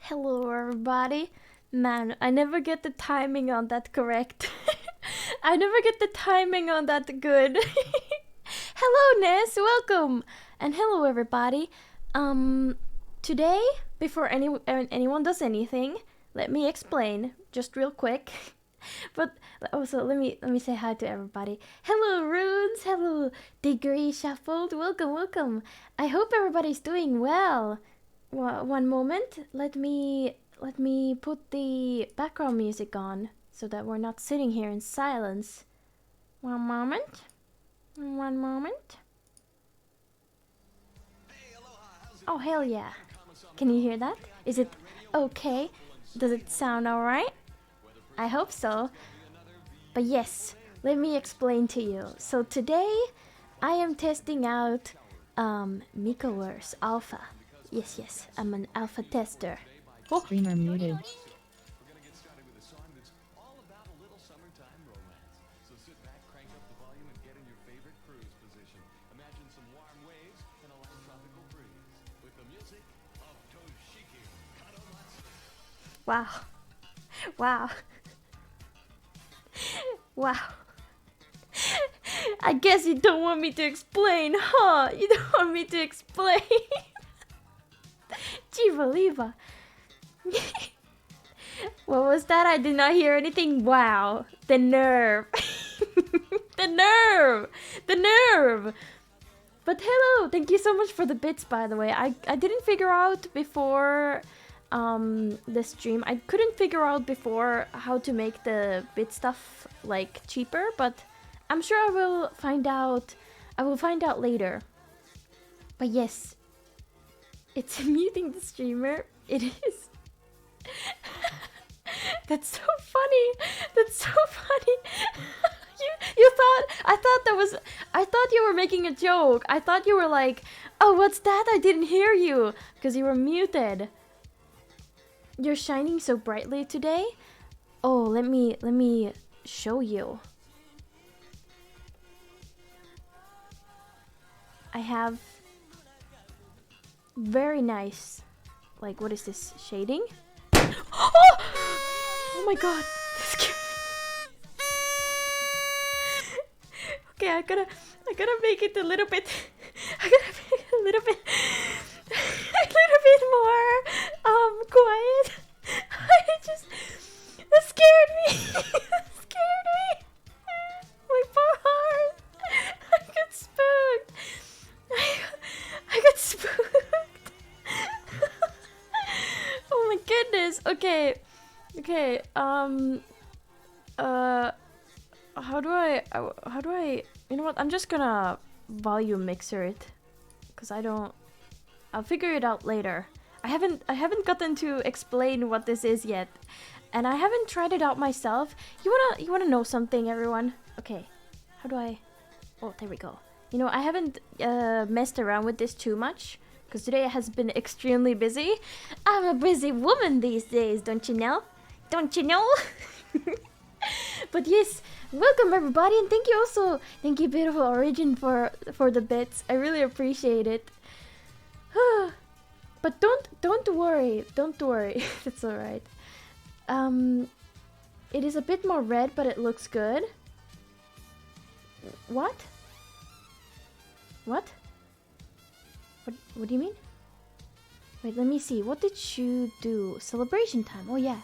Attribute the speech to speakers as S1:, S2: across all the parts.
S1: Hello, everybody. Man, I never get the timing on that correct. I never get the timing on that good. Hello, Ness. Welcome. And hello, everybody. Today, before anyone does anything, let me explain just real quick. But also, let me say hi to everybody. Hello, Runes. Hello, Degree Shuffled. Welcome, welcome. I hope everybody's doing well. One moment. Let me put the background music on so that we're not sitting here in silence. One moment. One moment. Oh, hell yeah. Can you hear that? Is it okay? Does it sound alright? I hope so. But yes, let me explain to you. So today, I am testing out Mikoverse Alpha. Yes, I'm an alpha tester.
S2: Oh. Streamer muted.
S1: Wow. Wow. Wow. I guess you don't want me to explain, huh? You don't want me to explain. Jiva. What was that? I did not hear anything. Wow. The nerve. The nerve. The nerve. But hello. Thank you so much for the bits, by the way. I didn't figure out before the stream. I couldn't figure out before how to make the bit stuff like cheaper, but I'm sure I will find out. I will find out later. But yes, it's muting the streamer. It is. That's so funny. That's so funny. You thought I thought you were making a joke. I thought you were like, "Oh, what's that? I didn't hear you," because you were muted. You're shining so brightly today. Oh, let me show you. I have very nice, like, what is this, shading? Oh my god. Okay, I gotta make it a little bit. I gotta make it a little bit more quiet. That scared me. That scared me. My poor heart. I got spooked. I got spooked. Oh my goodness. Okay. How do I, you know what? I'm just gonna volume mixer it, cause I'll figure it out later. I haven't gotten to explain what this is yet, and I haven't tried it out myself. You wanna know something, everyone? Okay, how do I? Oh, there we go. You know, I haven't messed around with this too much, cause today has been extremely busy. I'm a busy woman these days, don't you know? Don't you know? But yes, welcome everybody, and thank you Beautiful Origin for the bits. I really appreciate it. But don't worry. It's all right. It is a bit more red, but it looks good. What? What do you mean? Wait, let me see. What did you do? Celebration time. Oh yeah,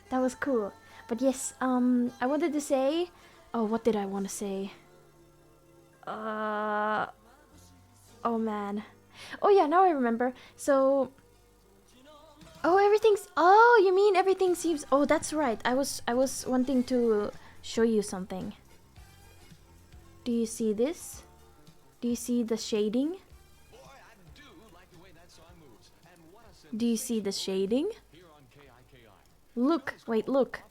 S1: that was cool. But yes, I wanted to say. Oh, what did I want to say? Oh man. Oh yeah, now I remember. So. Oh, everything's. Oh, you mean everything seems. Oh, that's right. I was wanting to show you something. Do you see this? Do you see the shading? Do you see the shading? Look, wait, look.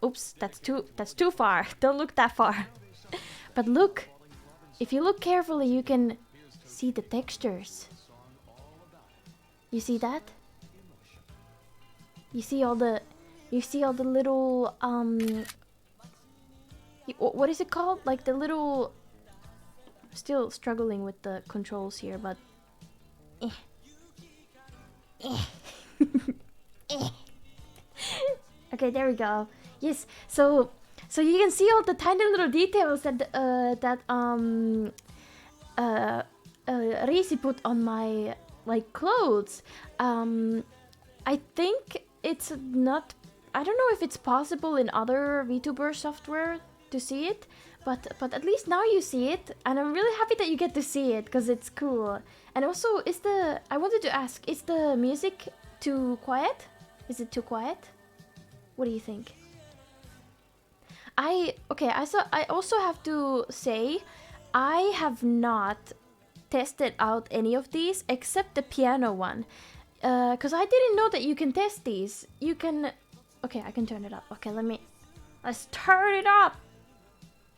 S1: Oops, that's too far. Don't look that far. But look, if you look carefully, you can see the textures. You see that? You see all the little what is it called? Like the little. Still struggling with the controls here, but Okay, there we go. Yes, so you can see all the tiny little details that Risi put on my like clothes. I think it's not. I don't know if it's possible in other VTuber software to see it, but at least now you see it, and I'm really happy that you get to see it because it's cool. And also, I wanted to ask, is the music too quiet? Is it too quiet? What do you think? I also have to say, I have not tested out any of these except the piano one, because I didn't know that you can test these. You can. Okay, I can turn it up. Okay, let's turn it up.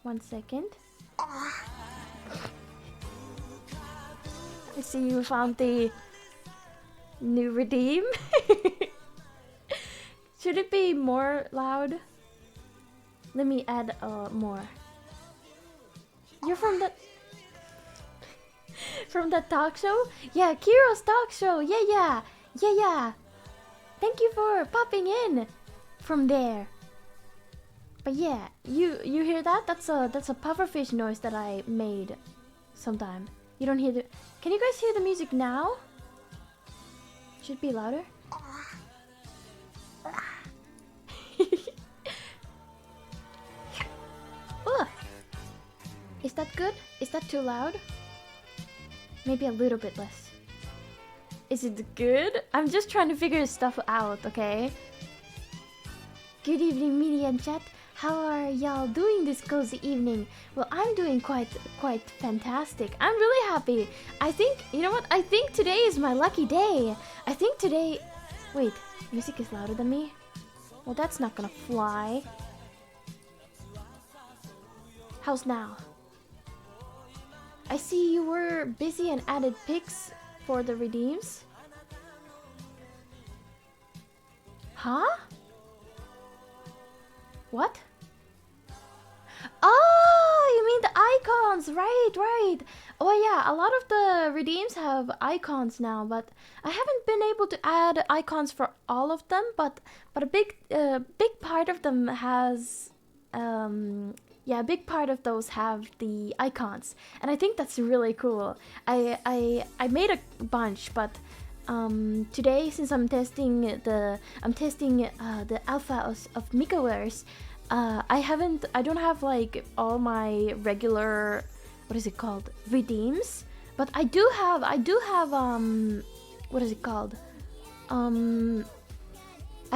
S1: 1 second. I see you found the new redeem. Should it be more loud? Let me add more. You're from that talk show? Yeah, Kiro's talk show. Yeah. Thank you for popping in from there. But yeah, you hear that? That's a pufferfish noise that I made sometime. You don't hear the. Can you guys hear the music now? Should be louder. Is that good? Is that too loud? Maybe a little bit less. Is it good? I'm just trying to figure stuff out, okay? Good evening, media and chat. How are y'all doing this cozy evening? Well, I'm doing quite fantastic. I'm really happy. I think, you know what? I think today is my lucky day. I think today... Wait, music is louder than me? Well, that's not gonna fly. How's now? I see you were busy and added pics for the redeems. Huh? What? Oh, you mean the icons, right. Oh yeah, a lot of the redeems have icons now, but I haven't been able to add icons for all of them, but a big part of them has yeah, a big part of those have the icons, and I think that's really cool. I made a bunch, but today, since I'm testing the alpha of Mikoverse, I don't have like all my regular, what is it called, redeems, but I do have what is it called, I've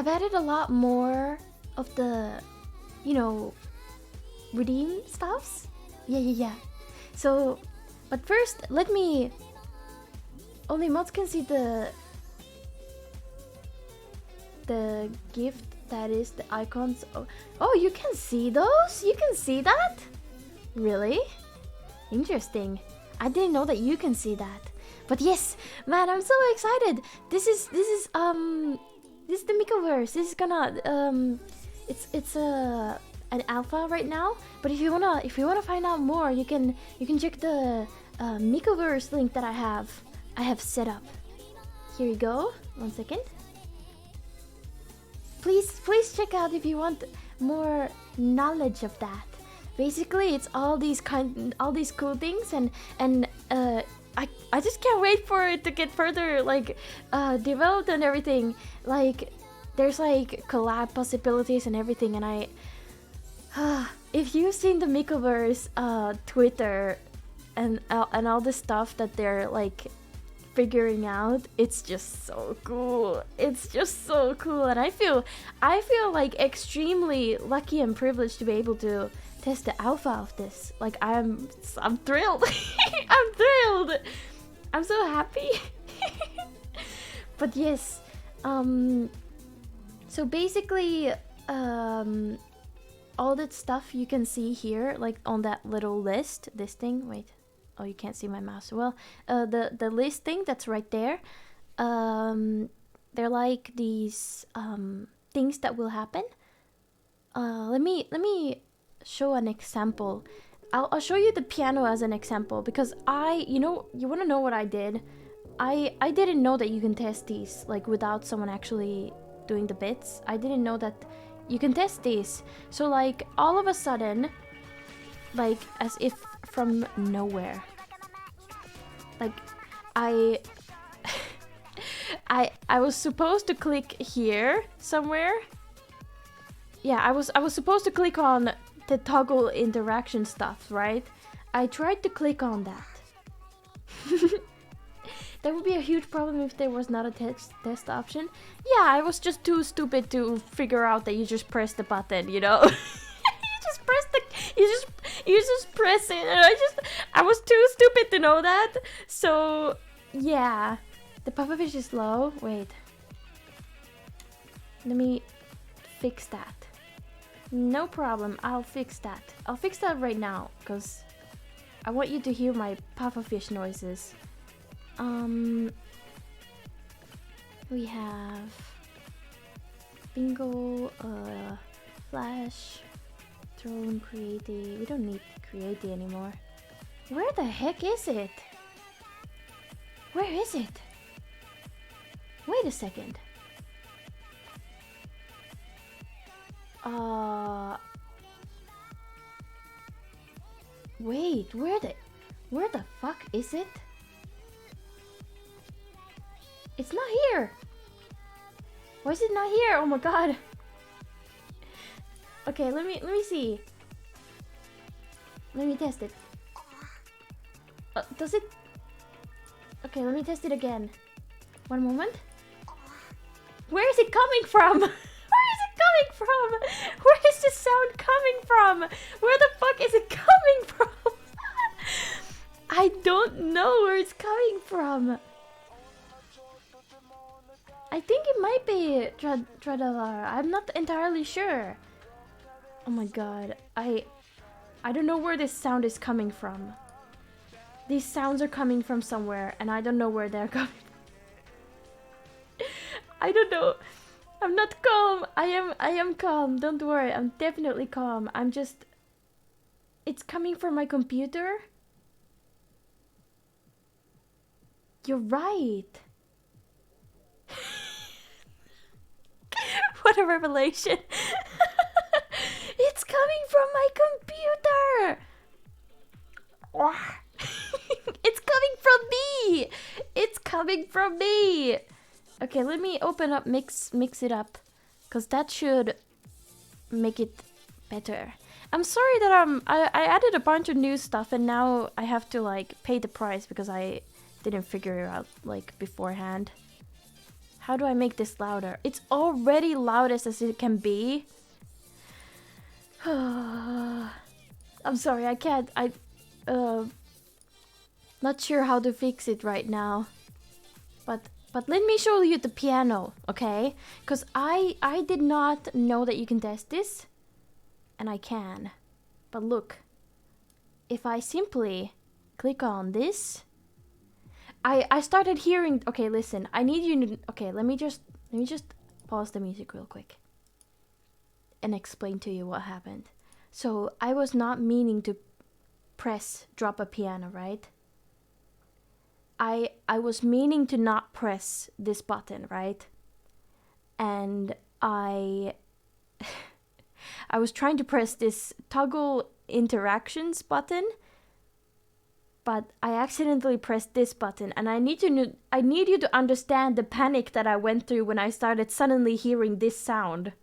S1: added a lot more of the, you know, redeem stuffs. Yeah. So, but first, let me. Only mods can see the gift that is the icons. Oh, you can see those? You can see that? Really? Interesting. I didn't know that you can see that. But yes, man, I'm so excited. This is the Mikoverse. This is gonna it's an alpha right now. But if you wanna find out more, you can check the Mikoverse link that I have set up. Here you go. 1 second. Please check out if you want more knowledge of that. Basically, it's all these cool things, and I just can't wait for it to get further like developed and everything. Like there's like collab possibilities and everything, and I if you've seen the Mikoverse Twitter and all the stuff that they're like figuring out, it's just so cool. It's just so cool, and I feel like extremely lucky and privileged to be able to test the alpha of this. Like I'm thrilled. I'm thrilled. I'm so happy. But yes, so basically all that stuff you can see here, like on that little list, this thing, wait, oh, you can't see my mouse. Well, the list thing that's right there, they're like these things that will happen. Let me show an example. I'll show you the piano as an example, because you want to know what I did? I didn't know that you can test these like without someone actually doing the bits. I didn't know that you can test these. So like all of a sudden, like as if from nowhere, like I I was supposed to click here somewhere. Yeah, I was supposed to click on the toggle interaction stuff, right? I tried to click on that. That would be a huge problem if there was not a test option. Yeah, I was just too stupid to figure out that you just press the button, you know? You just press it, and I was too stupid to know that. So yeah, the pufferfish is low. Wait, let me fix that. No problem, I'll fix that. I'll fix that right now, because I want you to hear my pufferfish noises. We have bingo, flash, throne, creative. We don't need creative anymore. Where the heck is it? Where is it? Wait a second. Wait, where the fuck is it? It's not here. Why is it not here? Oh my god. Okay, let me see. Let me test it. Does it? Okay, let me test it again. One moment. Where is it coming from? Where is it coming from? Where is this sound coming from? Where the fuck is it coming from? I don't know where it's coming from. I think it might be Tradalar. I'm not entirely sure. Oh my god. I don't know where this sound is coming from. These sounds are coming from somewhere, and I don't know where they're coming from. I don't know. I'm not calm. I am calm. Don't worry. I'm definitely calm. I'm just... It's coming from my computer? You're right. What a revelation. It's coming from my computer. It's coming from me. It's coming from me. Okay, let me open up mix it up, cause that should make it better. I'm sorry that I added a bunch of new stuff and now I have to like pay the price because I didn't figure it out like beforehand. How do I make this louder? It's already loudest as it can be. I'm sorry, I can't. Not sure how to fix it right now. But let me show you the piano, okay? Because I did not know that you can test this. And I can. But look. If I simply click on this, I started hearing... Okay, listen. I need you to... Okay, let me just pause the music real quick. And explain to you what happened. So, I was not meaning to press drop a piano, right? I was meaning to not press this button, right? And I was trying to press this toggle interactions button, but I accidentally pressed this button, and I need you to understand the panic that I went through when I started suddenly hearing this sound.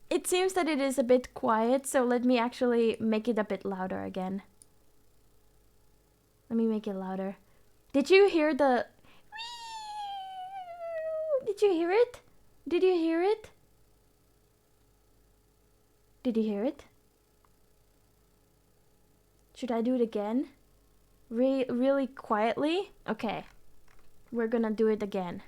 S1: It seems that it is a bit quiet, so let me actually make it a bit louder again. Let me make it louder. Did you hear the... Did you hear it? Did you hear it? Did you hear it? Should I do it again? Really quietly? Okay. We're gonna do it again.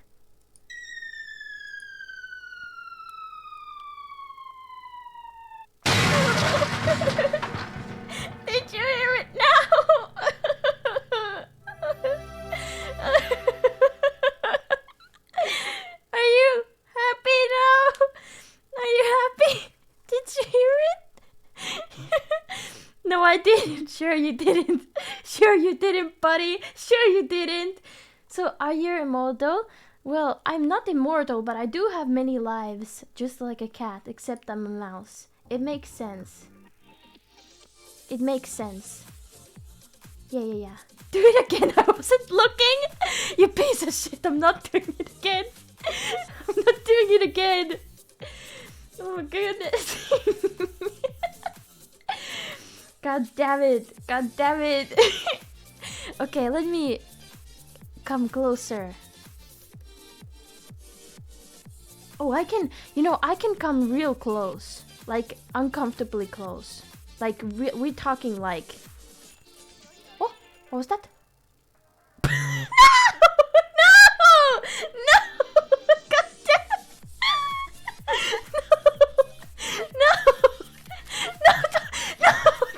S1: Did you hear it now? Are you happy now? Are you happy? I didn't. Sure you didn't. Sure you didn't, buddy. Sure you didn't. So, are you immortal? Well, I'm not immortal, but I do have many lives, just like a cat, except I'm a mouse. It makes sense. It makes sense. Yeah. Do it again. I wasn't looking. You piece of shit. I'm not doing it again. I'm not doing it again. Oh my goodness. God damn it. God damn it. Okay, let me come closer. Oh, I can, I can come real close. Like, uncomfortably close. Like, we're talking like... Oh, what was that? No! God damn! No!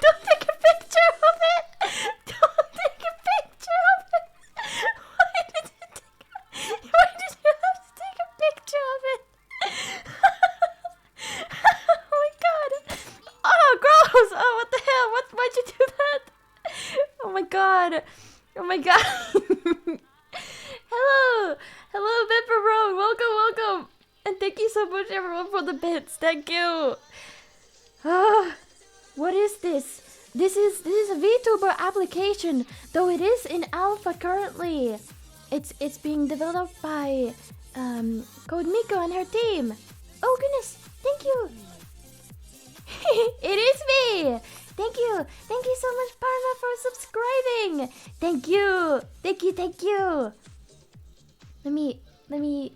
S1: Don't take a picture of it! Don't take a picture of it! Why did you have to take a picture of it? Oh my god! Oh, gross! Oh, what the hell? Why'd you do that? Oh my god! Oh my god! Hello, Pepper Road! Welcome! And thank you so much, everyone, for the bits. Thank you. What is this? This is a VTuber application, though it is in alpha currently. It's being developed by Code Miko and her team. Oh goodness! Thank you. It is me. Thank you so much, Parma, for subscribing. Thank you. Let me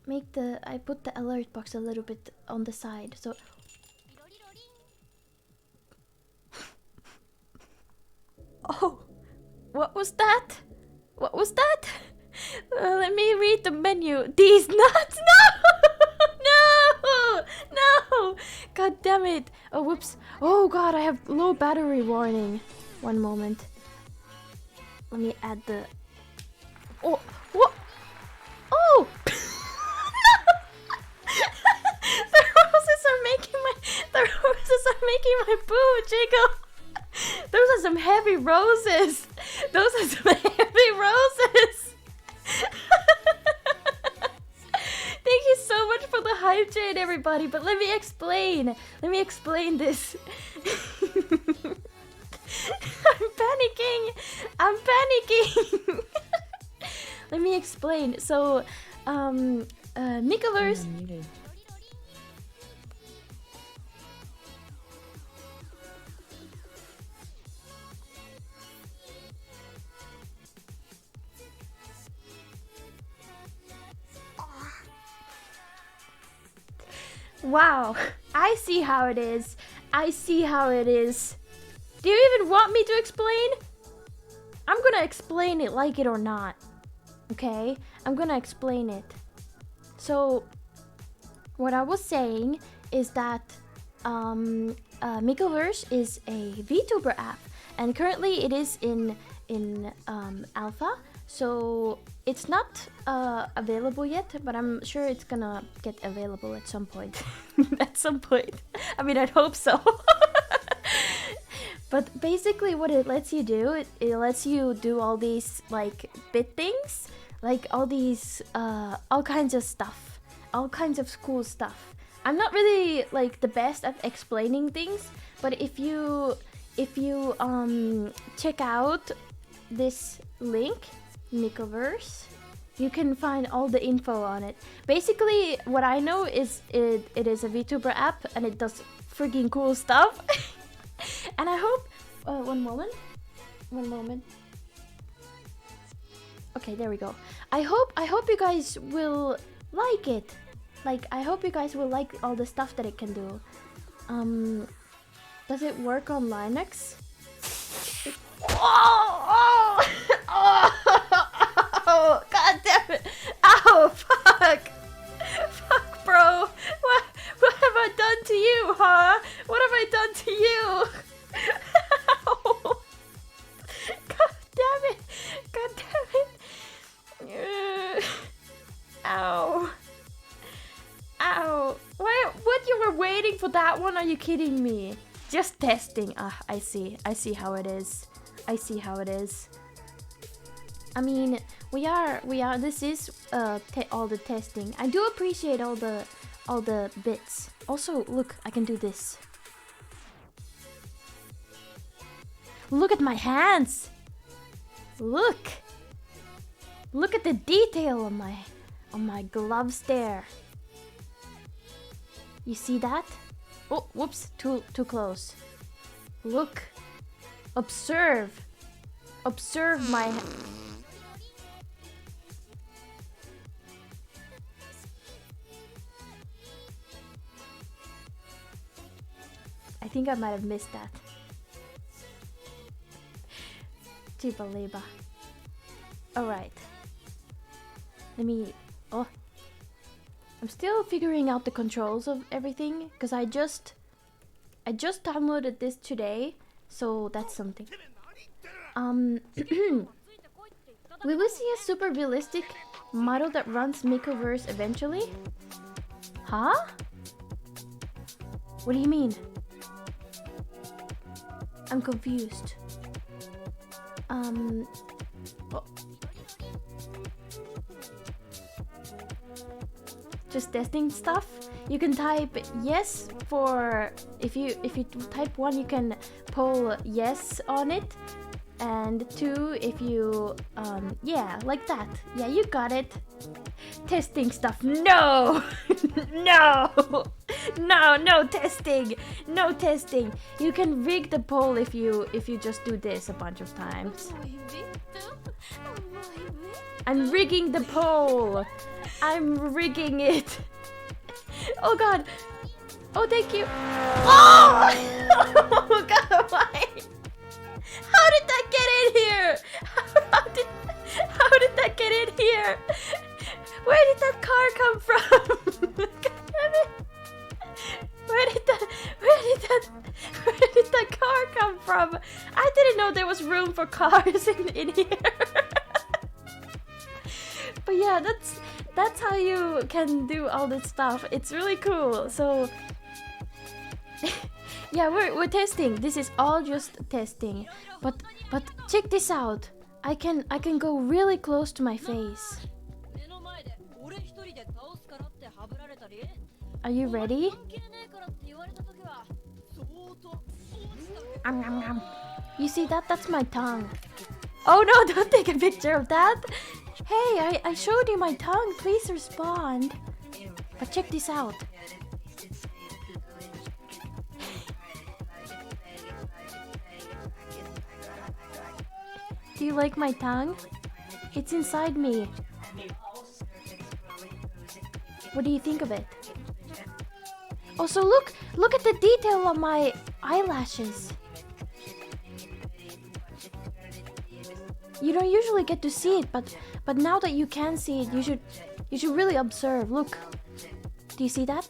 S1: make I put the alert box a little bit on the side, so. Oh, what was that? Let me read the menu. These nuts, no! God damn it! Oh, whoops! Oh god, I have low battery warning. One moment. Let me add the. Oh, what? Oh! The roses are making my poo jiggle. Those are some heavy roses. Thank you so much for the hype chain, everybody. But let me explain this. I'm panicking. Let me explain. So, Mikoverse. Wow, I see how it is. Do you even want me to explain? I'm gonna explain it, like it or not. Okay? I'm gonna explain it. So, what I was saying is that Mikoverse is a VTuber app, and currently it is in alpha. So it's not available yet, but I'm sure it's gonna get available at some point. I mean, I'd hope so. But basically what it lets you do, it lets you do all these like bit things, like all these all kinds of stuff, all kinds of cool stuff. I'm not really like the best at explaining things, but if you check out this link, Mikoverse, you can find all the info on it. Basically, what I know is it is a VTuber app and it does freaking cool stuff. And I hope one moment. Okay, there we go. I hope you guys will like it. Like, I hope you guys will like all the stuff that it can do. Does it work on Linux? Oh, god damn it. Ow, fuck, bro. What have I done to you, huh? What have I done to you? Ow. God damn it. Ow. What, you were waiting for that one? Are you kidding me? Just testing. I see how it is. I see how it is. I mean, we are. This is all the testing. I do appreciate all the bits. Also, look, I can do this. Look at my hands. Look at the detail on my gloves there. You see that? Oh, whoops, too close. Look. Observe my I think I might have missed that. Chiba. Alright. Let me... Oh. I'm still figuring out the controls of everything, because I just downloaded this today, so that's something. We will see a super realistic model that runs Mikoverse eventually? Huh? What do you mean? I'm confused. Oh. Just testing stuff. You can type yes for if you type 1 you can poll yes on it, and 2 if you yeah, like that. Yeah, you got it. Testing stuff. No. No testing. No testing. You can rig the poll if you just do this a bunch of times. I'm rigging the poll. I'm rigging it. Oh god. Oh, thank you. Oh! Oh god, why? How did that get in here? How did that get in here? Where did that car come from? God damn it. Where did that car come from? I didn't know there was room for cars in here. But yeah, that's how you can do all this stuff. It's really cool. So yeah, we're testing. This is all just testing. But check this out. I can go really close to my face. Are you ready? You see that? That's my tongue. Oh no, don't take a picture of that. Hey, I showed you my tongue. Please respond. But check this out. Do you like my tongue? It's inside me. What do you think of it? Also, look at the detail on my eyelashes. You don't usually get to see it, but now that you can see it, you should really observe. Look. Do you see that?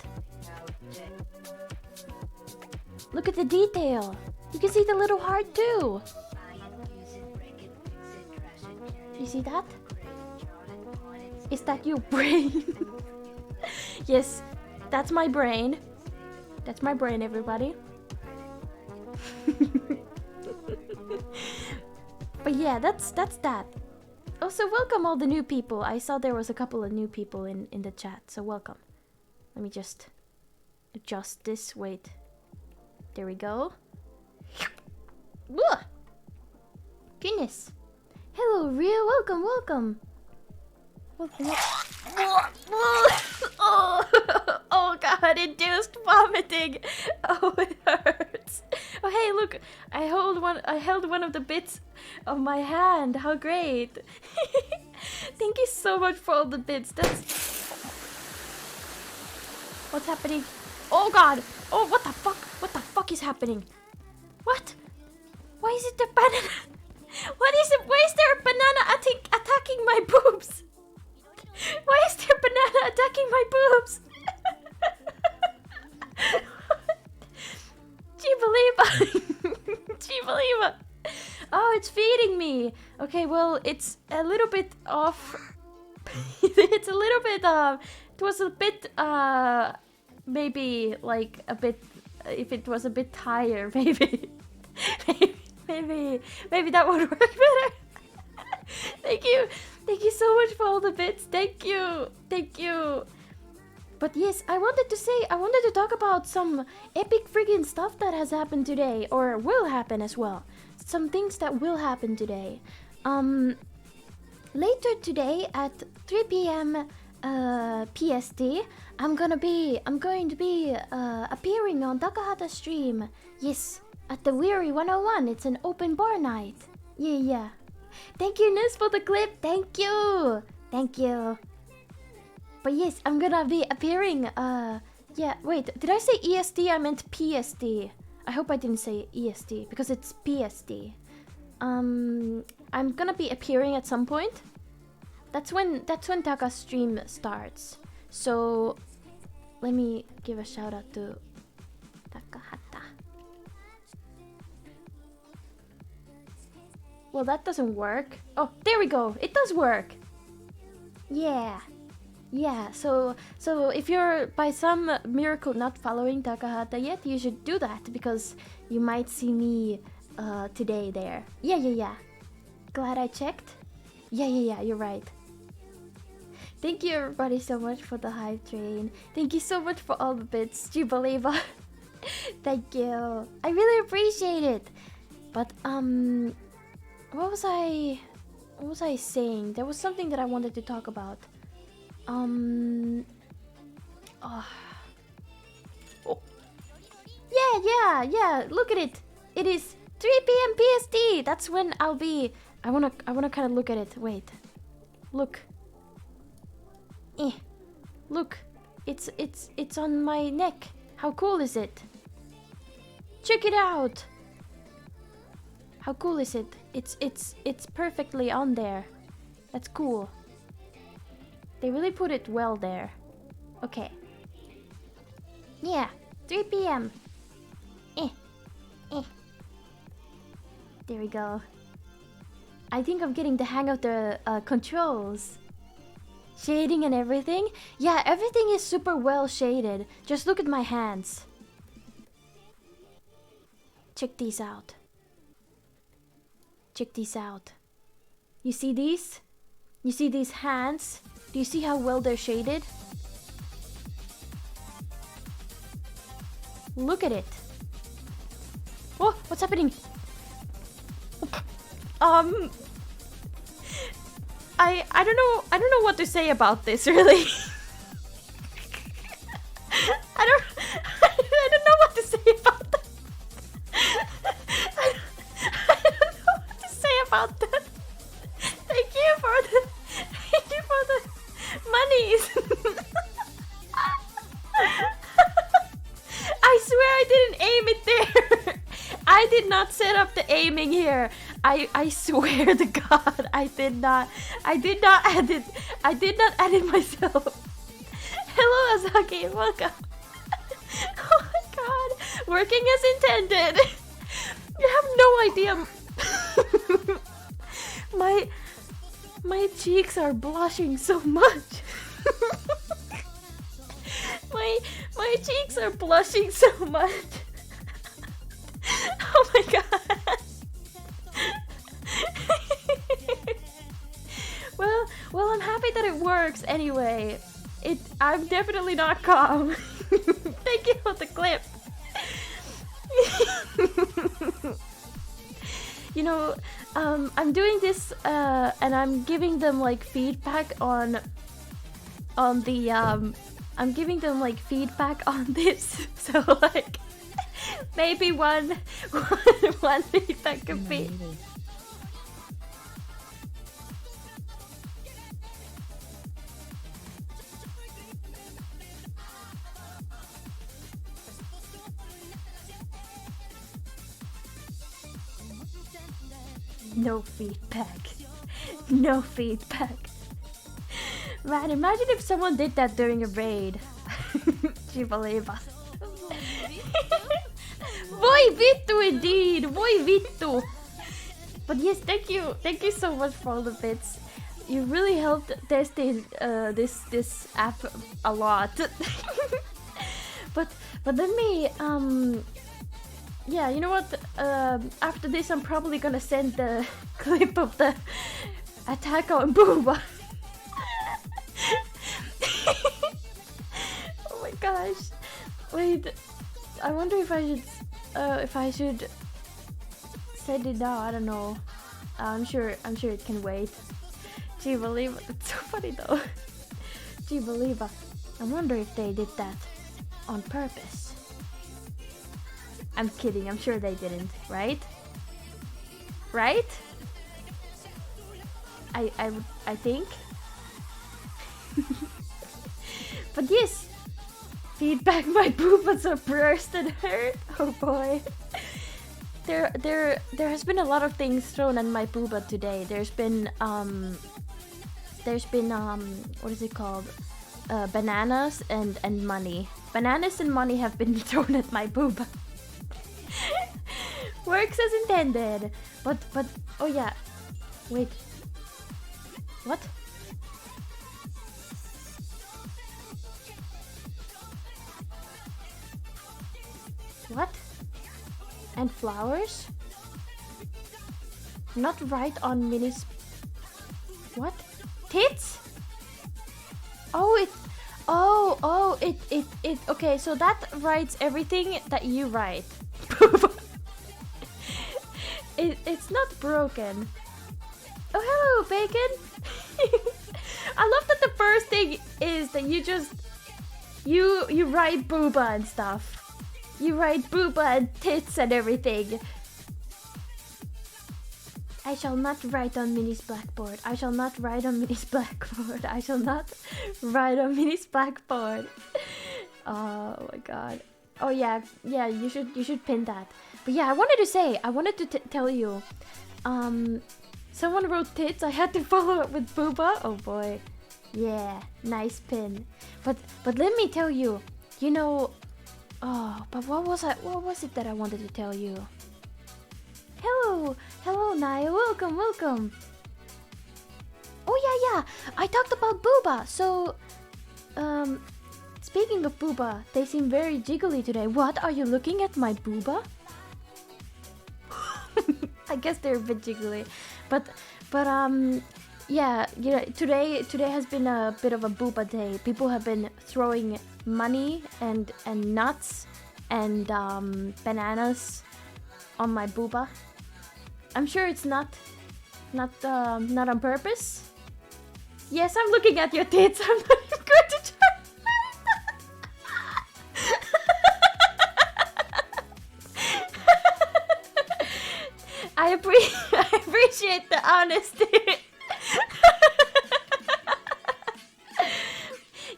S1: Look at the detail. You can see the little heart too. You see that? Is that your brain? Yes, that's my brain. That's my brain, everybody. But yeah, that's that. Also, welcome all the new people. I saw there was a couple of new people in the chat, so welcome. Let me just adjust this. Wait. There we go. Ugh. Goodness. Hello, Ria. Welcome. Oh god, induced vomiting. Oh, it hurts. Oh hey, look, I held one of the bits of my hand. How great. Thank you so much for all the bits. What's happening? Oh god. Oh, what the fuck? What the fuck is happening? What? Why is it the banana? What is it? Why is there a banana attacking my boobs? Why is there a banana attacking my boobs? Chiba. Oh, it's feeding me. Okay, well, it's a little bit off. It's a little bit, it was a bit, maybe like a bit if it was a bit higher, maybe. maybe that would work better. Thank you so much for all the bits. Thank you. But yes, I wanted to talk about some epic freaking stuff that has happened today, or will happen as well. Some things that will happen today. Later today at 3 p.m. PST, I'm going to be appearing on Takahata stream. Yes, at the Weary 101. It's an open bar night. Yeah. Thank you, Nis, for the clip. Thank you. But yes, I'm gonna be appearing. Yeah. Wait, did I say EST? I meant PST. I hope I didn't say EST because it's PST. I'm gonna be appearing at some point. That's when Taka's stream starts. So let me give a shout out to Takahata. Well, that doesn't work. Oh, there we go. It does work. Yeah. So if you're by some miracle not following Takahata yet, you should do that because you might see me today there. Yeah. Glad I checked. Yeah, you're right. Thank you everybody so much for the hype train. Thank you so much for all the bits, Jubaleva. Thank you. I really appreciate it. But what was I saying? There was something that I wanted to talk about. Oh. Yeah. Look at it. It is 3 p.m. PST. That's when I'll be. I wanna kind of look at it. Wait. Look. Look. It's on my neck. How cool is it? Check it out. How cool is it? It's perfectly on there. That's cool. They really put it well there. Okay. Yeah, 3 p.m. There we go. I think I'm getting the hang of the controls. Shading and everything. Yeah, everything is super well shaded. Just look at my hands. Check these out. You see these? You see these hands? Do you see how well they're shaded? Look at it. Oh, what's happening? I don't know what to say about this really. I don't know what to say about that. I don't know what to say about that. Thank you for the monies. I swear I didn't aim it there. I did not set up the aiming here. I swear to God, I did not add it myself. Hello Azaki, welcome. Oh my God, working as intended. You have no idea. My cheeks are blushing so much. my cheeks are blushing so much. Oh my God. Well, I'm happy that it works anyway. I'm definitely not calm. Thank you for the clip. You know, I'm doing this and I'm giving them like feedback on the I'm giving them like feedback on this. So like maybe one feedback could be. No feedback. No feedback. Man, imagine if someone did that during a raid. Chivaleva. Voi vittu indeed! Voi vittu! But yes, thank you. Thank you so much for all the bits. You really helped testing this app a lot. but let me yeah, you know what? After this, I'm probably gonna send the clip of the attack on Booba. Oh my gosh! Wait, I wonder if I should send it now. I don't know. I'm sure it can wait. Gee, believe it's so funny though. Gee, believe I wonder if they did that on purpose. I'm kidding, I'm sure they didn't, right? Right? I think. But yes, feedback my boobas are burst and hurt. Oh boy. There has been a lot of things thrown at my booba today. There's been what is it called? Bananas and money. Bananas and money have been thrown at my booba. Works as intended. But oh yeah. Wait. What? What? And flowers? Not right on Minnie's. What? Tits? Oh, it. Okay, so that writes everything that you write. It's not broken. Oh, hello, Bacon. I love that the first thing is that you just you write booba and stuff. You write booba and tits and everything. I shall not write on Minnie's blackboard. I shall not write on Minnie's blackboard. I shall not write on Minnie's blackboard. Oh my god. Oh yeah, you should pin that. But yeah, I wanted to tell you. Someone wrote tits. I had to follow it with booba. Oh boy. Yeah, nice pin. But let me tell you. You know. Oh, but what was it that I wanted to tell you? Hello, Naya. Welcome. Oh yeah. I talked about booba. So, speaking of booba, they seem very jiggly today. What? Are you looking at my booba? I guess they're a bit jiggly, but yeah, today has been a bit of a booba day. People have been throwing money and nuts and bananas on my booba. I'm sure it's not on purpose. Yes, I'm looking at your tits. I'm not going to try. I appreciate the honesty.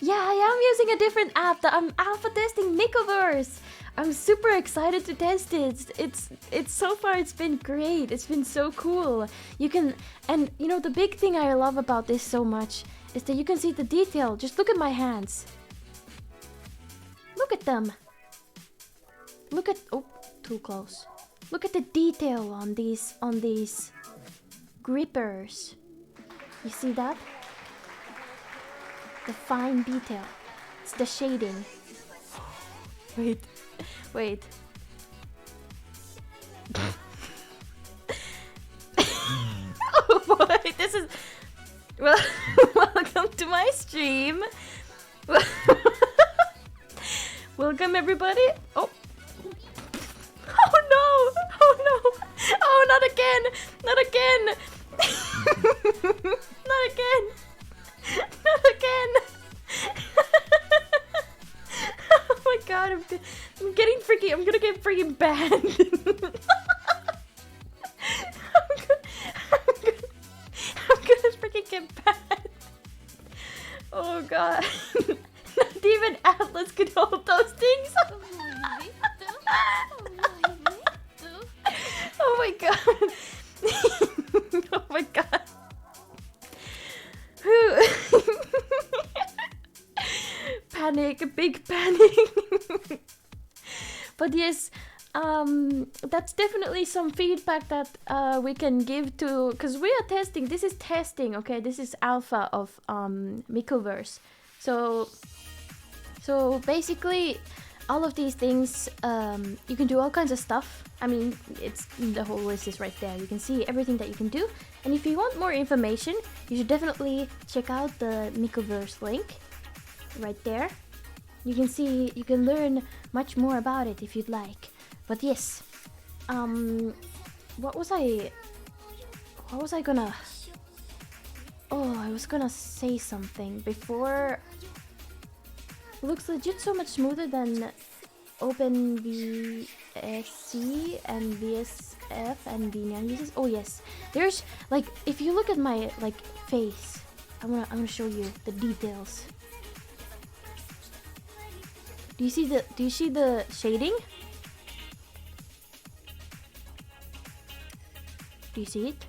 S1: Yeah, I am using a different app. I'm alpha testing Mikoverse. I'm super excited to test it. It's so far it's been great. It's been so cool. You can, and you know, the big thing I love about this so much is that you can see the detail. Just look at my hands. Look at them. Look at, oh, too close. Look at the detail on these grippers. You see that? The fine detail. It's the shading. Wait. Oh boy, this is... Well, welcome to my stream. Welcome everybody. Oh no! Oh, not again! Not again! Oh my god, I'm getting freaky. I'm gonna get freaking banned. I'm gonna freaking get banned. Oh god. Not even Atlas could hold those things. Oh my god. Oh my god. Panic, big panic. But yes, that's definitely some feedback that we can give to, because we are testing. This is testing, okay? This is alpha of Mikoverse. So basically, all of these things, you can do all kinds of stuff. I mean, it's the whole list is right there. You can see everything that you can do. And if you want more information, you should definitely check out the Mikoverse link right there. You can see, you can learn much more about it if you'd like. But yes, what was I gonna... Oh, I was gonna say something before. It looks legit so much smoother than OpenVSC and VSF and VNyan uses. Oh yes, there's like, if you look at my like face, I'm gonna show you the details. Do you see the shading? Do you see it?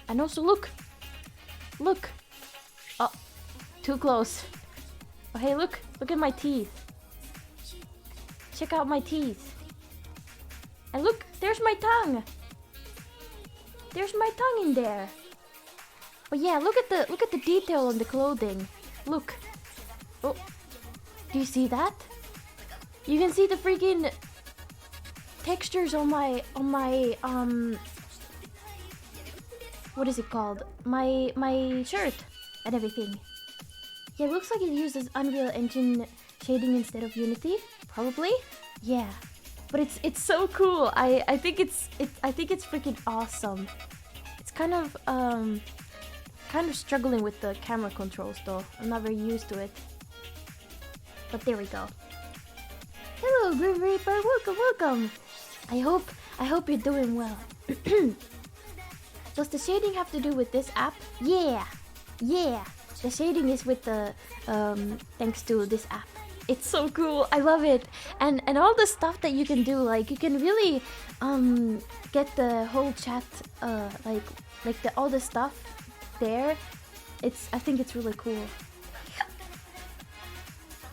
S1: And also look. Oh, too close. Oh hey, look at my teeth. Check out my teeth. And look, there's my tongue. There's my tongue in there. Oh yeah, look at the detail on the clothing. Look. Oh, do you see that? You can see the freaking textures on my what is it called? My shirt and everything. Yeah, it looks like it uses Unreal Engine shading instead of Unity, probably. Yeah, but it's so cool. I think it's freaking awesome. It's kind of struggling with the camera controls though. I'm not very used to it. But there we go. Hello, Grim Reaper. Welcome. I hope you're doing well. Does the shading have to do with this app? Yeah. The shading is with the thanks to this app. It's so cool. I love it. And all the stuff that you can do, like you can really get the whole chat like all the stuff there. I think it's really cool.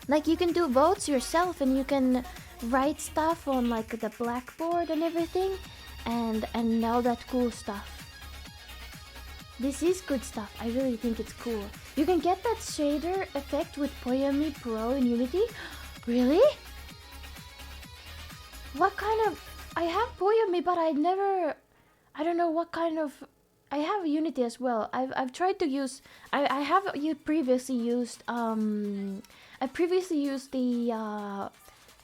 S1: Like you can do votes yourself and you can write stuff on like the blackboard and everything and all that cool stuff. This is good stuff. I really think it's cool. You can get that shader effect with Poyami Pro in Unity? Really? What kind of... I have Poyami, but I don't know what kind of... I have Unity as well. I've tried to use... I have previously used... I previously used the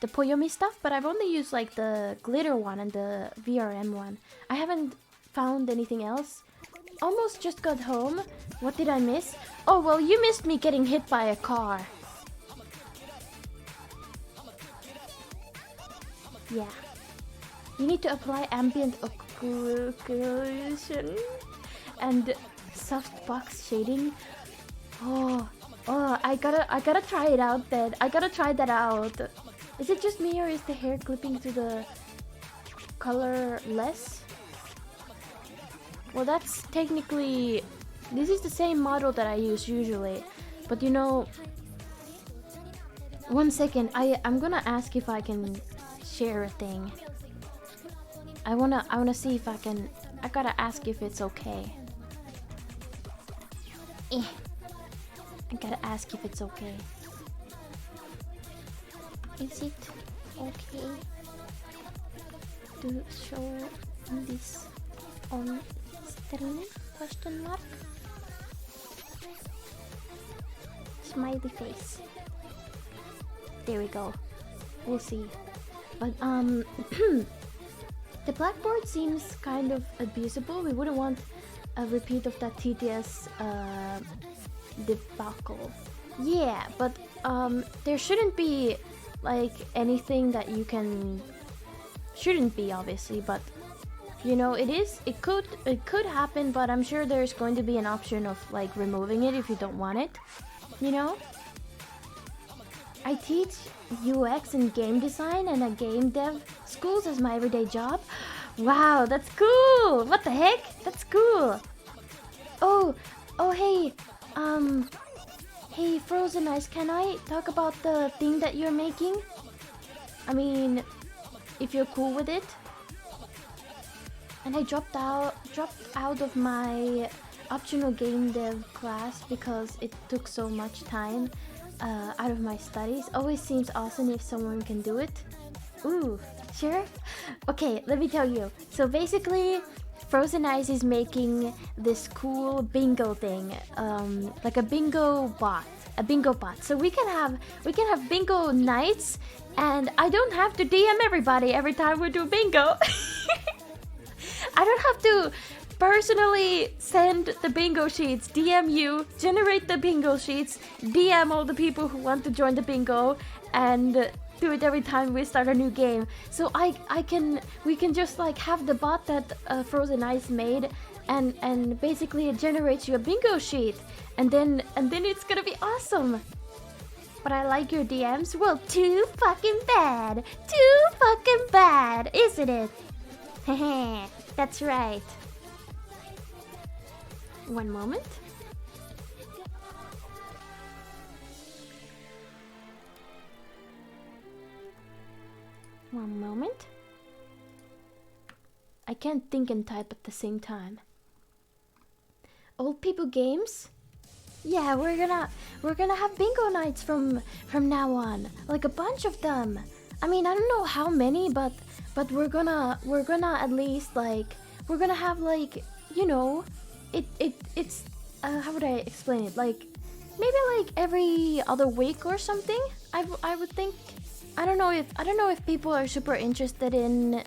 S1: Poyomi stuff, but I've only used like the glitter one and the VRM one. I haven't found anything else. Almost just got home. What did I miss? Oh, well, you missed me getting hit by a car. Yeah. You need to apply ambient occlusion and softbox shading. Oh, I gotta try it out then. I gotta try that out. Is it just me or is the hair clipping to the color less? Well, that's technically... This is the same model that I use usually. But you know... One second, I'm gonna ask if I can share a thing. I wanna see if I can... I gotta ask if it's okay. I gotta ask if it's okay. Is it okay to show this on stream? Question mark. Smiley face. There we go. We'll see. But the blackboard seems kind of abusable. We wouldn't want a repeat of that TTS debacle. Yeah, but there shouldn't be like anything that you can... Shouldn't be, obviously, but you know, it could happen, but I'm sure there's going to be an option of like removing it if you don't want it, you know? I teach UX and game design and a game dev schools as my everyday job. Wow, that's cool! What the heck? That's cool! Oh, hey, hey Frozen Ice, can I talk about the thing that you're making? I mean, if you're cool with it. And I dropped out of my optional game dev class because it took so much time. out of my studies. Always seems awesome if someone can do it. Ooh, sure? Okay, let me tell you. So basically, Frozen Ice is making this cool bingo thing, like a bingo bot. So we can have bingo nights, and I don't have to DM everybody every time we do bingo. I don't have to personally send the bingo sheets, DM you, generate the bingo sheets, DM all the people who want to join the bingo, and do it every time we start a new game. So we can just like have the bot that Frozen Ice made, and basically it generates you a bingo sheet, and then it's gonna be awesome. But I like your DMs. Well, too fucking bad, isn't it? Hehe, that's right. One moment. One moment. I can't think and type at the same time. Old people games? Yeah, we're gonna have bingo nights from now on. Like a bunch of them. I mean, I don't know how many, but we're gonna at least like we're gonna have like, you know, it's how would I explain it? Like maybe like every other week or something. I would think. I don't know if people are super interested in,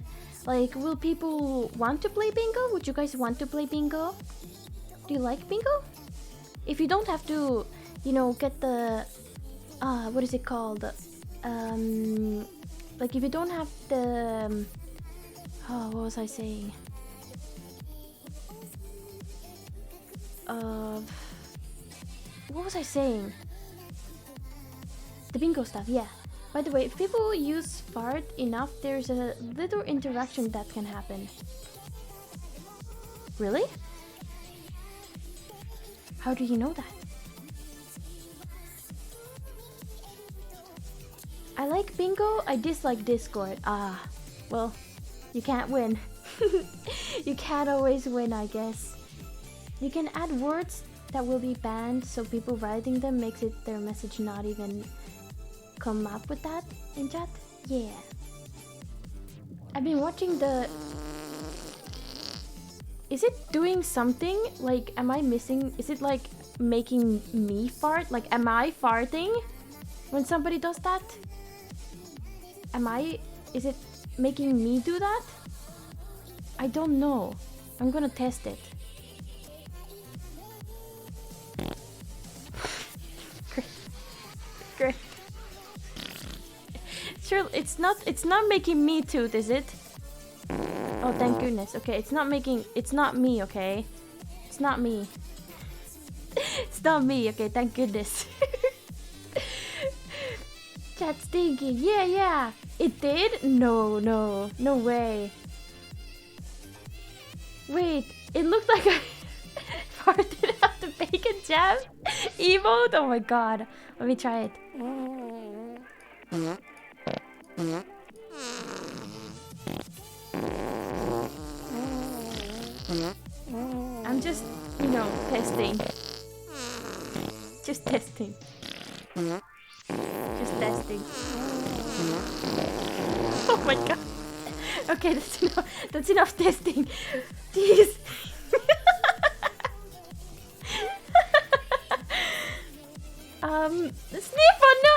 S1: like, will people want to play bingo? Would you guys want to play bingo? Do you like bingo? If you don't have to, you know, get the what is it called? Like if you don't have the what was I saying? What was I saying? The bingo stuff, yeah. By the way, if people use fart enough, there's a little interaction that can happen. Really? How do you know that? I like bingo, I dislike Discord. Ah, well, you can't win. You can't always win, I guess. You can add words that will be banned, so people writing them makes it their message not even come up with that in chat. Yeah. I've been watching the... Is it doing something? Like, am I missing? Is it like making me fart? Like, am I farting when somebody does that? Is it making me do that? I don't know. I'm gonna test it. Great. Sure, it's not making me toot, is it? Oh, thank goodness. Okay, it's not me, okay? It's not me. It's not me, okay, thank goodness. Chat's thinking, yeah. It did? No way. Wait, it looked like I farted out the bacon jam emote? Oh my god. Let me try it. I'm just, you know, testing. Just testing. Just testing. Oh my god. Okay, that's enough. That's enough testing. Jeez. Sniffer, no!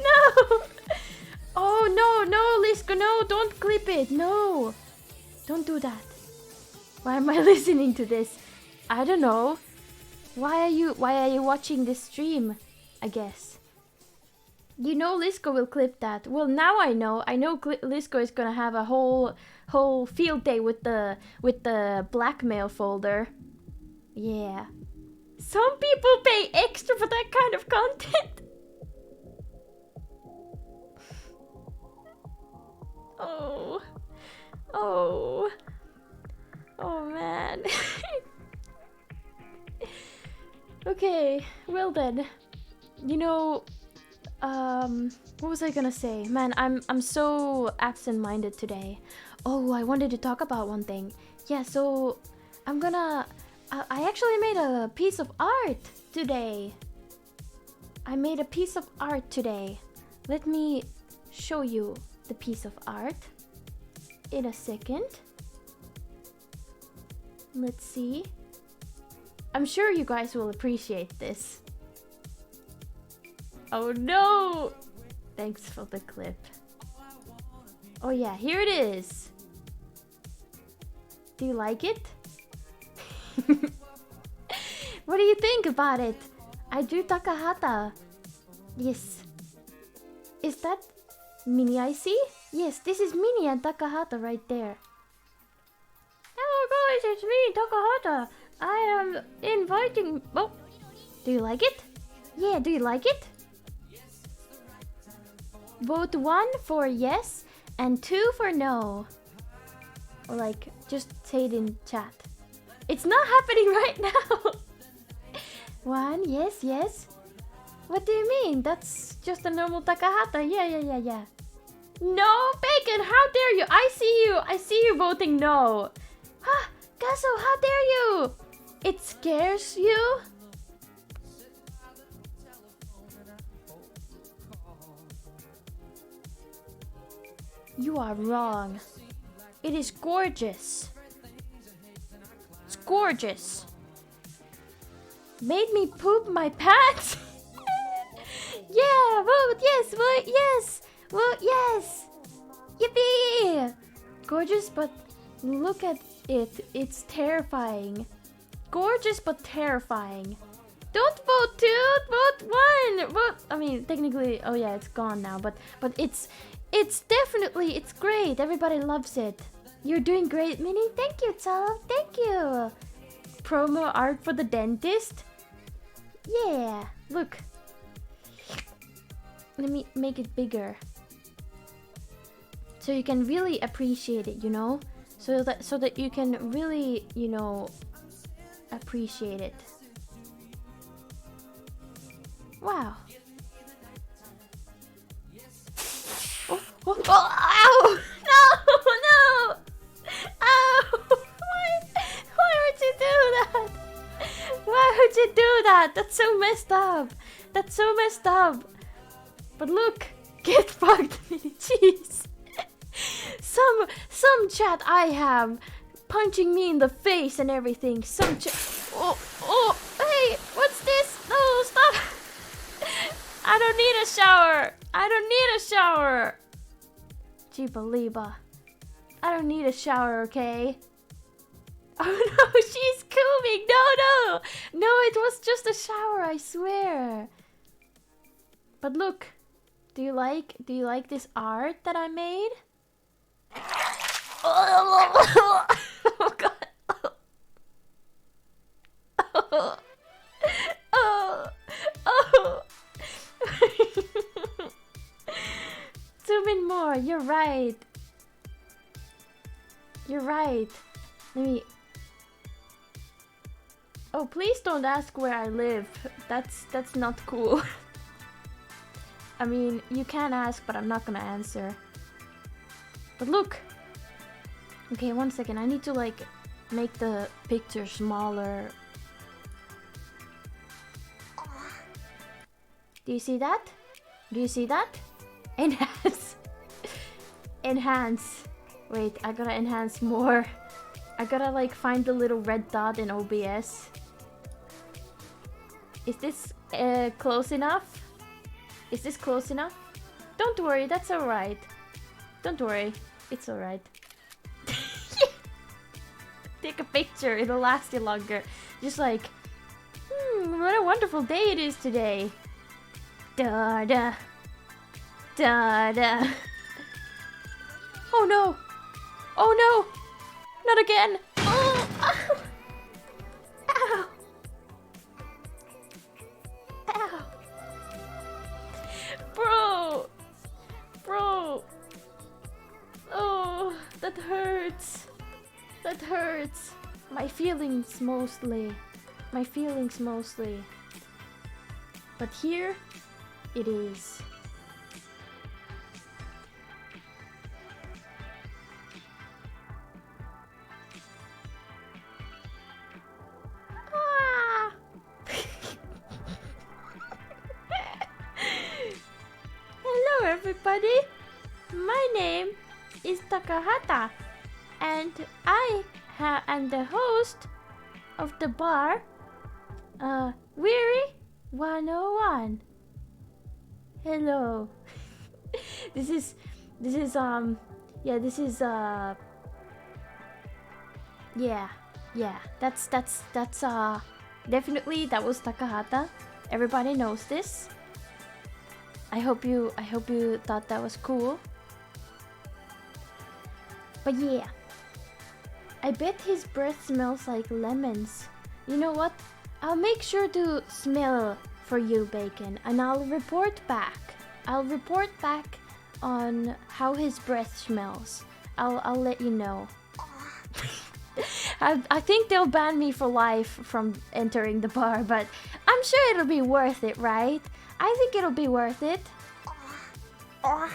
S1: No! Oh no, Lisko, no, don't clip it, no! Don't do that. Why am I listening to this? I don't know. Why are you watching this stream? I guess. You know Lisko will clip that. Well, now I know. I know Lisko is gonna have a whole field day with the blackmail folder. Yeah. Some people pay extra for that kind of content. Oh man. Okay, well then. You know, what was I gonna say? Man, I'm so absent-minded today. Oh, I wanted to talk about one thing. Yeah, so I'm gonna I actually made a piece of art today. I made a piece of art today. Let me show you the piece of art in a second. Let's see. I'm sure you guys will appreciate this. Oh no! Thanks for the clip. Oh yeah, here it is. Do you like it? What do you think about it? I drew Takahata. Yes. Is that Mini Icy? Yes, this is Mini and Takahata right there. Hello guys, it's me, Takahata. I am inviting... Oh, do you like it? Yeah, do you like it? Vote 1 for yes and 2 for no. Or like, just say it in chat. It's not happening right now. 1, yes, yes. What do you mean? That's just a normal Takahata. Yeah. No, Bacon, how dare you? I see you voting no. Ah, Gaso, how dare you? It scares you? You are wrong. It is gorgeous. It's gorgeous. Made me poop my pants? Yeah, vote yes, vote yes, vote yes. Yippee! Gorgeous, but look at it. It's terrifying. Gorgeous, but terrifying. Don't vote 2, vote 1. Vote. I mean, technically, oh yeah, it's gone now. But it's definitely, it's great. Everybody loves it. You're doing great, Minnie. Thank you, Tsalo. Thank you. Promo art for the dentist. Yeah, look. Let me make it bigger. So you can really appreciate it, you know? So that you can really, you know, appreciate it. Wow. Oh, ow! No! Ow! Why would you do that? Why would you do that? That's so messed up. That's so messed up. But look, get fucked, jeez. Some chat I have punching me in the face and everything. Some chat. Oh, hey, what's this? No, stop. I don't need a shower. I don't need a shower. Jeebaliba. I don't need a shower, okay? Oh no, she's coming. No, it was just a shower, I swear. But look, do you like this art that I made? Oh god. Oh. Zoom in more. You're right. Let me. Oh, please don't ask where I live. That's not cool. I mean, you can ask, but I'm not gonna answer. But look. Okay, 1 second. I need to like make the picture smaller. Do you see that? Do you see that? Enhance. Enhance. Wait, I gotta enhance more. I gotta like find the little red dot in OBS. Is this close enough? Is this close enough? Don't worry, that's alright. Don't worry, it's alright. Take a picture, it'll last you longer. Just like, what a wonderful day it is today. Da-da. Da-da. Oh no! Oh no! Not again! Oh! Ow! Ow! Bro! Oh, that hurts. That hurts. My feelings mostly. But here it is. everybody! My name is Takahata, and I am the host of the bar, Weary 101. Hello. This is that's definitely that was Takahata. Everybody knows this. I hope you thought that was cool. But yeah, I bet his breath smells like lemons. You know what? I'll make sure to smell for you, Bacon, and I'll report back. I'll report back on how his breath smells. I'll let you know. I think they'll ban me for life from entering the bar, but I'm sure it'll be worth it, right? I think it'll be worth it. Oh,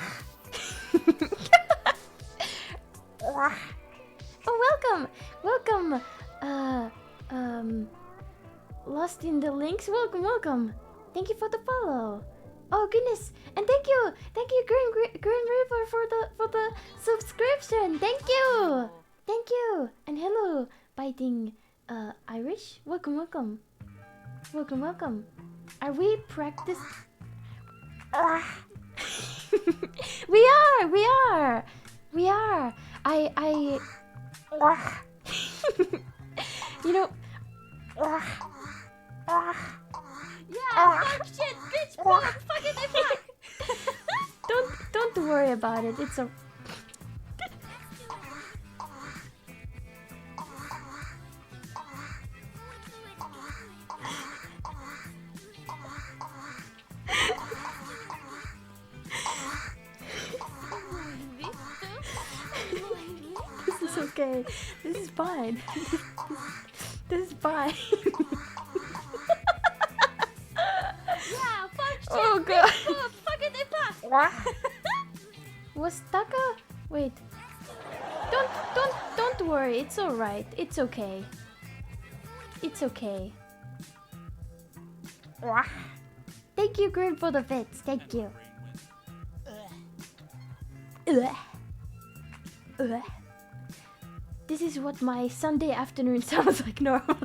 S1: welcome. Lost in the links. Welcome. Thank you for the follow. Oh goodness, and thank you, Green Reaper for the subscription. Thank you, and hello, biting Irish. Welcome. Are we practice? We are. I. You know. Yeah, fuck shit, bitch, fuck, fucking fuck. Don't worry about it. It's a. This is okay. This is fine. This is fine. Yeah, fuck shit. Oh god. Fucking fuck. Was Taka? Wait. Don't worry. It's all right. It's okay. Thank you, Green, for the bits. Thank you. This is what my Sunday afternoon sounds like normally.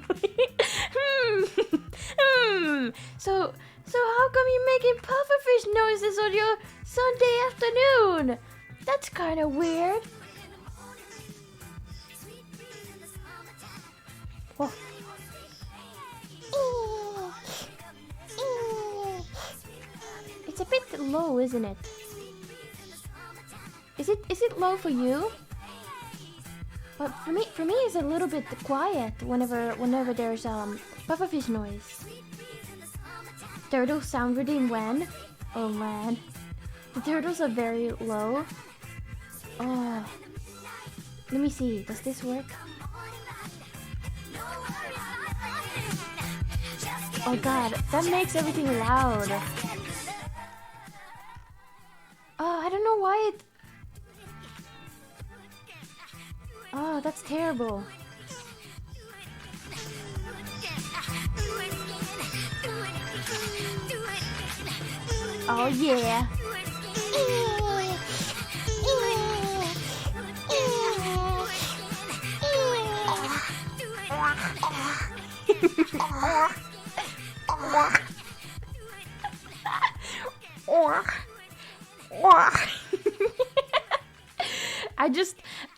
S1: So how come you're making pufferfish noises on your Sunday afternoon? That's kind of weird. Whoa. It's a bit low, isn't it? Is it low for you? But for me it's a little bit quiet whenever there's pufferfish noise. Turtles sound really when? Oh man. The turtles are very low. Oh. Let me see. Does this work? Oh god, that makes everything loud. Oh, I don't know why it... Oh, that's terrible. Oh yeah.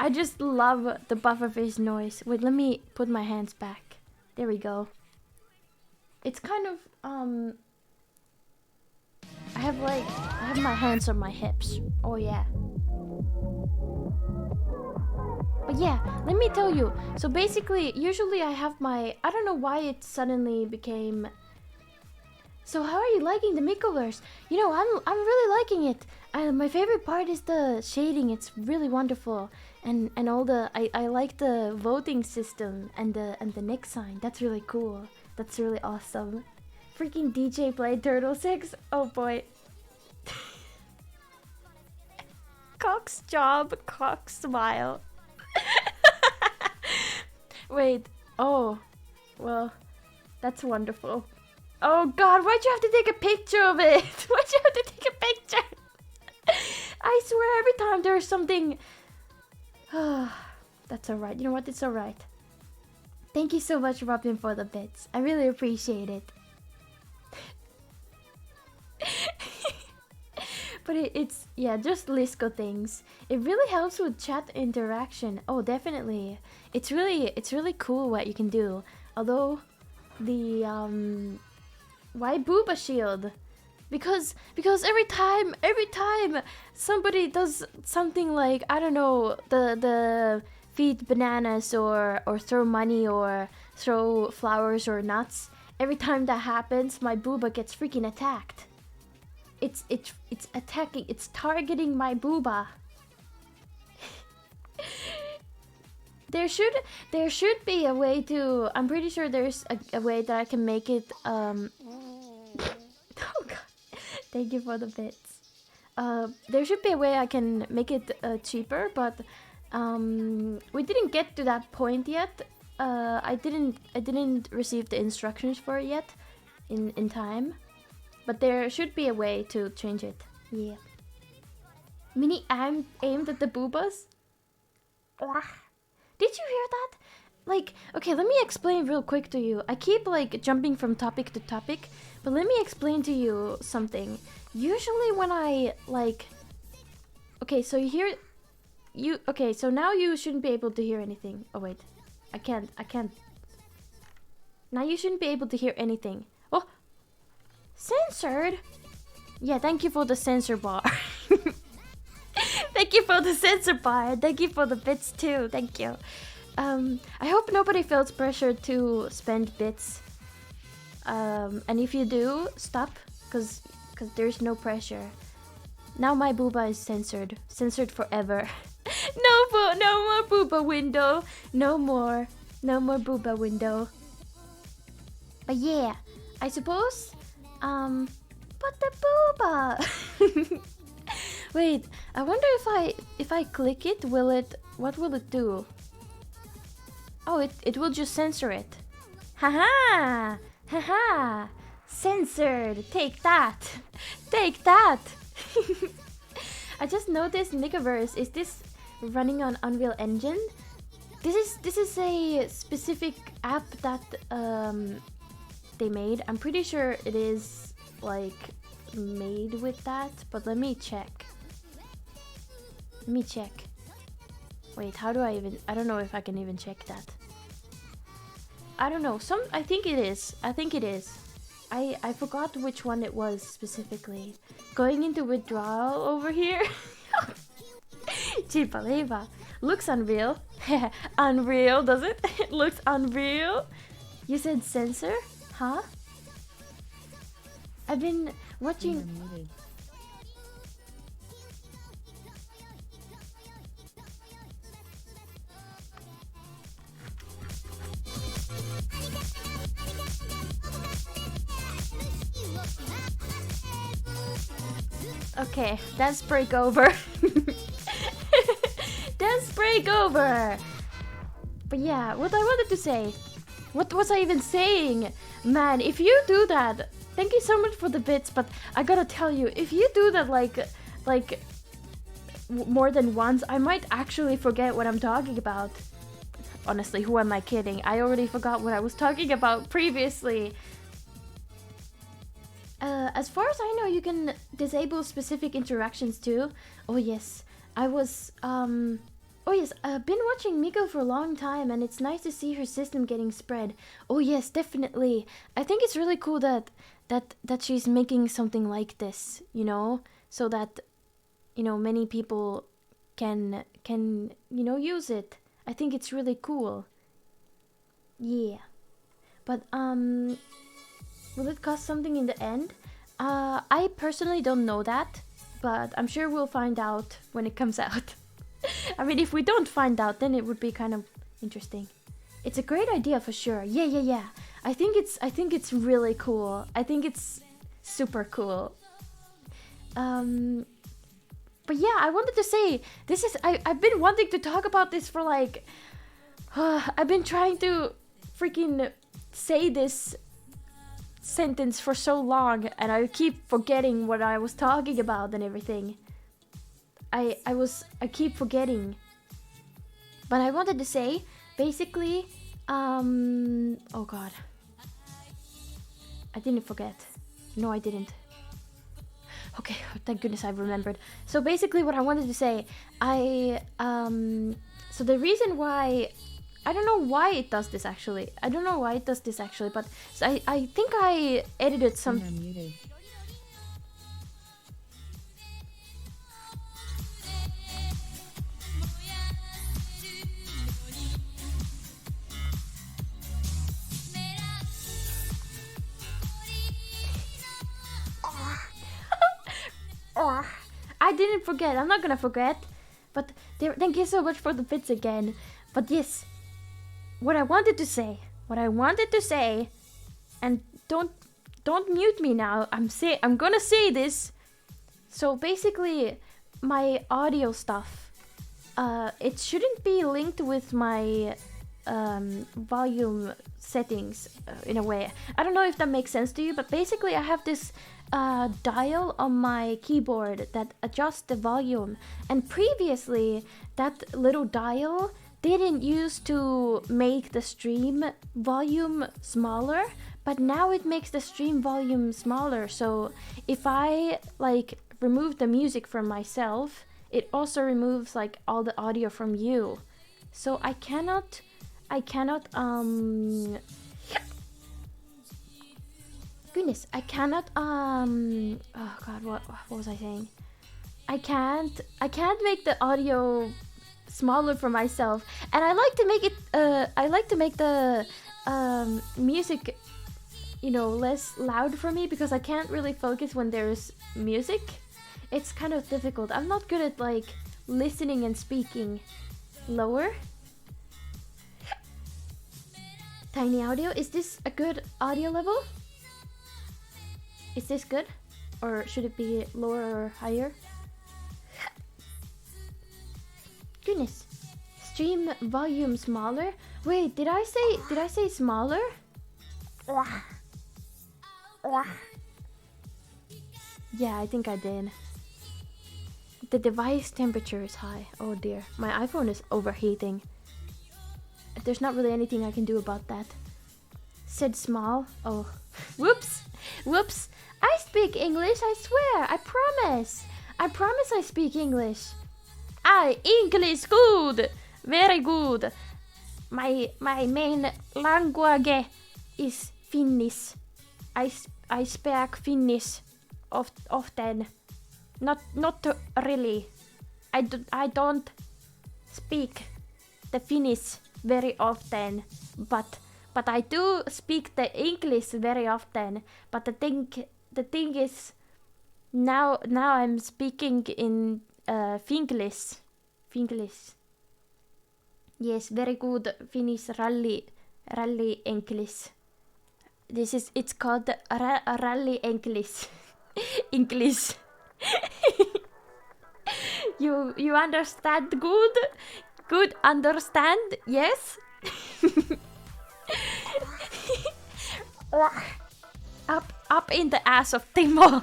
S1: I just love the pufferfish noise. Wait, let me put my hands back. There we go. It's kind of I have my hands on my hips. Oh yeah. But yeah, let me tell you. So basically, usually I have my... I don't know why it suddenly became... So how are you liking the Mikoverse? You know, I'm really liking it. My favorite part is the shading. It's really wonderful. And all the... I like the voting system and the neck sign. That's really cool. That's really awesome. Freaking DJ played Turtle 6. Oh boy. Cock's job, cock smile. Wait. Oh. Well, that's wonderful. Oh god, why'd you have to take a picture of it? Why'd you have to take a picture? I swear every time there's something... That's alright. You know what? It's alright. Thank you so much, Robin, for the bits. I really appreciate it. But it's... Yeah, just Lisco things. It really helps with chat interaction. Oh, definitely. It's really cool what you can do. Although, the... Why Booba Shield? Because every time somebody does something like, I don't know, the feed bananas or throw money or throw flowers or nuts, every time that happens, my booba gets freaking attacked. It's attacking, it's targeting my booba. There should be a way to, I'm pretty sure there's a way that I can make it oh god. Thank you for the bits. There should be a way I can make it cheaper, but we didn't get to that point yet. I didn't receive the instructions for it yet in time, but there should be a way to change it. Yeah. Mini aimed at the boobas. Did you hear that? Like, okay, let me explain real quick to you. I keep like jumping from topic to topic, but let me explain to you something. Usually when I like... Okay, so okay, so now you shouldn't be able to hear anything. Oh wait, I can't. Now you shouldn't be able to hear anything. Oh! Censored? Yeah, thank you for the censor bar. Thank you for the censor bar. Thank you for the bits too. Thank you. I hope nobody feels pressured to spend bits. And if you do, stop, cause there's no pressure. Now my booba is censored forever. No more booba window. No more booba window. But yeah, I suppose. But the booba. Wait, I wonder if I click it, what will it do? Oh, it will just censor it. Haha! Haha! Censored! Take that! Take that! I just noticed Mikoverse. Is this running on Unreal Engine? This is a specific app that they made. I'm pretty sure it is like made with that, but let me check. Let me check. Wait, how do I don't know if I can even check that. I don't know. I think it is. I forgot which one it was specifically. Going into withdrawal over here. Chipaleva. Looks unreal. Unreal, does it? It looks unreal. You said censor? Huh? I've been watching... Okay, dance break over. Dance break over. But yeah, what I wanted to say. What was I even saying? Man, if you do that, thank you so much for the bits, but I gotta tell you, if you do that like more than once, I might actually forget what I'm talking about. Honestly, who am I kidding? I already forgot what I was talking about previously. As far as I know, you can disable specific interactions too. Oh yes, I was oh yes, I've been watching Miko for a long time, and it's nice to see her system getting spread. Oh yes, definitely. I think it's really cool that she's making something like this, you know, so that, you know, many people can you know, use it. I think it's really cool. Yeah, but will it cost something in the end? I personally don't know that, but I'm sure we'll find out when it comes out. I mean, if we don't find out, then it would be kind of interesting. It's a great idea for sure. Yeah. I think it's really cool. I think it's super cool. But yeah, I wanted to say, this is I've been wanting to talk about this for like I've been trying to freaking say this sentence for so long, and I keep forgetting what I was talking about and everything. I keep forgetting. But I wanted to say, basically, oh god. I didn't forget. No, I didn't. Okay, thank goodness I remembered. So basically what I wanted to say, so the reason why, I don't know why it does this actually. But so I think I edited some... I didn't forget. I'm not gonna forget. But thank you so much for the bits again. But yes, what I wanted to say, and don't mute me now. I'm gonna say this. So basically, my audio stuff, it shouldn't be linked with my volume settings in a way. I don't know if that makes sense to you, but basically I have this dial on my keyboard that adjusts the volume, and previously that little dial didn't use to make the stream volume smaller, but now it makes the stream volume smaller. So if I like remove the music from myself, it also removes like all the audio from you. So I cannot goodness, I cannot oh god, what was I saying? I can't make the audio smaller for myself, and I like to make it the music, you know, less loud for me, because I can't really focus when there's music. It's kind of difficult. I'm not good at like listening and speaking lower. Tiny audio, is this a good audio level? Is this good? Or should it be lower or higher? Goodness. Stream volume smaller? Wait, did I say smaller? Yeah, I think I did. The device temperature is high. Oh dear, my iPhone is overheating. There's not really anything I can do about that. Said small. Oh, whoops. I speak English, I swear. I promise I speak English. English good. Very good. My main language is Finnish. I speak Finnish often. Not really. I don't speak the Finnish very often, but I do speak the English very often. But the thing is, now I'm speaking in Finglish. Yes, very good Finnish rally English. It's called rally English. English. You understand good? Good understand? Yes? Up in the ass of Timo.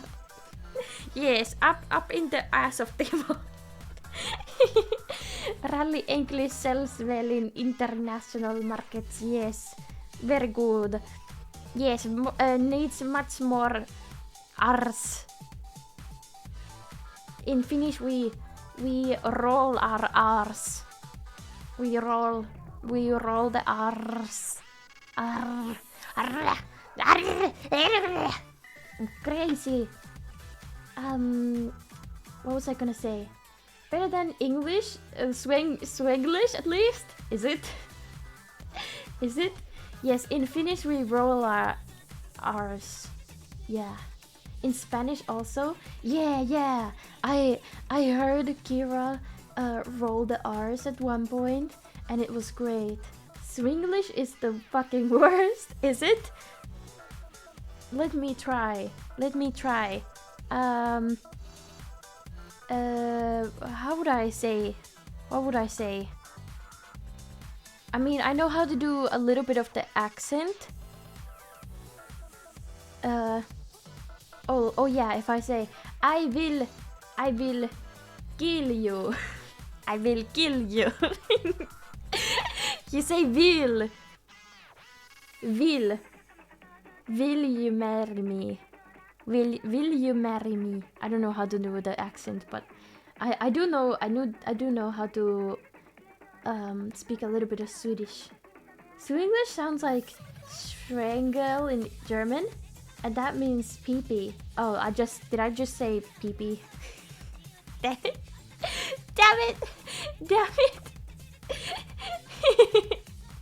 S1: Yes, up in the ass of Timo. Rally English sells well in international markets. Yes, very good. Yes, needs much more R's. In Finnish, we roll our R's. We roll the R's. Crazy. What was I gonna say? Better than English? Swenglish at least? Is it? Is it? Yes, in Finnish we roll our R's. Yeah. In Spanish also? Yeah. I heard Kira roll the R's at one point, and it was great. Swinglish is the fucking worst, is it? Let me try. How would I say? What would I say? I mean, I know how to do a little bit of the accent. Oh yeah, if I say I will kill you. I will kill you. You say will. Will you marry me? Will you marry me? I don't know how to do the accent, but I do know how to speak a little bit of Swedish. Swedish sounds like strangle in German, and that means pee-pee. Oh, did I just say pee-pee? Damn it! Damn it! Damn it!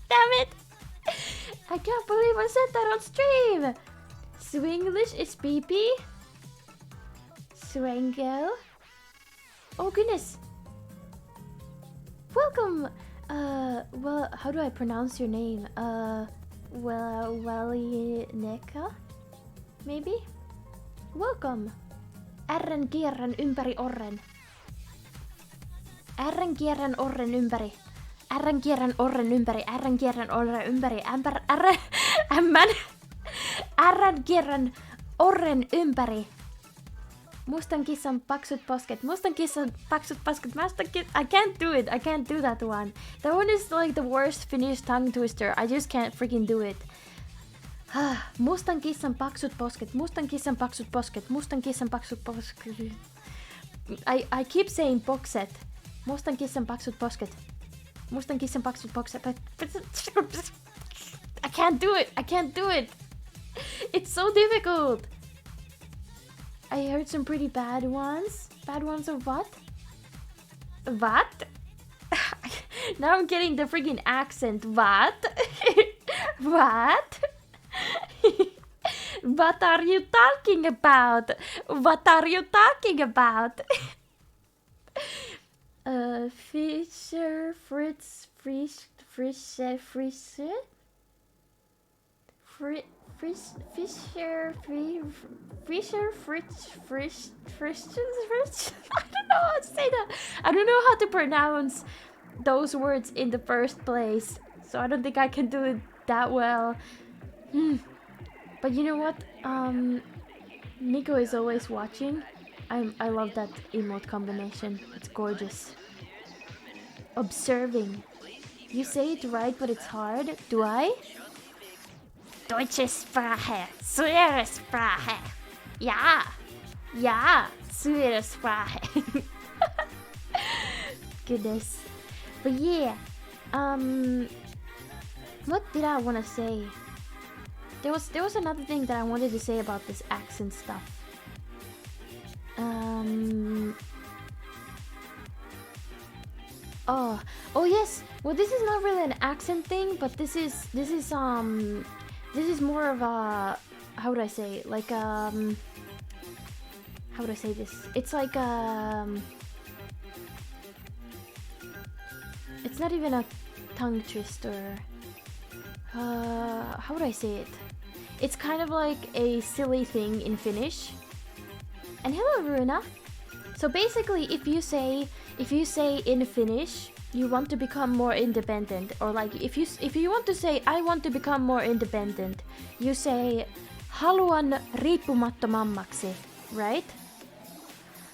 S1: Damn it! I can't believe I said that on stream! Swinglish is pee-pee? Swangel? Oh goodness! Welcome! Well, how do I pronounce your name? Walineka? Maybe? Welcome! Ärren kierrän ympäri orren. Ärren kierrän orren ympäri. Ärren kierrän orren ympäri. Ärren kierrän orren ympäri. Ärren kierrän orren ympäri. Mustan kissan paksut posket. Mustan kissan paksut posket. I can't do it. I can't do that one. That one is like the worst Finnish tongue twister. I just can't freaking do it. Mustan kissan paksut posket. Mustan kissan paksut posket. Mustan kissan paksut posket. I keep saying bokset. Mustan kissan paksut posket. Mustan kissan paksut posket. But I can't do it. I can't do it. It's so difficult. I heard some pretty bad ones. Bad ones of what? What? Now I'm getting the freaking accent. What? What? What are you talking about? What are you talking about? Fisher, Fritz, Fisher, Fritz. I don't know how to say that. I don't know how to pronounce those words in the first place, so I don't think I can do it that well. But you know what? Nico is always watching. I love that emote combination. It's gorgeous. Observing. You say it right, but it's hard. Do I? Deutsche Sprache. Süre Sprache. Ja. Ja. Süre Sprache. Goodness. But yeah. What did I want to say? There was another thing that I wanted to say about this accent stuff. Oh yes. Well, this is not really an accent thing, but this is more of a, how would I say it? Like how would I say this? It's like it's not even a tongue twister. How would I say it? It's kind of like a silly thing in Finnish. And hello, Runa. So basically, if you say in Finnish, you want to become more independent, or like if you want to say I want to become more independent, you say haluan riippumattomammaksi, right?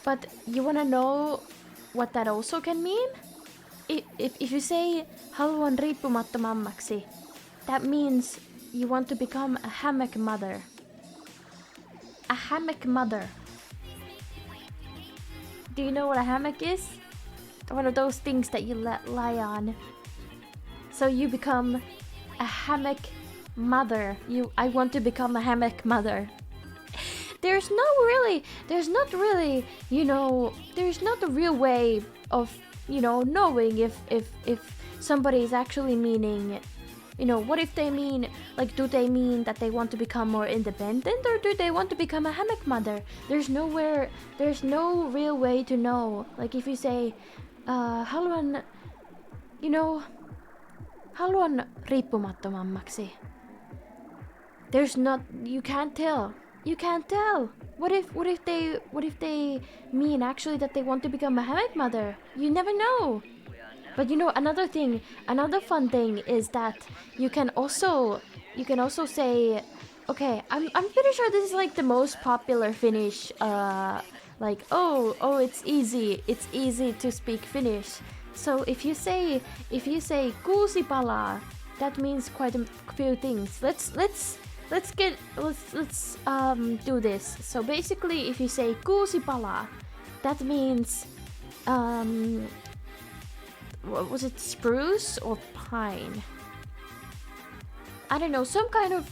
S1: But you want to know what that also can mean? If you say haluan riippumattomammaksi, that means you want to become a hammock mother. A hammock mother. Do you know what a hammock is? One of those things that you lie on. So you become a hammock mother. I want to become a hammock mother. There's not really, there's not a real way of, knowing if somebody is actually meaning, what if they mean, like, do they mean that they want to become more independent, or do they want to become a hammock mother? There's no real way to know. Like, if you say, haluan riippumattomammaksi. You can't tell. What if they mean actually that they want to become a hammock mother? You never know. But another fun thing is that you can also say, okay, I'm pretty sure this is like the most popular Finnish Like, oh, it's easy to speak Finnish. So if you say kuusi palaa, that means quite a few things. Let's do this. So basically, if you say kuusi palaa, that means what was it, spruce or pine? I don't know, some kind of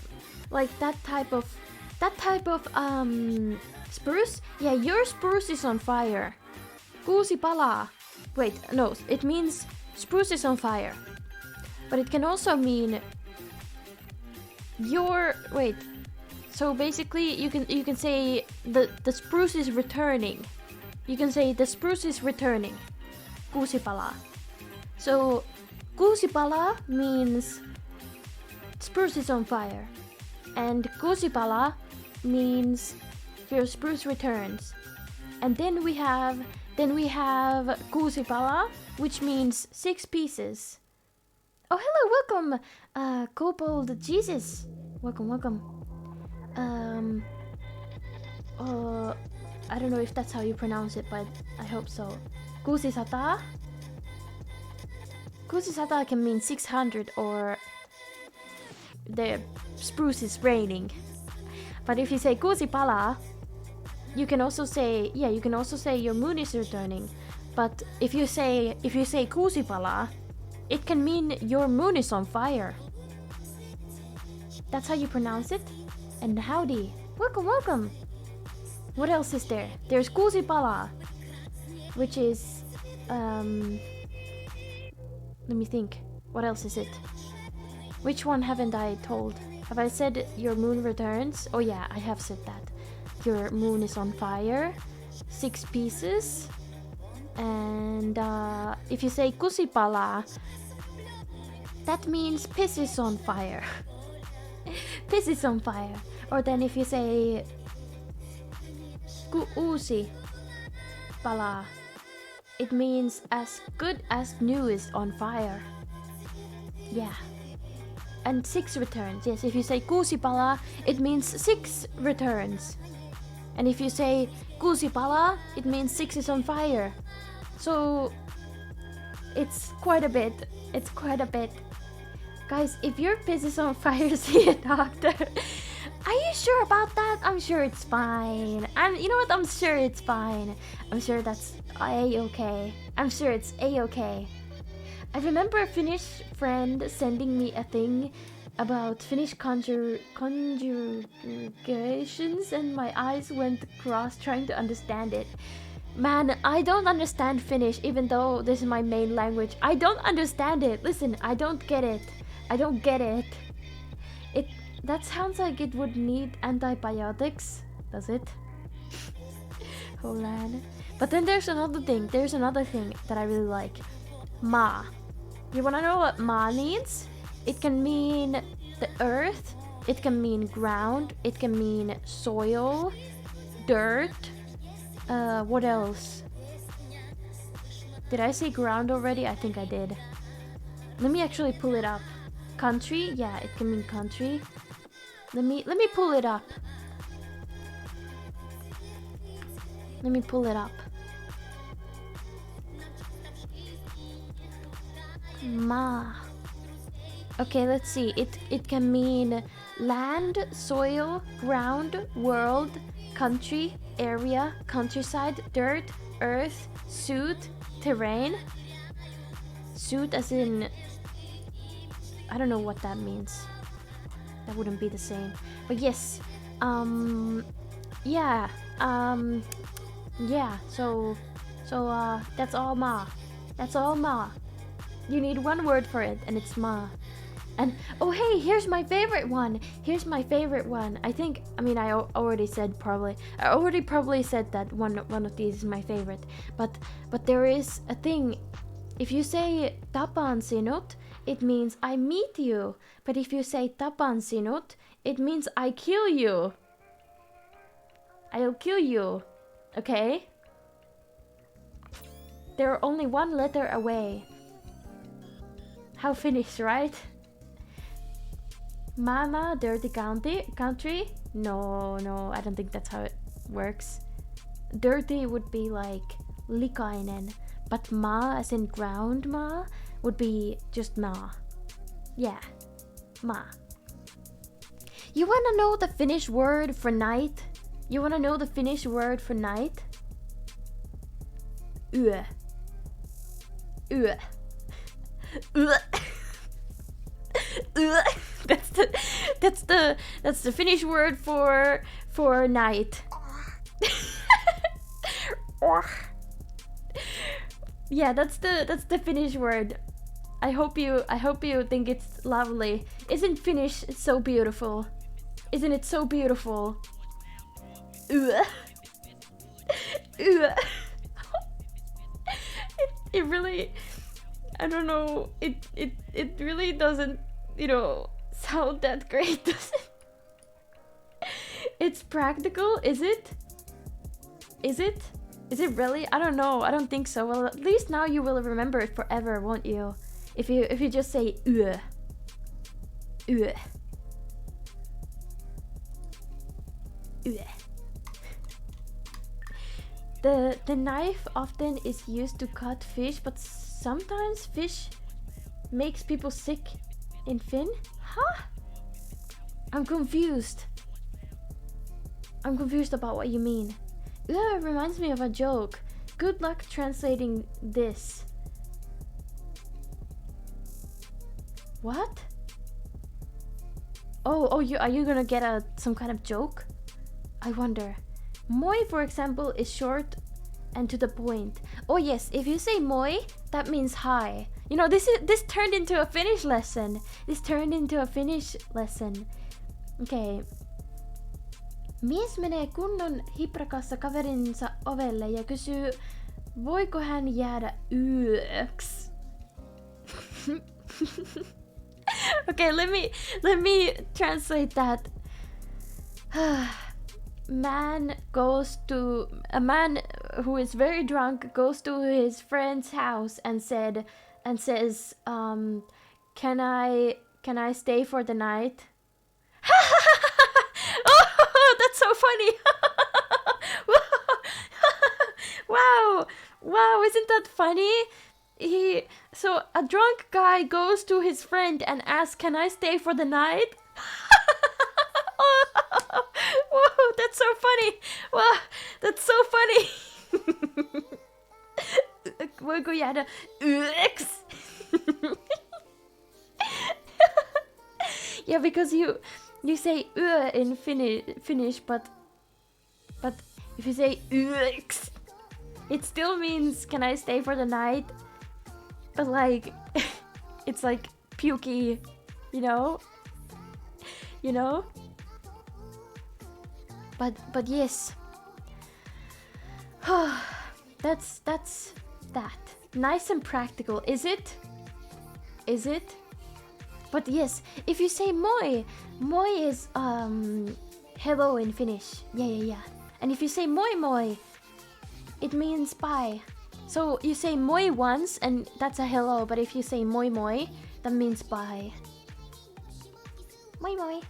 S1: like that type of spruce. Yeah, your spruce is on fire. Kuusi palaa. Wait, no, it means spruce is on fire. But it can also mean so basically you can say the spruce is returning. You can say the spruce is returning. Kuusi palaa. So kuusi palaa means spruce is on fire. And kuusi palaa means your spruce returns. And then we have kuusi palaa, which means 6 pieces. Oh, hello, welcome, Kobold Jesus. Welcome. I don't know if that's how you pronounce it, but I hope so. Kuusi sataa. Kuusi sataa can mean 600 or the spruce is raining. But if you say kuusi palaa, you can also say your moon is returning. But if you say kuusi palaa, it can mean your moon is on fire. That's how you pronounce it. And howdy. Welcome. What else is there? There's kuusi palaa, which is let me think. What else is it? Which one haven't I told? Have I said your moon returns? Oh yeah, I have said that. Your moon is on fire. 6 pieces. And if you say kuusi palaa, that means piss is on fire. Piss is on fire. Or then if you say uusi palaa, it means as good as new is on fire. Yeah. And 6 returns. Yes, if you say kuusi palaa, it means 6 returns. And if you say kuusi palaa, it means 6 is on fire. So it's quite a bit. Guys, if your piss is on fire, see a doctor. Are you sure about that? I'm sure it's fine. You know what? I'm sure it's fine. I'm sure that's a-okay. I'm sure it's a-okay. I remember a Finnish friend sending me a thing about Finnish conjugations, and my eyes went cross trying to understand it. Man, I don't understand Finnish, even though this is my main language. I don't understand it. Listen, I don't get it. That sounds like it would need antibiotics, does it? Hold on. But then there's another thing that I really like. Ma. You wanna know what ma means? It can mean the earth, it can mean ground, it can mean soil, dirt. What else? Did I say ground already? I think I did. Let me actually pull it up. Country? Yeah, it can mean country. Let me pull it up. Ma. Okay, let's see. It can mean land, soil, ground, world, country, area, countryside, dirt, earth, suit, terrain. Suit as in, I don't know what that means. That wouldn't be the same. But yes, yeah, so that's all ma. You need one word for it, and it's ma. And oh hey, here's my favorite one. I already probably said that one of these is my favorite. But there is a thing. If you say tapan sinut, it means I meet you. But if you say tapan sinut, it means I kill you. I'll kill you. Okay? They're only one letter away. How Finnish, right? Mama, dirty country? No, I don't think that's how it works. dirty would be like likainen, but maa as in ground maa would be just maa. Yeah, maa. You wanna know the Finnish word for night? You wanna know the Finnish word for night? Yö. Yö. Yö. Yö. That's the Finnish word for night. Yeah, that's the Finnish word. I hope you think it's lovely. Isn't Finnish so beautiful? Isn't it so beautiful? It really, I don't know, it really doesn't, sound that great, does it? It's practical, is it? Is it? Is it really? I don't know. I don't think so. Well, at least now you will remember it forever, won't you? If you just say ue. Ue. Ue. The knife often is used to cut fish, but sometimes fish makes people sick in Finn? Huh? I'm confused. I'm confused about what you mean. Ugh, reminds me of a joke. Good luck translating this. What? Oh, are you gonna get some kind of joke? I wonder. Moi, for example, is short and to the point. Oh yes, if you say moi, that means hi. This turned into a Finnish lesson. Okay. Mies menee kunnon hiprakassa kaverinsa ovelle ja kysyy, voiko hän jäädä yöksi? Okay, let me translate that. A man who is very drunk goes to his friend's house and says, can I stay for the night? Oh, that's so funny. Wow, isn't that funny? So a drunk guy goes to his friend and asks, can I stay for the night? Whoa, that's so funny. Wow, that's so funny. Voiko jäädä yöksi? Yeah, because you say in Finnish, but if you say yöks, it still means can I stay for the night? But like, it's like pukey, you know? But yes. That's that. Nice and practical, is it? But yes, if you say moi is hello in Finnish. Yeah. And if you say moi, it means bye. So you say moi once and that's a hello, but if you say moi, that means bye. Moi.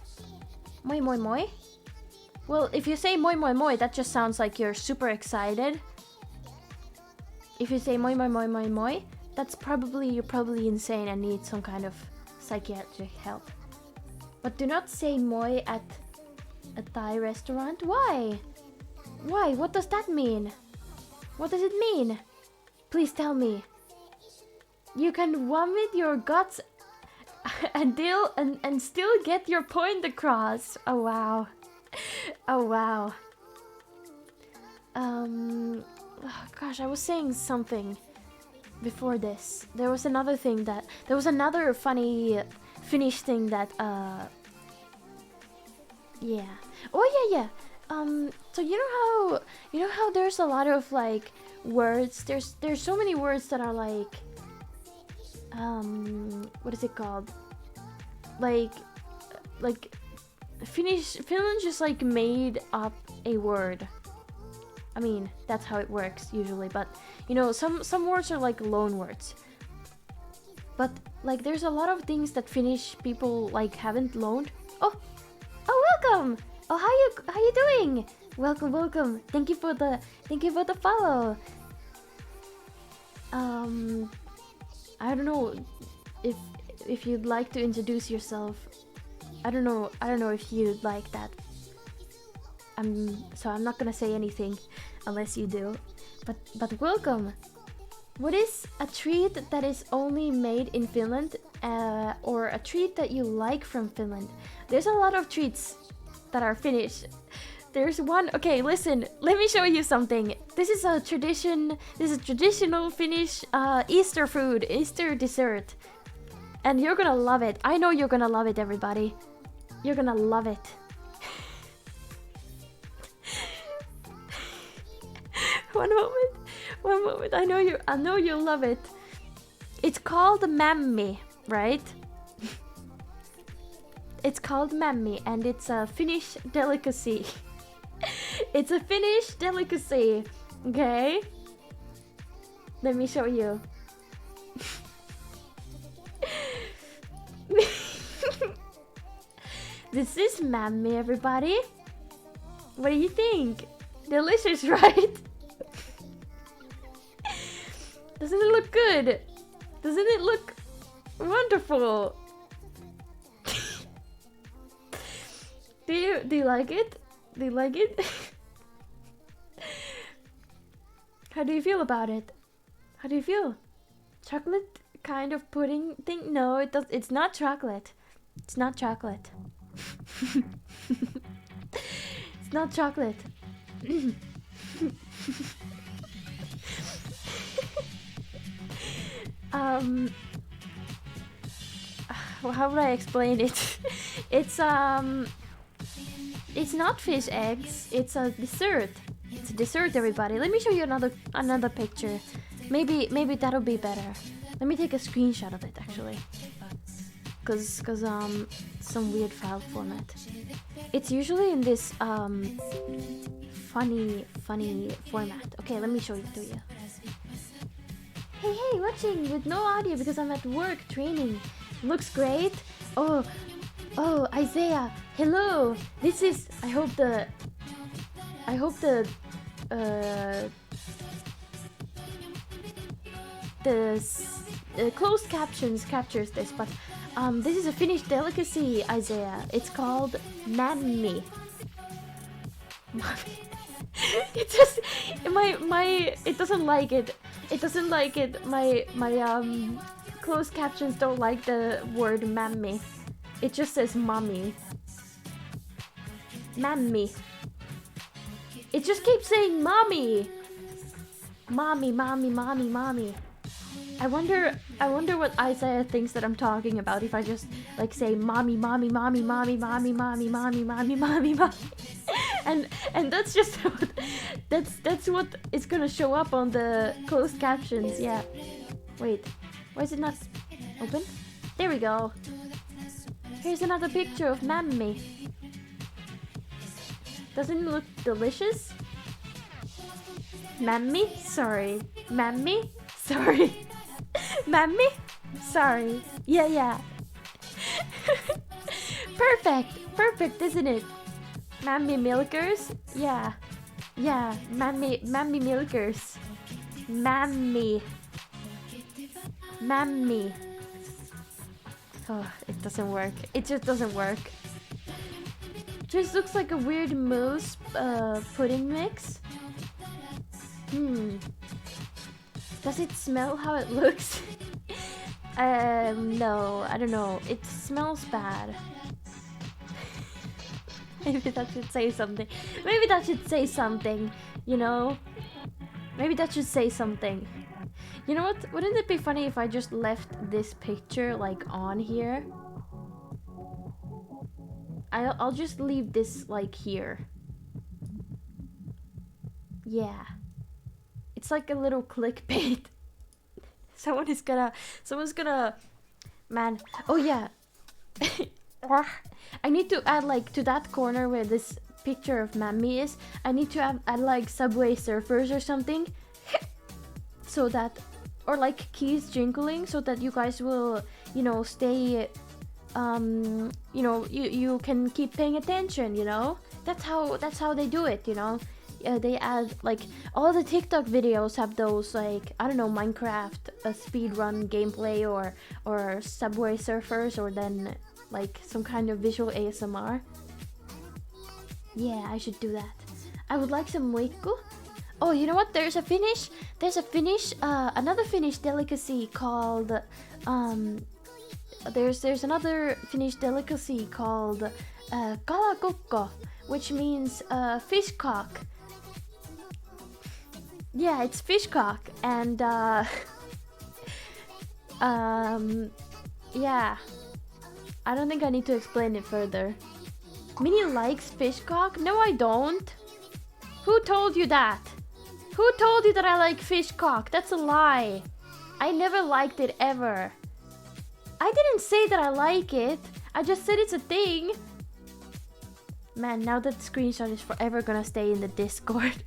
S1: Well, if you say moi, that just sounds like you're super excited. If you say moi, that's you're probably insane and need some kind of psychiatric help. But do not say moi at a Thai restaurant. Why? What does that mean? What does it mean? Please tell me. You can vomit your guts and still get your point across. Oh wow. Gosh, I was saying something before this. There was another funny Finnish thing that yeah. Oh yeah. So you know how there's a lot of like words. There's so many words that are like what is it called? Like Finland just like made up a word. I mean, that's how it works usually, but some words are like loan words. But like there's a lot of things that Finnish people like haven't loaned. Oh, welcome. Oh, how you doing? Welcome, welcome. Thank you for the follow. I don't know if you'd like to introduce yourself. I don't know if you'd like that. So I'm not gonna say anything unless you do. But welcome. What is a treat that is only made in Finland, or a treat that you like from Finland? There's a lot of treats that are Finnish. There's one. Okay, listen. Let me show you something. This is a tradition. This is traditional Finnish Easter food, Easter dessert, and you're gonna love it. I know you're gonna love it, everybody. You're gonna love it. One moment. I know you'll love it. It's called mammi, right? It's called mammi, and it's a Finnish delicacy. It's a Finnish delicacy, okay? Let me show you. This is mammi, everybody. What do you think? Delicious, right? Doesn't it look good? Doesn't it look wonderful? Do you like it? Do you like it? How do you feel about it? How do you feel? Chocolate kind of pudding thing? No, it's not chocolate. It's not chocolate. It's not chocolate. How would I explain it? It's not fish eggs. It's a dessert. It's a dessert, everybody. Let me show you another picture. Maybe that'll be better. Let me take a screenshot of it, actually. Cause some weird file format. It's usually in this funny format. Okay, let me show it to you. Hey, watching with no audio because I'm at work training. Looks great. Oh, Isaiah. Hello. This is. I hope the closed captions captures this, but this is a Finnish delicacy, Isaiah. It's called mammi. It just it doesn't like it. It doesn't like it. My closed captions don't like the word mammi. It just says mommy. Mammi. It just keeps saying mommy. Mommy. I wonder what Isaiah thinks that I'm talking about if I just like say mommy. And that's just that's what is gonna show up on the closed captions. Yeah. Wait, why is it not open? There we go. Here's another picture of mammi. Doesn't it look delicious? Mammi? Sorry. Mammi? Sorry. Mammi? Sorry. Yeah. Perfect, isn't it? Mammi milkers? Yeah, mammi milkers. Mammi. Oh, it doesn't work. It just doesn't work. Just looks like a weird mousse pudding mix. Does it smell how it looks? No, I don't know. It smells bad. Maybe that should say something. Maybe that should say something, you know? Maybe that should say something. You know what? Wouldn't it be funny if I just left this picture like on here? I'll just leave this like here. Yeah. It's like a little clickbait. Someone's gonna man. Oh yeah. I need to add like to that corner where this picture of mammi is. I need to add like Subway Surfers or something. So that, or like keys jingling, so that you guys will, you know, stay, you know, you can keep paying attention, you know? That's how they do it, you know. They add like all the TikTok videos have those like I don't know Minecraft speedrun gameplay or Subway Surfers or then like some kind of visual ASMR. Yeah, I should do that. I would like some moikku. Oh, you know what? There's another Finnish delicacy called there's another Finnish delicacy called kalakukko, which means fish cock. Yeah, it's fish cock, and yeah, I don't think I need to explain it further. Minnie likes fish cock? No, I don't. Who told you that? Who told you that I like fish cock? That's a lie. I never liked it ever. I didn't say that I like it. I just said it's a thing. Man, now that screenshot is forever gonna stay in the Discord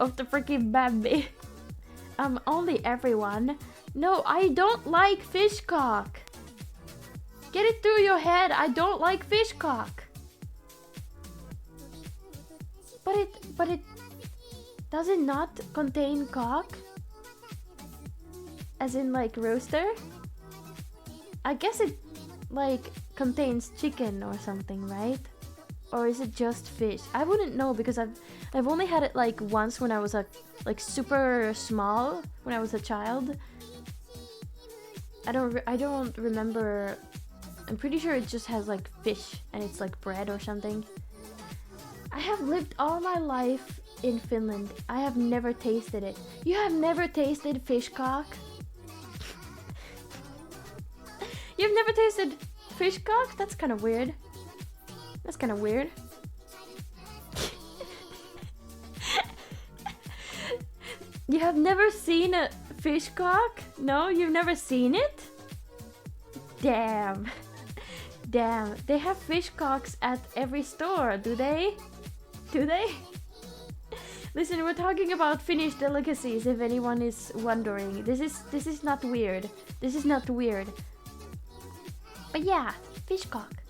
S1: of the freaking Bambi. Only everyone. No, I don't like fish cock. Get it through your head. I don't like fish cock. But it does it not contain cock? As in like rooster? I guess it like contains chicken or something, right? Or is it just fish? I wouldn't know because I've only had it like once when I was like super small when I was a child. I don't remember. I'm pretty sure it just has like fish and it's like bread or something. I have lived all my life in Finland. I have never tasted it. You have never tasted fish cock? You've never tasted fish cock? That's kind of weird. That's kind of weird. You have never seen a fish cock? No, you've never seen it? Damn. Damn. They have fish cocks at every store, do they? Do they? Listen, we're talking about Finnish delicacies if anyone is wondering. This is not weird. This is not weird. But yeah, fish cock.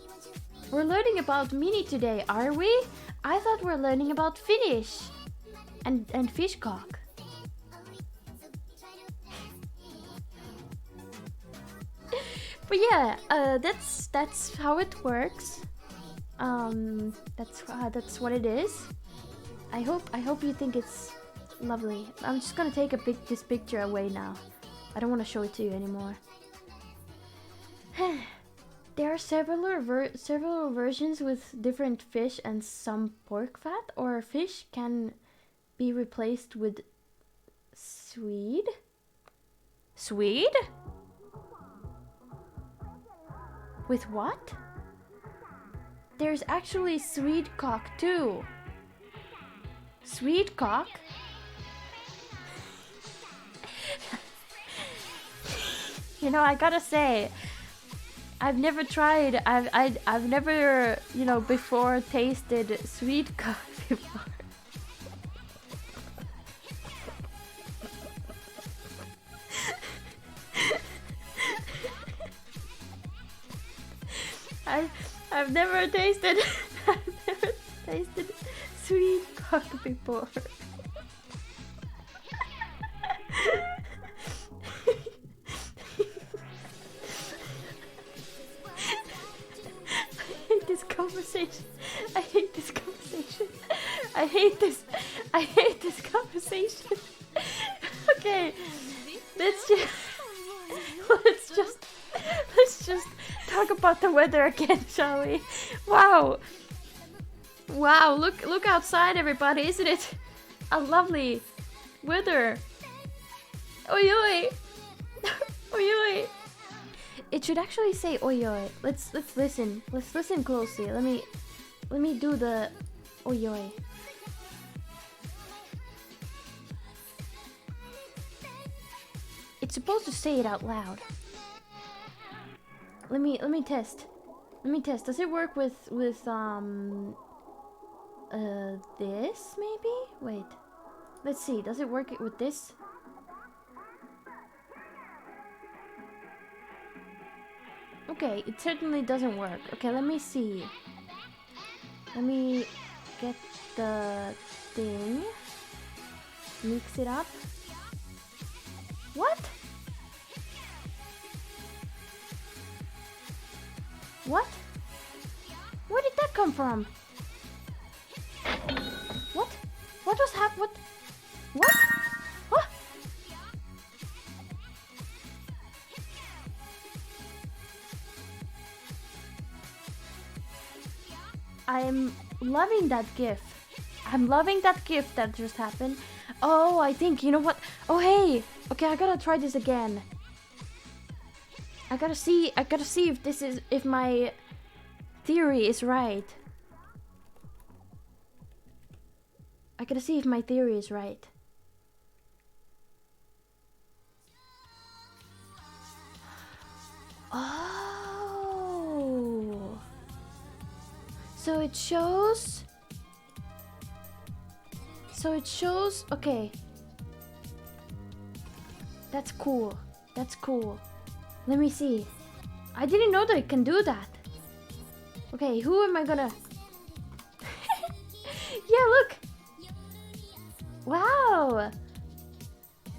S1: We're learning about Mini today, are we? I thought we're learning about Finnish and fish cock. But yeah, that's how it works. That's what it is. I hope you think it's lovely. I'm just gonna take this picture away now. I don't want to show it to you anymore. There are several versions with different fish and some pork fat, or fish can be replaced with swede. Swede? With what? There's actually Swede cock too. Swede cock? You know, I gotta say, I've never tried. I've never, you know, before tasted sweet cock before. I've never tasted sweet cock before. Conversation. I hate this conversation. I hate this conversation. Okay, let's just talk about the weather again, shall we? Wow, look outside, everybody. Isn't it a lovely weather? Oi oi, oi oi. It should actually say oi oi. Let's listen. Let's listen closely. Let me do the oi oi. It's supposed to say it out loud. Let me test. Let me test. Does it work with this maybe? Wait. Let's see. Does it work with this? Okay, it certainly doesn't work. Okay, let me see. Let me get the thing. Mix it up. What? What? Where did that come from? What? What was What? What? What? I'm loving that GIF. I'm loving that GIF that just happened. Oh, I think, you know what? Oh, hey. Okay, I gotta try this again. I gotta see if my theory is right. I gotta see if my theory is right. Oh. So it shows. Okay. That's cool. That's cool. Let me see. I didn't know that it can do that. Okay, who am I gonna... Yeah, look! Wow!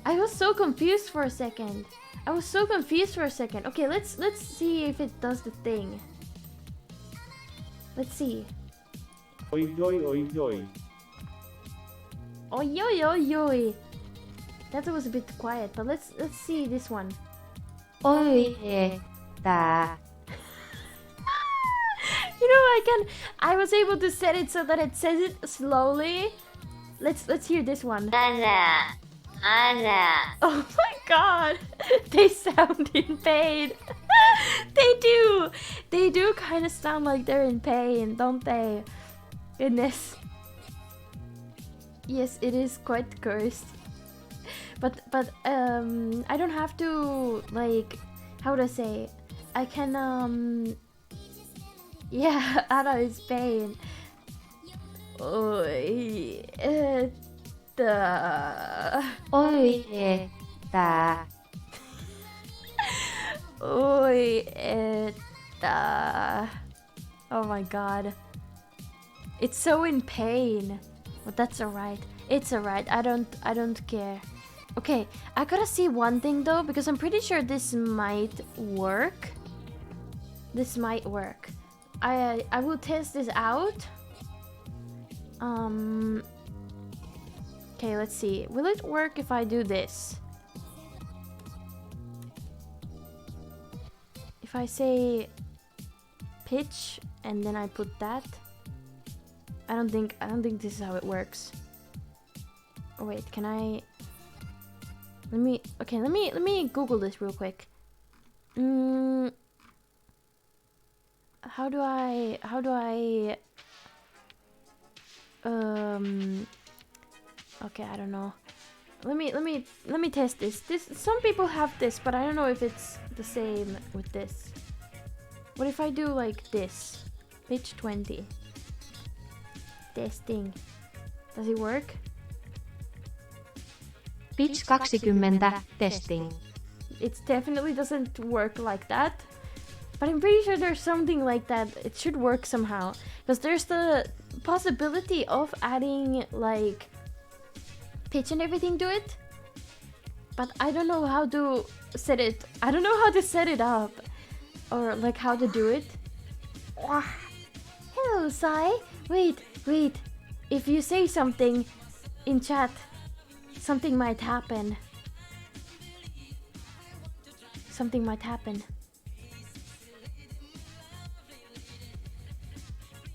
S1: I was so confused for a second. Okay, let's see if it does the thing. Let's see.
S2: Oi, oi, oi, oi.
S1: Oi, oi, oi, oi. That was a bit quiet, but let's see this one.
S3: Oi, ta.
S1: You know, I was able to set it so that it says it slowly. Let's hear this one.
S3: Ara.
S1: Oh my god. They sound in pain. They do kind of sound like they're in pain, don't they? Goodness. Yes, it is quite cursed. But I don't have to, like, how to say, I can yeah, Ara is pain. Oi,
S3: Oi, ta.
S1: Oi, oh my god. It's so in pain. But that's alright. It's alright. I don't care. Okay, I gotta see one thing though, because I'm pretty sure this might work. I will test this out. Okay, let's see. Will it work if I do this? If I say pitch and then I put that. I don't think this is how it works. Oh wait, can I... Let me Google this real quick. How do I okay, I don't know. Let me test this. Some people have this, but I don't know if it's the same with this. What if I do like this? Pitch 20. Testing. Does it work?
S3: Pitch 20, testing.
S1: It definitely doesn't work like that. But I'm pretty sure there's something like that. It should work somehow. Because there's the possibility of adding like pitch and everything to it. But I don't know how to set it. I don't know how to set it up. Or like how to do it. Hello, Sai. Wait. If you say something in chat, something might happen.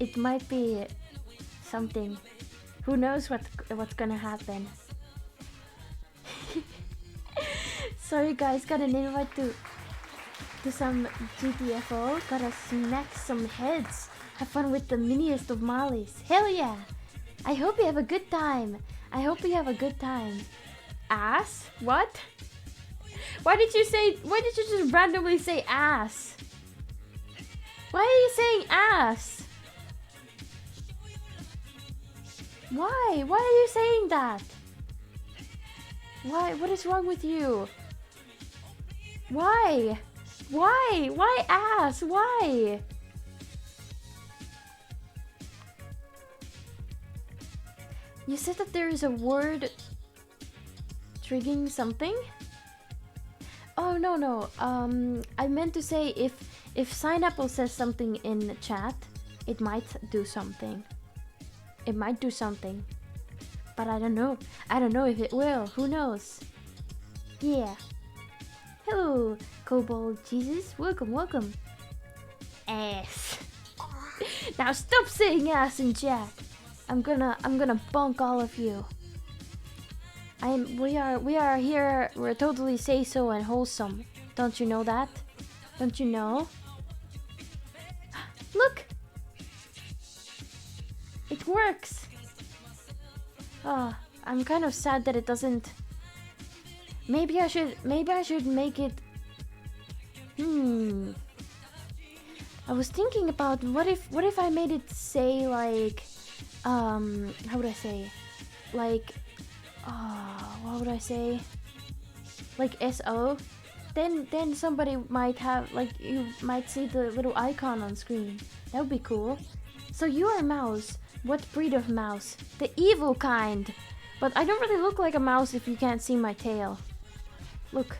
S1: It might be something. Who knows what's gonna happen? Sorry guys, got an invite to some GTFO. Gotta smack some heads. Have fun with the miniest of mollies. Hell yeah! I hope you have a good time. Ass? What? Why did you just randomly say ass? Why are you saying ass? Why? Why are you saying that? Why? What is wrong with you? Why? Why ass? Why? You said that there is a word triggering something? Oh no. I meant to say if Signapple says something in the chat, it might do something. It might do something. But I don't know. I don't know if it will. Who knows? Yeah. Hello, Kobold Jesus. Welcome. Ass. Now stop saying ass in chat. I'm gonna bonk all of you. We are here. We're totally say so and wholesome. Don't you know that? Don't you know? Look. It works. Oh, I'm kind of sad that it doesn't. Maybe I should make it. I was thinking about what if I made it say like how would I say? Like what would I say? Like SO? Then somebody might have, like, you might see the little icon on screen. That would be cool. So you are a mouse. What breed of mouse? The evil kind. But I don't really look like a mouse if you can't see my tail. Look.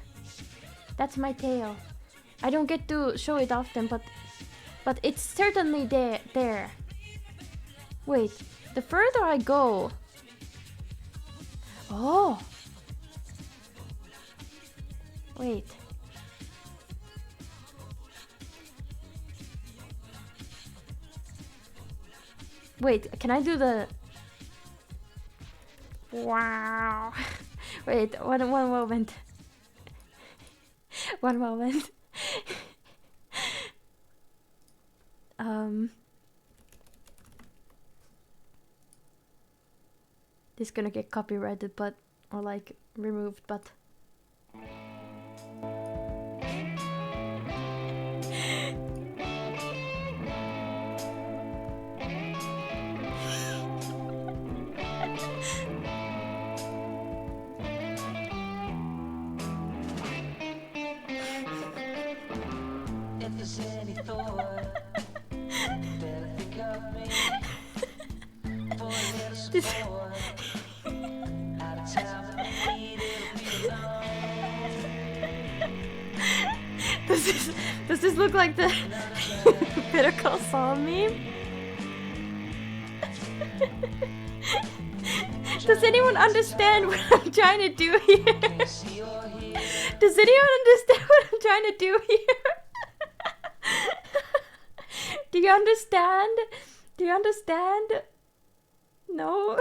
S1: That's my tail. I don't get to show it often, but it's certainly there. Wait, the further I go. Oh. Wait. Wait, can I do the... Wow. Wait, one moment. One moment. This is gonna get copyrighted, but... or like, removed, but... Does this look like the Better Call Saul meme? Does anyone understand what I'm trying to do here? Does anyone understand what I'm trying to do here? Do you understand? Do you understand? No?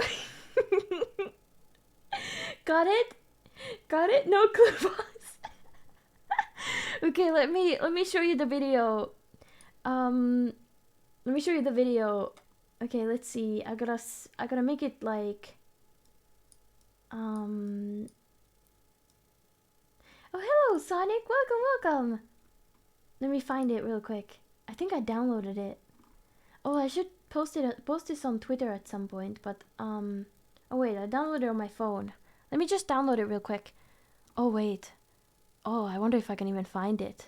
S1: Got it? Got it? No clue, boss. Okay, let me show you the video. Let me show you the video. Okay, let's see. I gotta make it like Oh, hello Sonic. Welcome. Let me find it real quick. I think I downloaded it. Oh, I should post this on Twitter at some point, but oh wait, I downloaded it on my phone. Let me just download it real quick. Oh wait. Oh, I wonder if I can even find it.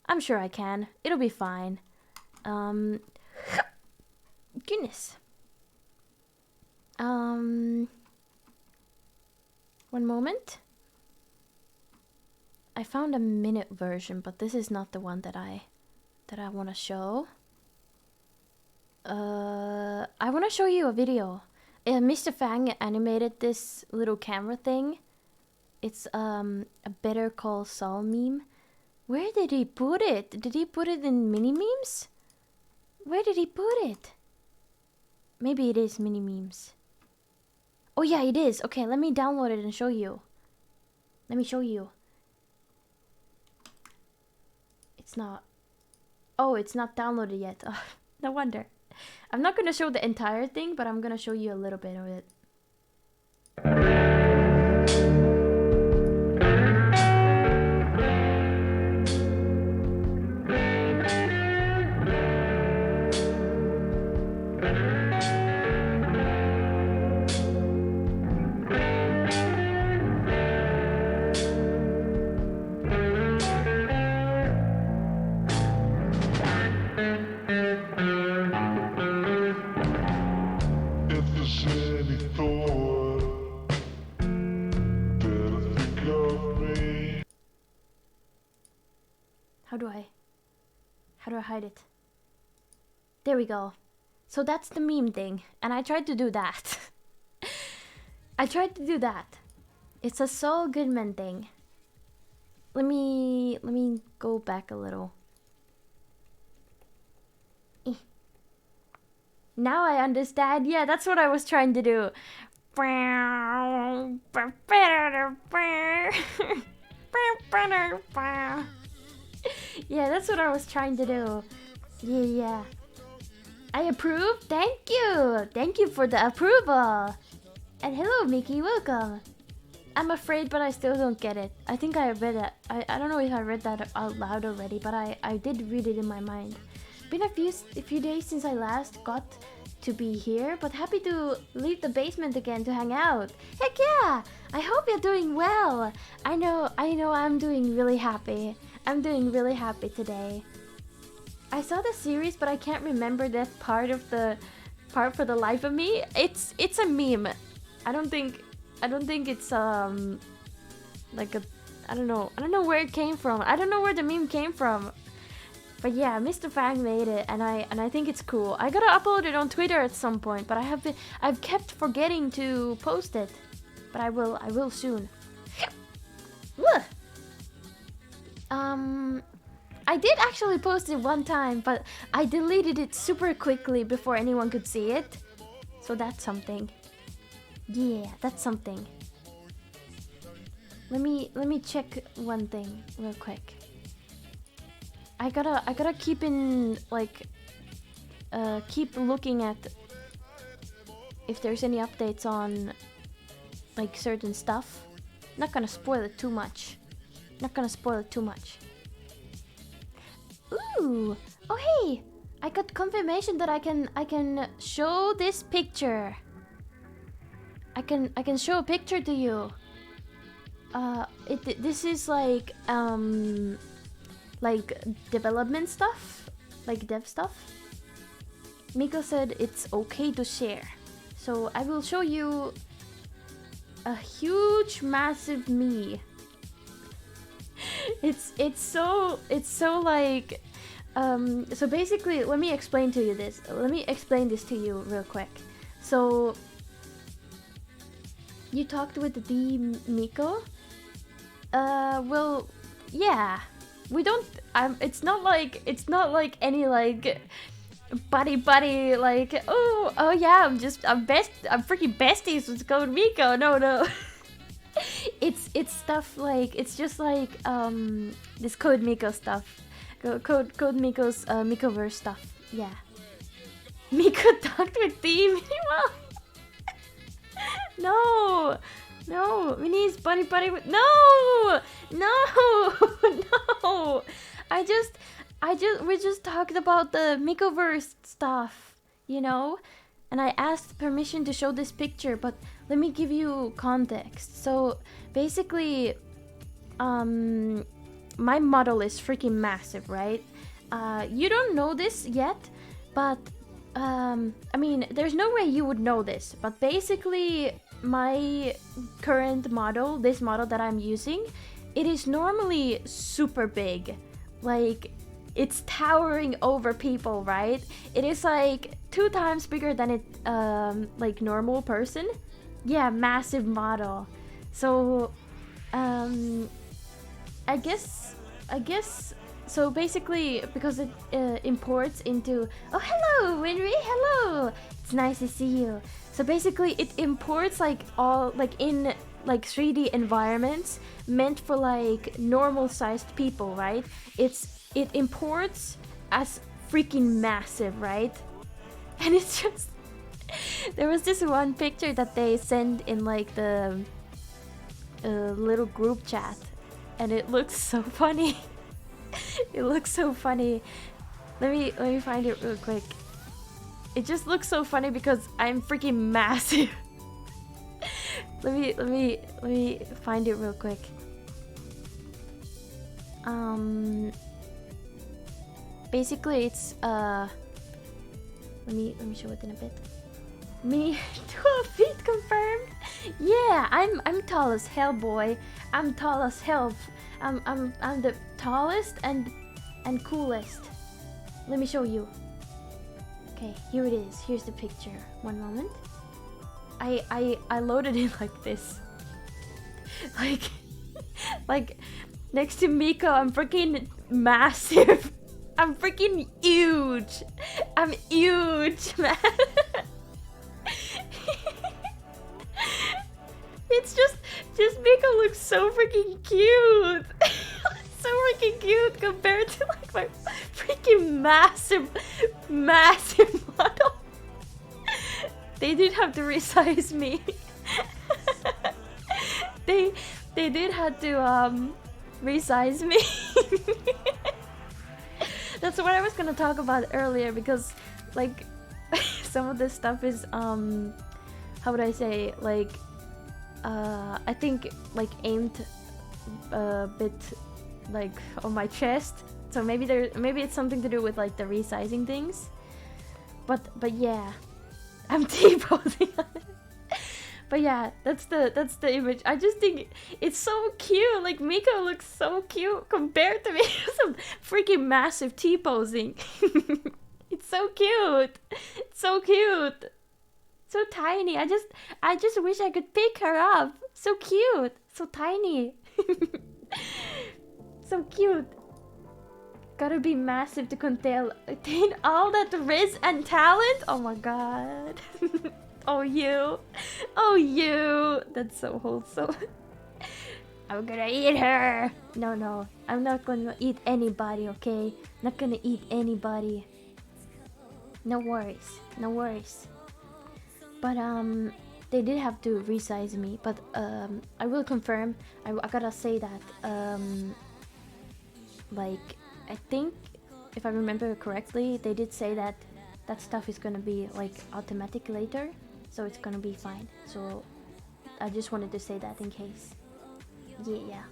S1: I'm sure I can. It'll be fine. Goodness. One moment. I found a minute version, but this is not the one that I want to show. I want to show you a video. Mr. Fang animated this little camera thing. It's a Better Call Saul meme. Where did he put it? Did he put it in mini memes? Where did he put it? Maybe it is mini memes. Oh yeah, it is. Okay, let me download it and show you. Let me show you. It's not. Oh, it's not downloaded yet. Oh, no wonder. I'm not gonna show the entire thing, but I'm gonna show you a little bit of it.
S4: If the
S1: How do I hide it? There we go. So that's the meme thing, and I tried to do that. I tried to do that. It's a Saul Goodman thing. Let me go back a little. Now I understand. Yeah, that's what I was trying to do. Yeah, that's what I was trying to do. Yeah. I approve. Thank you. Thank you for the approval. And hello, Mickey. Welcome. I'm afraid, but I still don't get it. I think I read it. I don't know if I read that out loud already, but I did read it in my mind. Been a few days since I last got to be here, but happy to leave the basement again to hang out. Heck yeah! I hope you're doing well. I know I'm doing really happy. I'm doing really happy today. I saw the series, but I can't remember that part for the life of me. It's a meme. I don't think it's like a I don't know where it came from. I don't know where the meme came from. But yeah, Mr. Fang made it, and I think it's cool. I gotta upload it on Twitter at some point, but I've kept forgetting to post it. But I will soon. I did actually post it one time, but I deleted it super quickly before anyone could see it. So that's something. Yeah, that's something. Let me check one thing real quick. I gotta keep in keep looking at if there's any updates on like certain stuff. Not gonna spoil it too much. Ooh! Oh hey! I got confirmation that I can show this picture. I can show a picture to you. This is like development stuff, like dev stuff. Miko said it's okay to share, so I will show you a huge, massive me. It's so like so basically, let me explain to you this. Let me explain this to you real quick. So you talked with the Miko. Well, yeah. We don't. It's not like any like buddy like oh yeah. I'm freaking besties with Code Miko. No. it's stuff like it's just like this Code Miko stuff. Code Miko's Mikoverse stuff. Yeah. Miko talked with the Minimal. No, Minnie's buddy with no. We just talked about the Mikoverse stuff, you know? And I asked permission to show this picture, but let me give you context. So basically, my model is freaking massive, right? You don't know this yet, but I mean, there's no way you would know this, but basically my current model, this model that I'm using, it is normally super big. Like, it's towering over people, right? It is like 2 times bigger than it like normal person. Yeah, massive model. So I guess so basically, because it imports into... Oh, hello, Winry, hello! It's nice to see you. So basically, it imports like all, like in like 3D environments meant for like normal-sized people, right? It imports as freaking massive, right? And it's just... There was this one picture that they sent in like the little group chat, and it looks so funny. It looks so funny. Let me find it real quick. It just looks so funny because I'm freaking massive. let me find it real quick. Basically it's let me show it in a bit. Me 12 feet confirmed. Yeah, I'm tall as hell, boy. I'm tall as hell. I'm the tallest and coolest. Let me show you. Okay, here it is. Here's the picture. One moment. I loaded it like this. Like next to Miko, I'm freaking massive. I'm freaking huge. I'm huge, man. It's just Miko looks so freaking cute. So freaking cute compared to like my freaking massive model. They did have to resize me. they did have to resize me. That's what I was gonna talk about earlier, because like some of this stuff is how would I say, like I think like aimed a bit like on my chest, so maybe it's something to do with like the resizing things, but yeah, I'm T-posing on it. But yeah, that's the image. I just think it's so cute. Like Miko looks so cute compared to me. Some freaking massive T-posing. It's so cute. It's so cute. So tiny. I just wish I could pick her up. So cute. So tiny. So cute. Gotta be massive to contain all that riz and talent. Oh my god. Oh you. Oh you. That's so wholesome. I'm gonna eat her. No. I'm not gonna eat anybody, okay? Not gonna eat anybody. No worries. No worries. But they did have to resize me, but I will confirm. I gotta say that like I think if I remember correctly, they did say that that stuff is gonna be like automatic later, so it's gonna be fine. So I just wanted to say that in case. Yeah.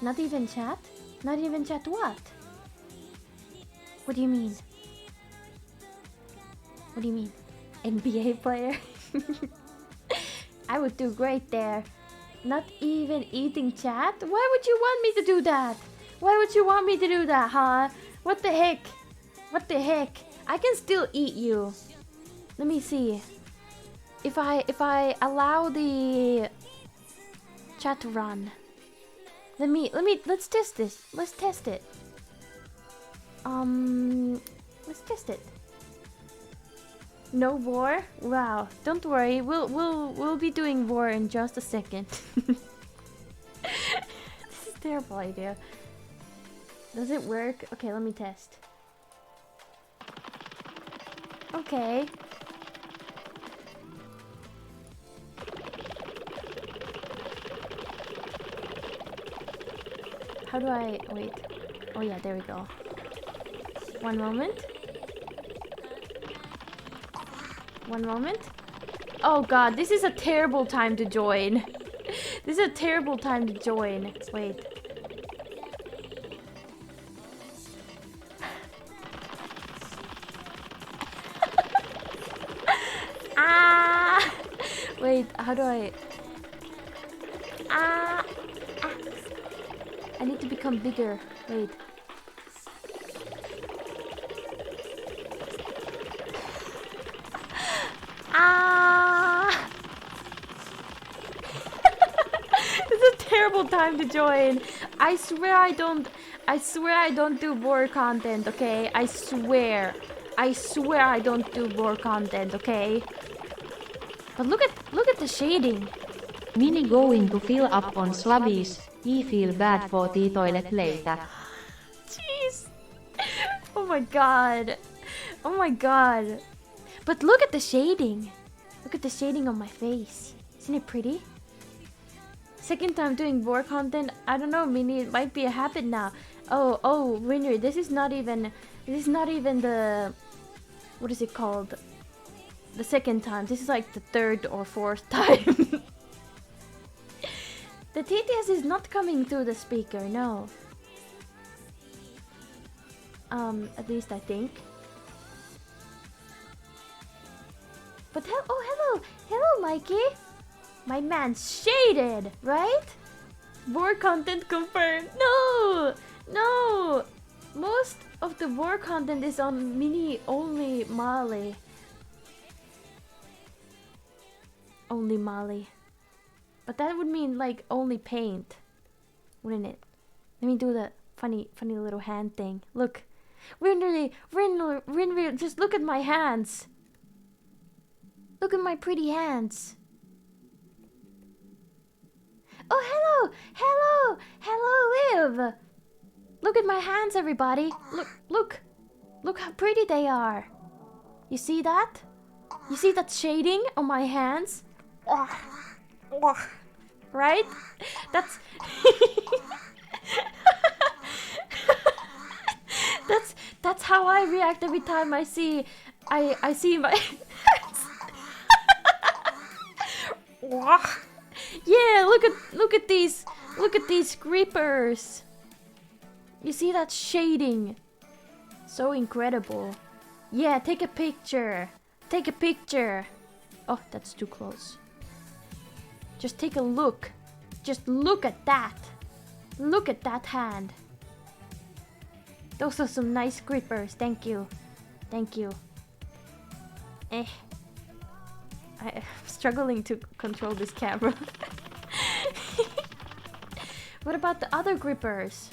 S1: Not even chat? Not even chat what? What do you mean? What do you mean? NBA player? I would do great there. Not even eating chat? Why would you want me to do that? Why would you want me to do that, huh? What the heck? What the heck? I can still eat you. Let me see. If I allow the chat to run. Let's test this. Let's test it. Let's test it. No war? Wow. Don't worry. We'll be doing war in just a second. This is a terrible idea. Does it work? Okay, let me test. Okay. How do I... wait. Oh yeah, there we go. One moment. One moment. Oh god, this is a terrible time to join. This is a terrible time to join. Wait. Ah! Wait, how do I... Ah! I need to become bigger. Wait. Ah! This is a terrible time to join. I swear I don't do war content, okay? I swear I don't do war content, okay? But look at the shading.
S3: Mini going to fill up on slabbies. He feel bad for the toilet later.
S1: Jeez. Oh my god. Oh my god. But look at the shading. Look at the shading on my face. Isn't it pretty? Second time doing war content. I don't know, Mini, it might be a habit now. Oh, Winner, this is not even the... what is it called? The second time. This is like the third or fourth time. The TTS is not coming through the speaker, no. At least I think. But hello, Mikey. My man's shaded, right? War content confirmed. No. Most of the war content is on mini only Mali. Only Mali. But that would mean like only paint, wouldn't it? Let me do the funny little hand thing. Look. Rinry, just look at my hands. Look at my pretty hands. Oh, hello, Liv. Look at my hands, everybody. Look how pretty they are. You see that? You see that shading on my hands? Right? That's that's how I react every time I see my Yeah, look at these creepers. You see that shading? So incredible. Yeah, take a picture. Take a picture. Oh, that's too close. Just take a look. Just look at that. Look at that hand. Those are some nice creepers. Thank you. Thank you. I'm struggling to control this camera. What about the other grippers?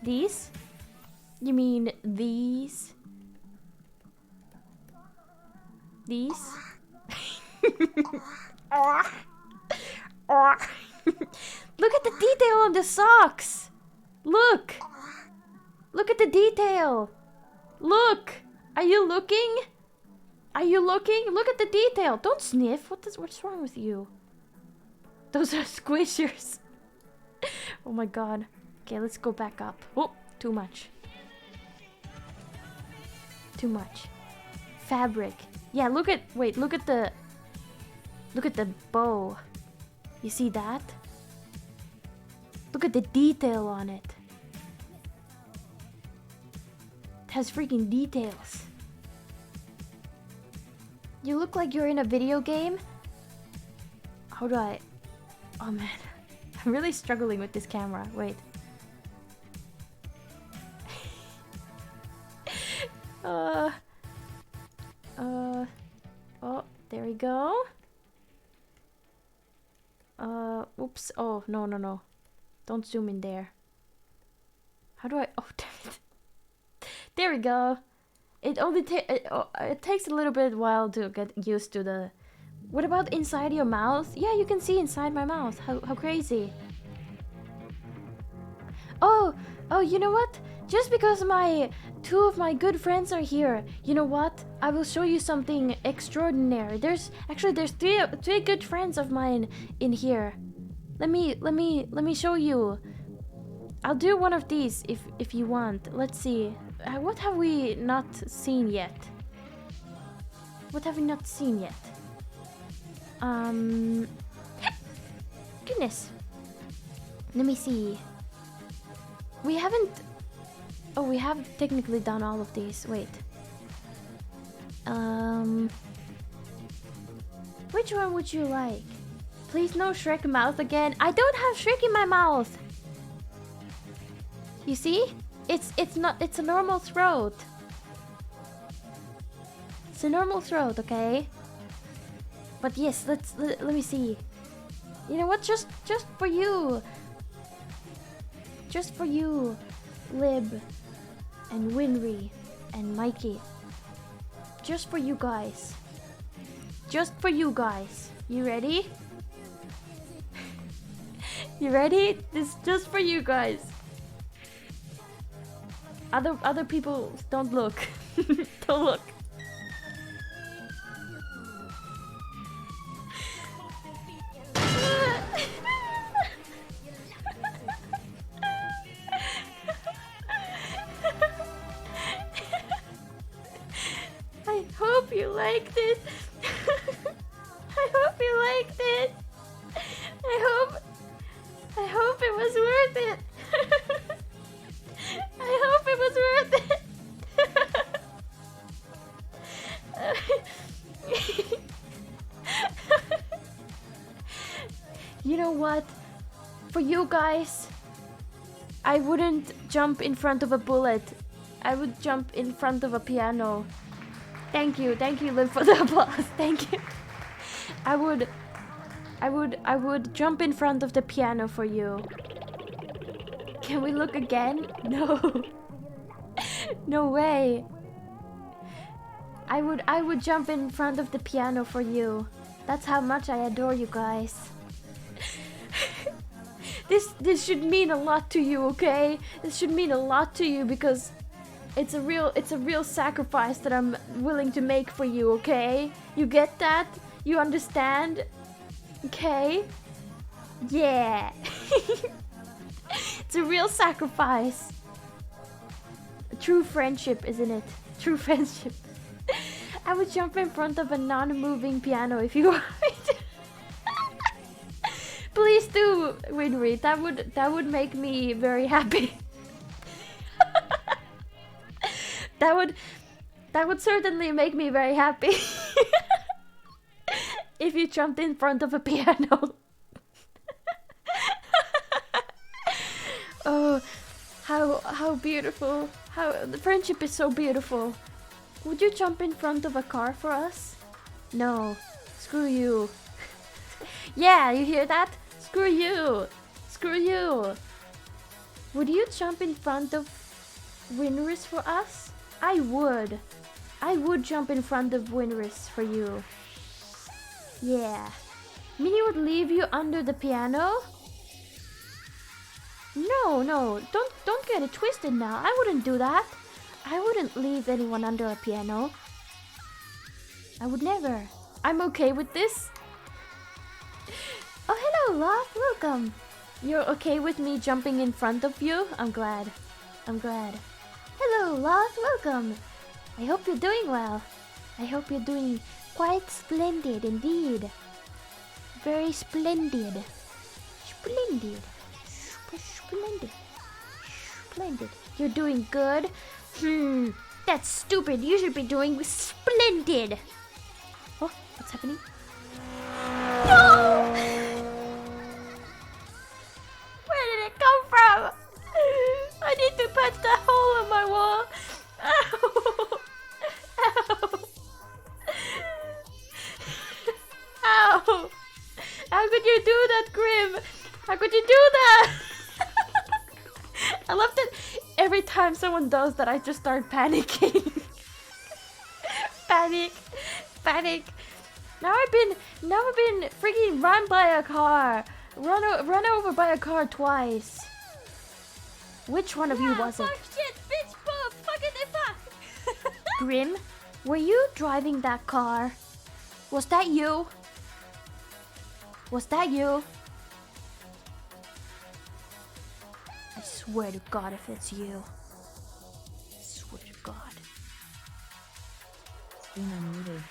S1: These? You mean these? These? Look at the detail on the socks! Look! Look at the detail! Look! Are you looking? Are you looking? Look at the detail! Don't sniff! What's wrong with you? Those are squishers! Oh my god. Okay, let's go back up. Oh, too much. Too much. Fabric. Yeah, look at the bow. You see that? Look at the detail on it. It has freaking details. You look like you're in a video game. How do I... Oh man. I'm really struggling with this camera. Wait. Oh, there we go. Oops. Oh, no. Don't zoom in there. How do I... Oh, damn it. There we go. It only it takes a little bit while to get used to the... What about inside your mouth? Yeah, you can see inside my mouth. How crazy. Oh, you know what? Just because two of my good friends are here, you know what? I will show you something extraordinary. There's three good friends of mine in here. Let me show you. I'll do one of these if you want. Let's see. What have we not seen yet? What have we not seen yet? Goodness. Let me see. We haven't... Oh, we have technically done all of these. Wait. Which one would you like? Please no Shrek mouth again. I don't have Shrek in my mouth. You see? It's a normal throat. It's a normal throat, okay? But yes, let me see. You know what? Just for you. Just for you, Lib and Winry and Mikey. Just for you guys. Just for you guys. You ready? You ready? This is just for you guys. Other people, don't look. Don't look. I hope you liked it. I hope you liked it. I hope for you guys, I wouldn't jump in front of a bullet. I would jump in front of a piano. Thank you, Liv, for the applause. Thank you. I would jump in front of the piano for you. Can we look again? No. No way. I would jump in front of the piano for you. That's how much I adore you guys. This should mean a lot to you, okay? This should mean a lot to you because it's a real sacrifice that I'm willing to make for you, okay? You get that? You understand? Okay? Yeah. It's a real sacrifice. True friendship, isn't it? True friendship. I would jump in front of a non-moving piano if you want me to. Please do, Winry. That would make me very happy. That would certainly make me very happy. If you jumped in front of a piano. Oh, how beautiful. How the friendship is so beautiful. Would you jump in front of a car for us? No. Screw you. Yeah, you hear that? Screw you. Screw you. Would you jump in front of Winris for us? I would. I would jump in front of Winris for you. Yeah. Minnie would leave you under the piano? No, don't get it twisted now. I wouldn't do that. I wouldn't leave anyone under a piano. I would never. I'm okay with this. Oh, hello, Loth. Welcome. You're okay with me jumping in front of you? I'm glad. I'm glad. Hello, Loth. Welcome. I hope you're doing well. I hope you're doing quite splendid indeed. Very splendid. Splendid. Splendid. Splendid. You're doing good? That's stupid. You should be doing splendid. Oh, what's happening? No! Where did it come from? I need to patch the hole in my wall. Ow! Ow! Ow! How could you do that, Grim? How could you do that? I love that every time someone does that, I just start panicking. Panic. Now I've been freaking run by a car. Run over by a car twice. Which one of you was it?
S4: Fuck shit, bitch, fucking fuck.
S1: Grim, were you driving that car? Was that you? Was that you? I swear to God if it's you. I swear to God.
S5: It's been unmuted.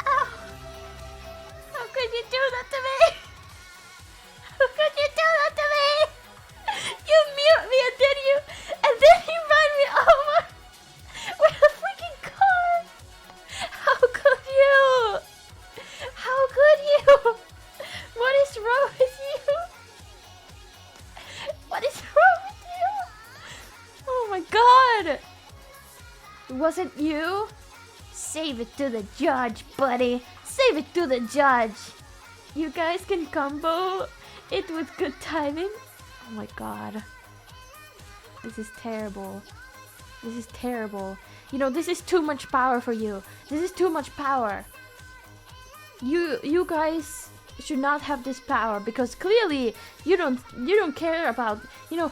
S1: Ow! How could you do that to me? How could you do that to me? You mute me and then you run me over with a freaking car. How could you? How could you? What is wrong with you? What is wrong with you? Oh my God. Was it you? Save it to the judge, buddy. Save it to the judge. You guys can combo it with good timing. Oh my God. This is terrible. This is terrible. You know, this is too much power for you. This is too much power. You guys should not have this power because clearly you don't care about, you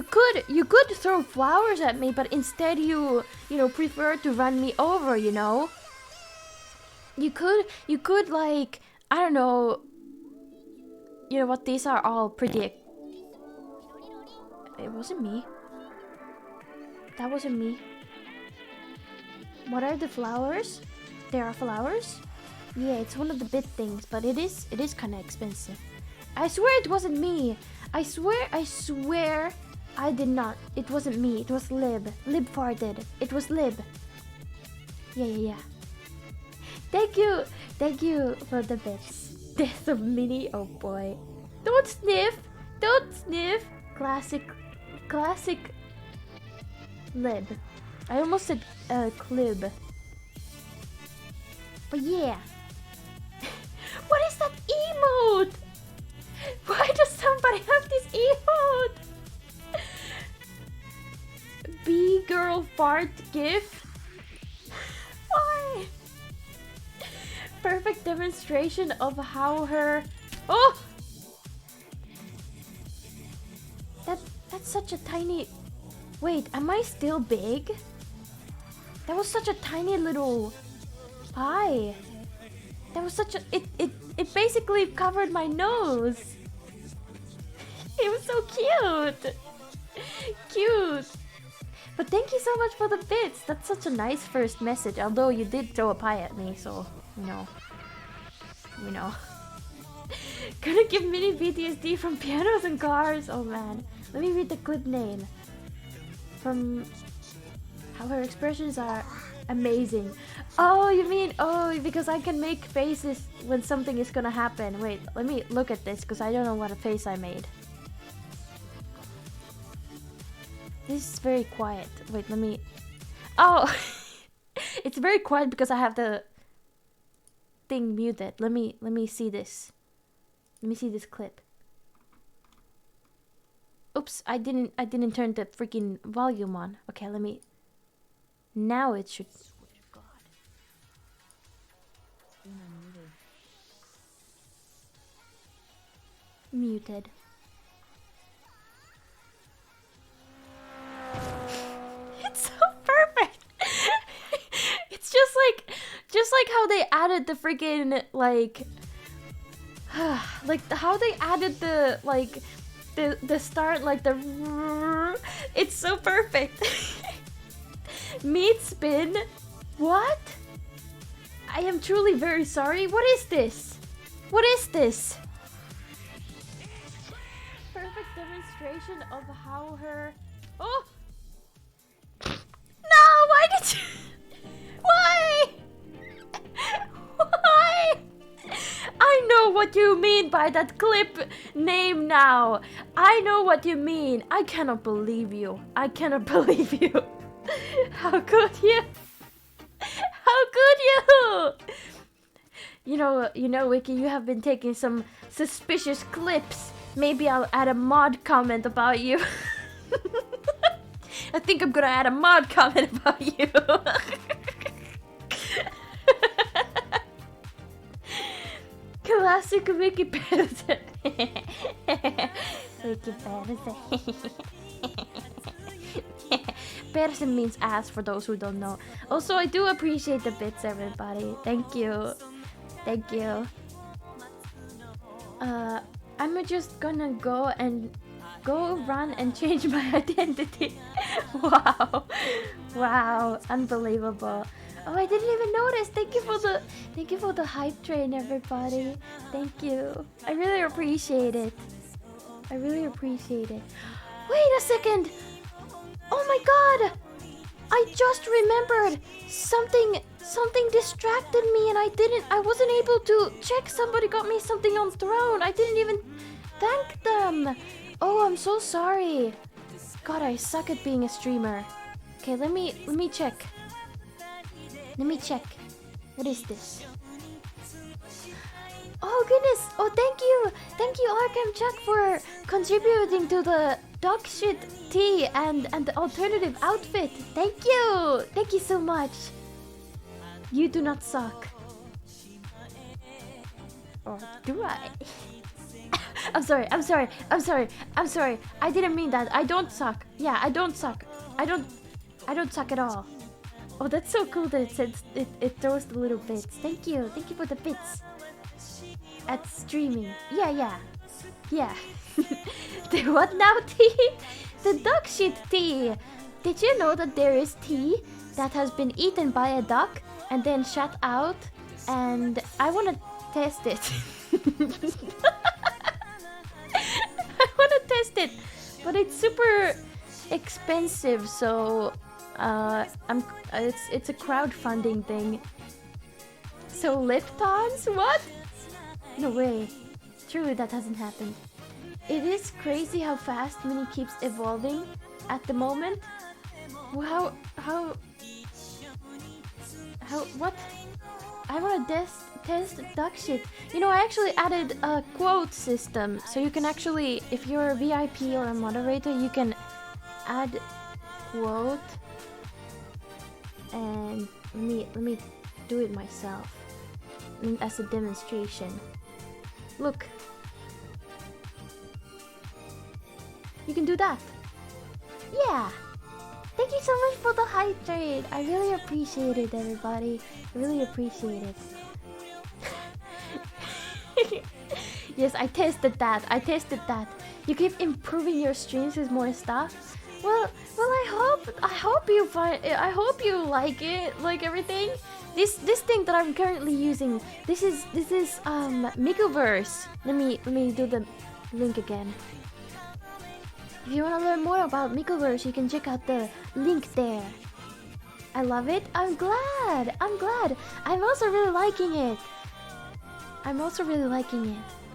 S1: could throw flowers at me, but instead you prefer to run me over, you know? You could like, I don't know. You know what, these are all pretty. It wasn't me. That wasn't me. What are the flowers? There are flowers? Yeah, it's one of the bit things, but it is kind of expensive. I swear it wasn't me. I swear, I did not. It wasn't me. It was Lib. Lib farted. It was Lib. Yeah. Thank you for the bits. Death of Mini. Oh boy. Don't sniff. Classic Lib. I almost said Clib. But yeah. What is that emote? Why does somebody have this emote? B-girl fart gif? Why? Perfect demonstration of how her... Oh! That's such a tiny... Wait, am I still big? That was such a tiny little pie. That was such a... It basically covered my nose. It was so cute. Cute. But thank you so much for the bits. That's such a nice first message. Although you did throw a pie at me, so you know. Gonna give mini PTSD from pianos and cars. Oh man. Let me read the clip name. From how her expressions are amazing. Oh, you mean because I can make faces when something is gonna happen. Wait, let me look at this because I don't know what a face I made. This is very quiet. Wait, let me... Oh! It's very quiet because I have the thing muted. Let me see this. Let me see this clip. Oops, I didn't turn the freaking volume on. Okay, let me... Now it should... God. Muted. It's so perfect. It's just like how they added the freaking like how they added the like the start like the it's so perfect. Meat spin. What? I am truly very sorry. What is this? What is this? Perfect demonstration of how her... Oh! No! Why did you... Why? Why? I know what you mean by that clip name now. I know what you mean. I cannot believe you. I cannot believe you. How could you? How could you? You know, Wiki, you have been taking some suspicious clips. Maybe I'll add a mod comment about you. I think I'm gonna add a mod comment about you. Classic Mikoverse. Mikoverse. Person means ass for those who don't know. Also, I do appreciate the bits, everybody. Thank you. Thank you. I'm just gonna go run and change my identity. Wow. Wow. Unbelievable. Oh, I didn't even notice. Thank you for the hype train, everybody. Thank you. I really appreciate it. I really appreciate it. Wait a second. Oh my god! I just remembered something distracted me and I wasn't able to check. Somebody got me something on Throne. I didn't even thank them. Oh, I'm so sorry. God, I suck at being a streamer. Okay, let me check. Let me check. What is this? Oh goodness! Oh, thank you, Arkham Chuck, for contributing to the dog shit tea and the alternative outfit. Thank you so much. You do not suck. Or do I? I'm sorry. I didn't mean that. I don't suck. Yeah, I don't suck. I don't suck at all. Oh, that's so cool that it says it throws the little bits. Thank you for the bits. At streaming. Yeah. The what now tea? The duck shit tea. Did you know that there is tea that has been eaten by a duck and then shut out? And I want to test it. I want to but it's super expensive, so it's a crowdfunding thing. So Liptons? What? No way. Truly, that hasn't happened. It is crazy how fast Mini keeps evolving at the moment. How what? I wanna test duck shit. You know, I actually added a quote system, so you can actually, if you're a VIP or a moderator, you can add quote. And let me do it myself as a demonstration. Look, you can do that. Yeah. Thank you so much for the hydrate. I really appreciate it, everybody. I really appreciate it. Yes, I tested that. You keep improving your streams with more stuff. Well, I hope you like it, like everything. This thing that I'm currently using. This is Mikoverse. Let me do the link again. If you want to learn more about Mikoverse, you can check out the link there. I love it. I'm glad. I'm also really liking it.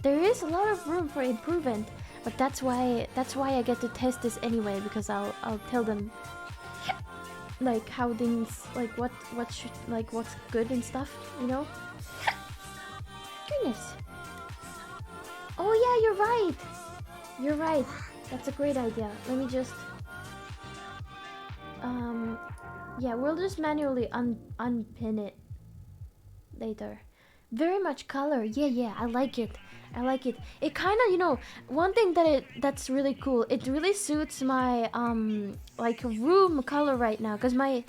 S1: There is a lot of room for improvement, but that's why I get to test this anyway, because I'll tell them like how things, like what should, like what's good and stuff, you know. Goodness. Oh yeah, you're right. That's a great idea. Let me just yeah, we'll just manually unpin it later. Very much color. Yeah, I like it. It kind of, you know, one thing that's really cool. It really suits my like room color right now, because my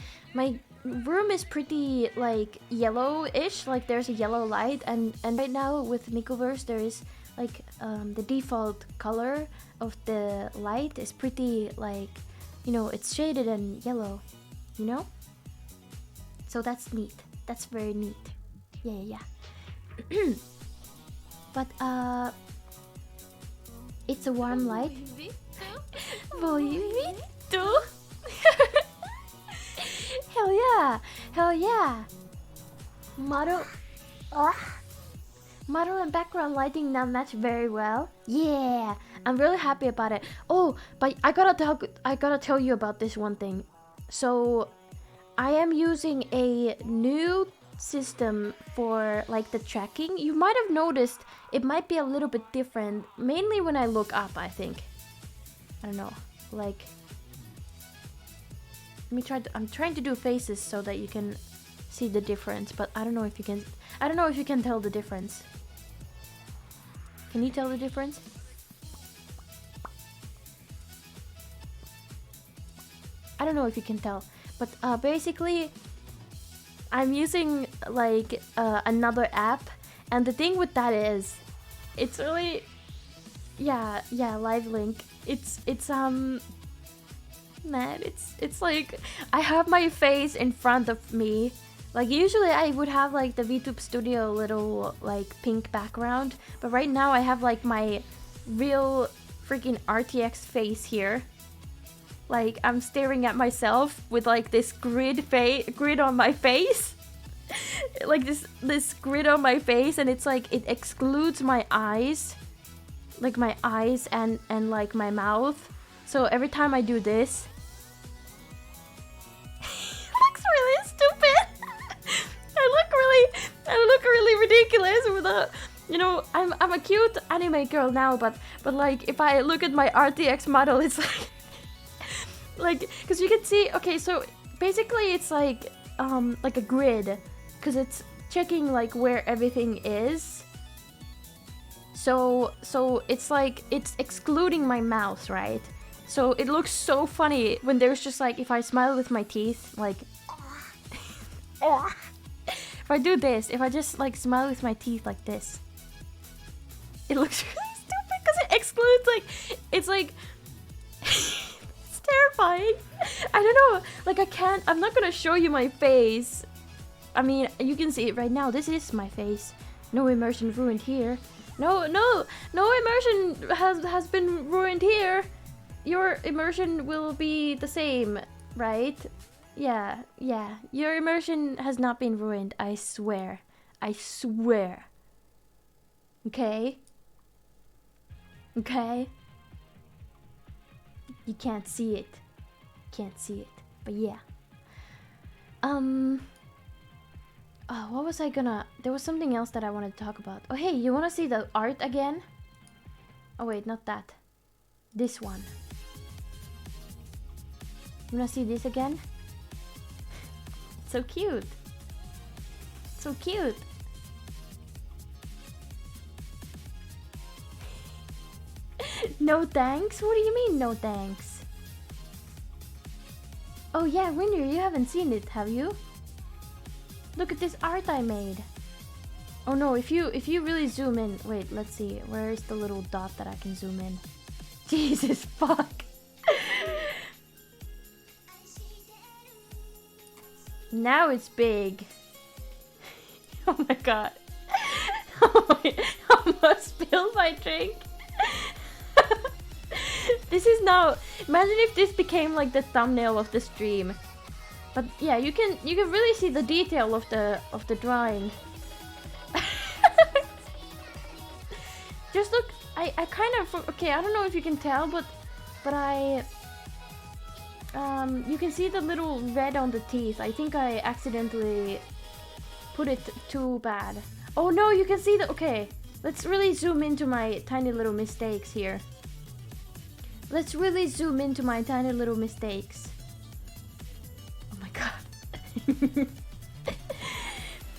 S1: room is pretty like yellowish, like there's a yellow light, and right now with Mikoverse there is like the default color of the light is pretty, like, you know, it's shaded and yellow, you know. So that's neat. That's very neat. Yeah. But it's a warm light. Volume 2. Hell yeah. Model and background lighting now match very well. Yeah, I'm really happy about it. Oh, but I gotta tell you about this one thing. So I am using a new system for like the tracking. You might have noticed it might be a little bit different, mainly when I look up, I think. I don't know, like, I'm trying to do faces so that you can see the difference, but I don't know if you can tell the difference. Can you tell the difference? I don't know if you can tell, but basically I'm using like another app, and the thing with that is it's really, yeah, Live Link. It's man, it's like I have my face in front of me. Like usually I would have like the VTube Studio little like pink background, but right now I have like my real freaking RTX face here. Like I'm staring at myself with like this grid on my face. Like this grid on my face, and it's like it excludes my eyes. Like my eyes and like my mouth. So every time I do this, it looks really stupid. I look really ridiculous with a, you know, I'm a cute anime girl now, but like if I look at my RTX model, it's like because you can see, okay, so basically it's like a grid, because it's checking like where everything is. So it's like it's excluding my mouth, right? So it looks so funny when there's just like, if I smile with my teeth, like if I do this, if I just like smile with my teeth like this, it looks really stupid because it excludes, like, it's like it's terrifying. I don't know, like I'm not gonna show you my face. I mean, you can see it right now. This is my face. No immersion ruined here. No immersion has been ruined here. your immersion will be the same, right? Yeah, yeah. Your immersion has not been ruined, I swear. I swear. Okay? Okay? You can't see it. Can't see it. But yeah. Oh, what was I gonna... There was something else that I wanted to talk about. Oh, hey, you wanna see the art again? Oh, wait, not that. This one. You wanna see this again? It's so cute. So cute. No thanks? What do you mean, no thanks? Oh yeah, Rinder, you haven't seen it, have you? Look at this art I made. Oh no, if you really zoom in... Wait, let's see. Where is the little dot that I can zoom in? Jesus fuck. Now it's big. Oh my god. Oh my, I almost spilled my drink. This is now... Imagine if this became like the thumbnail of the stream. But yeah, you can really see the detail of the drawing. Just look, I kind of... Okay, I don't know if you can tell, but I... you can see the little red on the teeth. I think I accidentally put it too bad. Oh no, you can see the... Okay, let's really zoom into my tiny little mistakes here. Let's really zoom into my tiny little mistakes. Oh my god.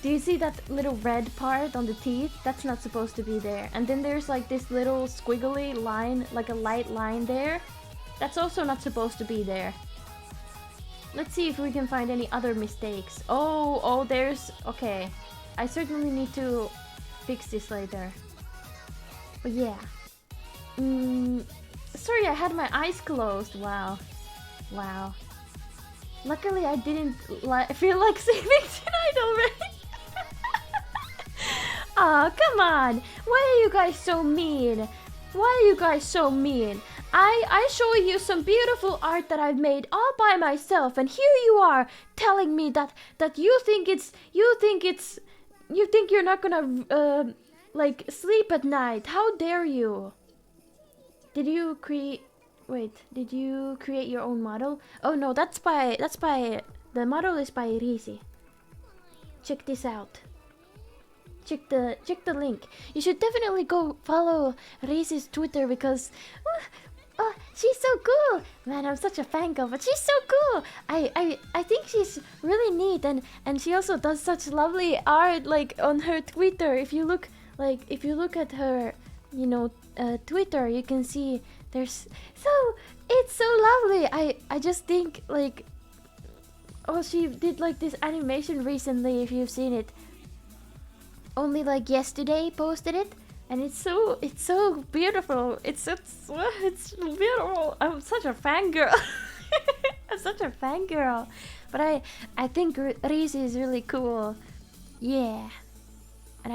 S1: Do you see that little red part on the teeth? That's not supposed to be there. And then there's like this little squiggly line, like a light line there. That's also not supposed to be there. Let's see if we can find any other mistakes. Oh, there's... Okay. I certainly need to fix this later. But yeah. Sorry, I had my eyes closed. Wow. Wow. Luckily, I didn't feel like sleeping tonight already. Aw, come on. Why are you guys so mean? Why are you guys so mean? I show you some beautiful art that I've made all by myself, and here you are telling me that you think you're not gonna like sleep at night. How dare you? Did you create your own model? Oh no, that's by the model is by Risi. Check this out. Check the link. You should definitely go follow Risi's Twitter because she's so cool. Man, I'm such a fangirl, but she's so cool. I think she's really neat, and she also does such lovely art like on her Twitter. If you look at her, Twitter, you can see it's so lovely. I just think like, oh, she did like this animation recently, if you've seen it. Only like yesterday posted it, and it's so beautiful. It's beautiful. I'm such a fangirl. I'm such a fangirl. But I think Risi is really cool. Yeah. And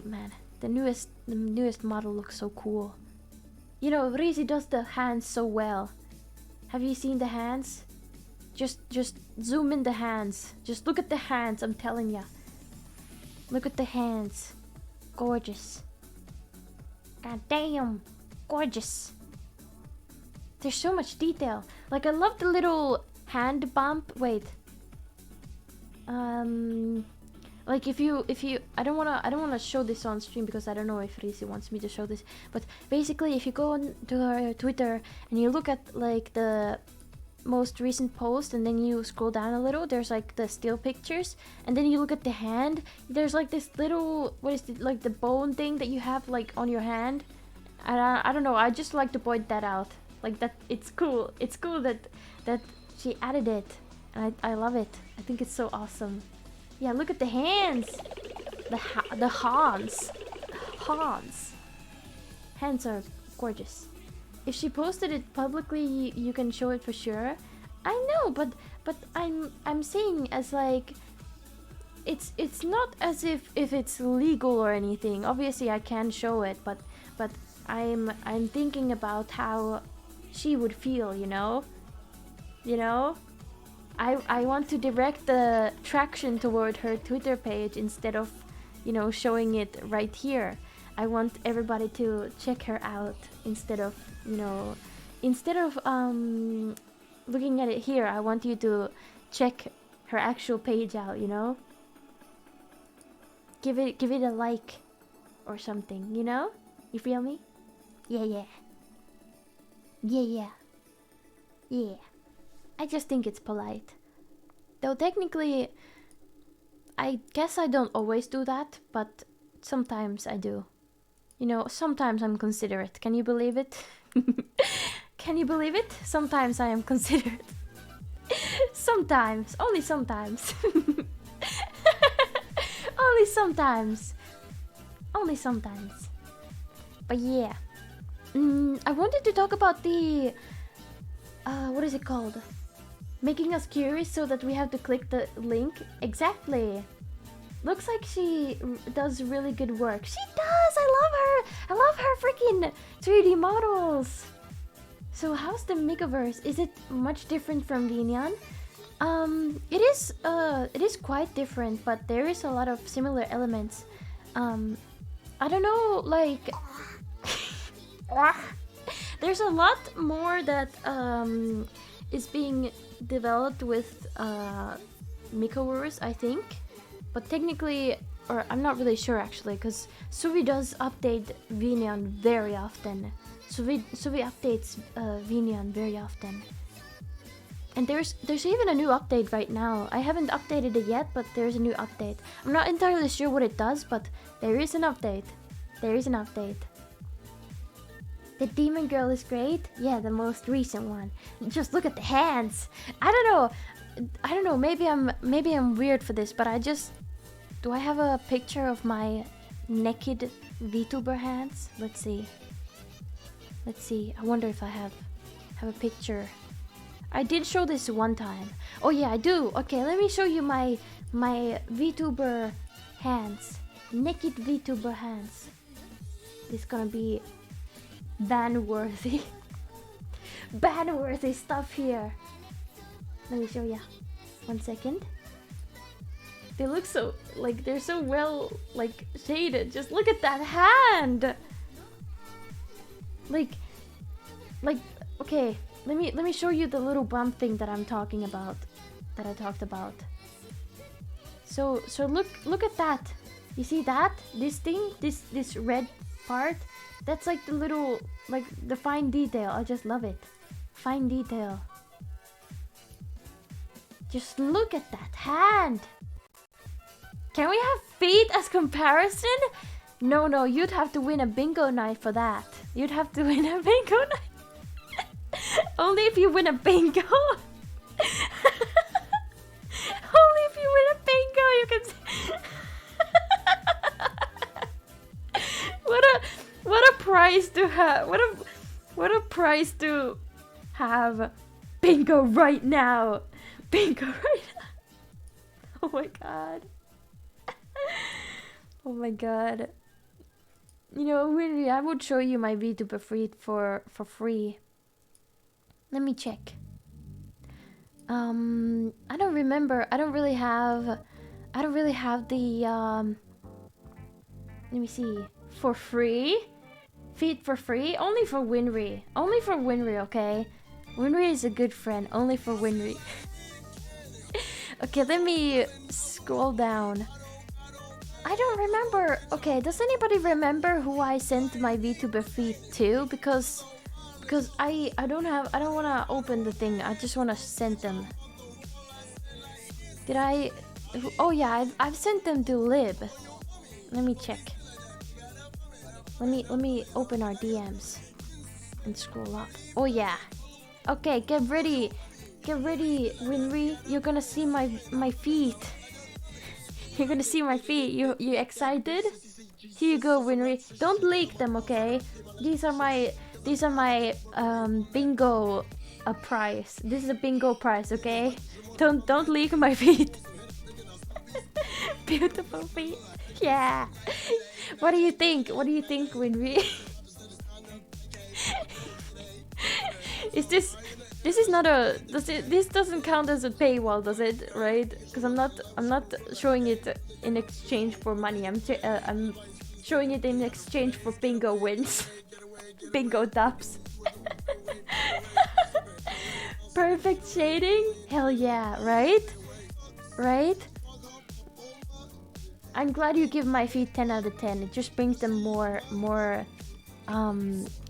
S1: man, the newest model looks so cool. You know, Risi does the hands so well. Have you seen the hands? Just zoom in the hands. Just look at the hands, I'm telling ya. Look at the hands. Gorgeous. God damn. Gorgeous. There's so much detail. Like, I love the little hand bump. Wait. Like if you I don't wanna show this on stream because I don't know if Risi wants me to show this, but basically if you go on to her Twitter and you look at like the most recent post and then you scroll down a little, there's like the still pictures, and then you look at the hand, there's like this little, what is it, like the bone thing that you have like on your hand. I don't know, I just like to point that out, like that. It's cool that she added it, and I love it. I think it's so awesome. Yeah, look at the hands. The Hans. Hands are gorgeous. If she posted it publicly, you can show it for sure. I know, but I'm saying as like, it's not as if it's legal or anything. Obviously, I can show it, but I'm thinking about how she would feel, you know? You know? I want to direct the traction toward her Twitter page instead of, you know, showing it right here. I want everybody to check her out instead of, you know, looking at it here. I want you to check her actual page out, you know? Give it a like or something, you know? You feel me? Yeah. I just think it's polite. Though technically, I guess I don't always do that, but sometimes I do. You know, sometimes I'm considerate. Can you believe it? Can you believe it? Sometimes I am considerate. Sometimes. Only sometimes. Only sometimes. Only sometimes. But yeah. I wanted to talk about the... what is it called? Making us curious so that we have to click the link. Exactly. Looks like she does really good work. She does! I love her! I love her freaking 3D models! So how's the Mikoverse? Is it much different from Vinyan? It is quite different, but there is a lot of similar elements. I don't know, like... There's a lot more that is being developed with Mikoverse, I think. But technically, or I'm not really sure actually, because Suvi does update Vinyan very often. Suvi updates Vinyan very often. And there's even a new update right now. I haven't updated it yet, but there's a new update. I'm not entirely sure what it does, but there is an update. There is an update. The Demon Girl is great. Yeah, the most recent one. Just look at the hands. I don't know. Maybe I'm weird for this, but do I have a picture of my naked VTuber hands? Let's see. I wonder if I have a picture. I did show this one time. Oh yeah, I do. Okay, let me show you my VTuber hands. Naked VTuber hands. This is gonna be ban-worthy. Ban-worthy stuff here. Let me show ya. 1 second. They look so, like, they're so well, like, shaded. Just look at that hand! Like, okay, let me show you the little bump thing that I'm talking about, that I talked about. So look at that. You see that? This thing, this red part, that's like the little, like the fine detail. I just love it. Fine detail. Just look at that hand. Can we have feet as comparison? No, you'd have to win a bingo night for that. You'd have to win a bingo night. Only if you win a bingo. Only if you win a bingo you can What a prize to have. What a prize to have. Bingo right now. Bingo right now. Oh my god. Oh my god. You know, really, I would show you my VTuber feed for free. Let me check. I don't remember. I don't really have the let me see. For free? Feed for free? Only for Winry. Only for Winry, okay? Winry is a good friend. Only for Winry. Okay, let me scroll down. I don't remember. Okay, does anybody remember who I sent my VTuber feed to? Because I don't want to open the thing. I just want to send them. Did I? Oh yeah, I've sent them to Lib. Let me check. Let me open our DMs and scroll up. Oh yeah. Okay, get ready. Get ready, Winry. You're gonna see my feet. You're gonna see my feet. You excited? Here you go, Winry. Don't leak them, okay? These are my bingo prize. This is a bingo prize, okay? Don't leak my feet. Beautiful feet. Yeah. What do you think? What do you think, Winry? Is this? This is not a. This doesn't count as a paywall, does it? Right? Because I'm not showing it in exchange for money. I'm showing it in exchange for bingo wins, bingo dubs. Perfect shading? Hell yeah! Right? Right? I'm glad you give my feet 10 out of 10. It just brings them more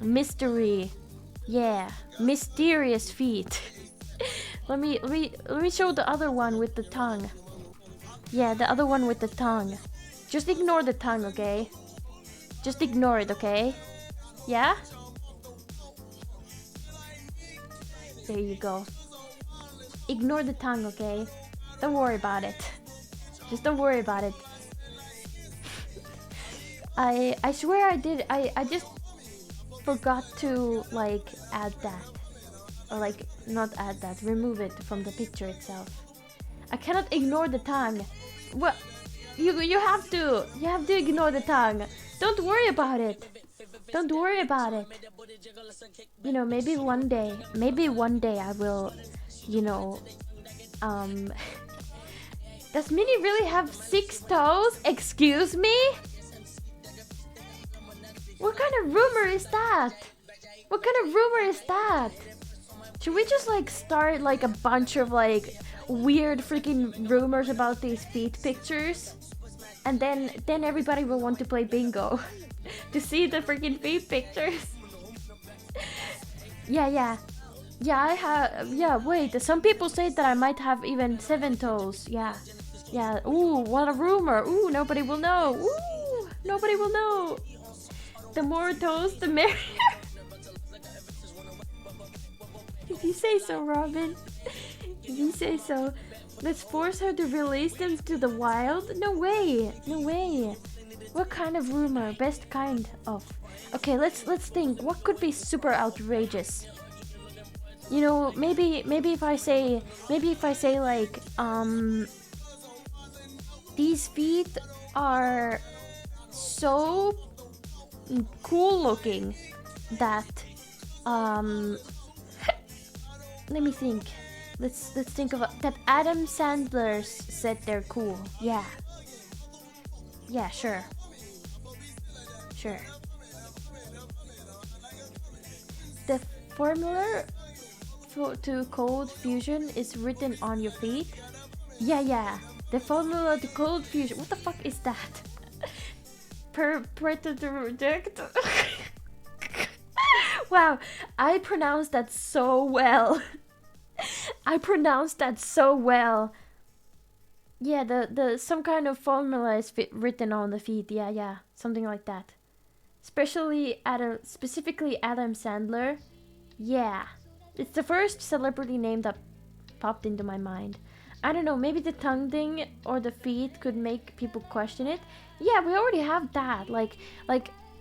S1: mystery. Yeah, mysterious feet. let me show the other one with the tongue. Yeah, the other one with the tongue. Just ignore the tongue, okay? Just ignore it, okay? Yeah? There you go. Ignore the tongue, okay? Don't worry about it. Just don't worry about it. I swear I did. I just forgot to like add that, or like not add that, remove it from the picture itself. I cannot ignore the tongue. What? You have to ignore the tongue. Don't worry about it. Don't worry about it. You know, maybe one day I will, you know, does Minnie really have 6 toes? Excuse me? What kind of rumor is that? What kind of rumor is that? Should we just like start like a bunch of like weird freaking rumors about these feet pictures? And then everybody will want to play bingo to see the freaking feet pictures. Yeah, I have. Yeah, wait. Some people say that I might have even 7 toes. Yeah. Ooh, what a rumor. Ooh, nobody will know. Ooh, nobody will know. The more toes, the merrier. If you say so, Robin. If you say so. Let's force her to release them to the wild? No way. What kind of rumor? Best kind of. Okay, let's think. What could be super outrageous? You know, maybe if I say like these feet are so cool looking that let me think. Let's think of that. Adam Sandler said they're cool. Yeah, sure. The formula to cold fusion is written on your feet. Yeah. The formula to cold fusion. What the fuck is that? Predator reject. Wow, I pronounced that so well. Yeah, the some kind of formula is written on the feet. Yeah, something like that. Specifically Adam Sandler. Yeah, it's the first celebrity name that popped into my mind. I don't know, maybe the tongue thing or the feet could make people question it. Yeah, we already have that. Like,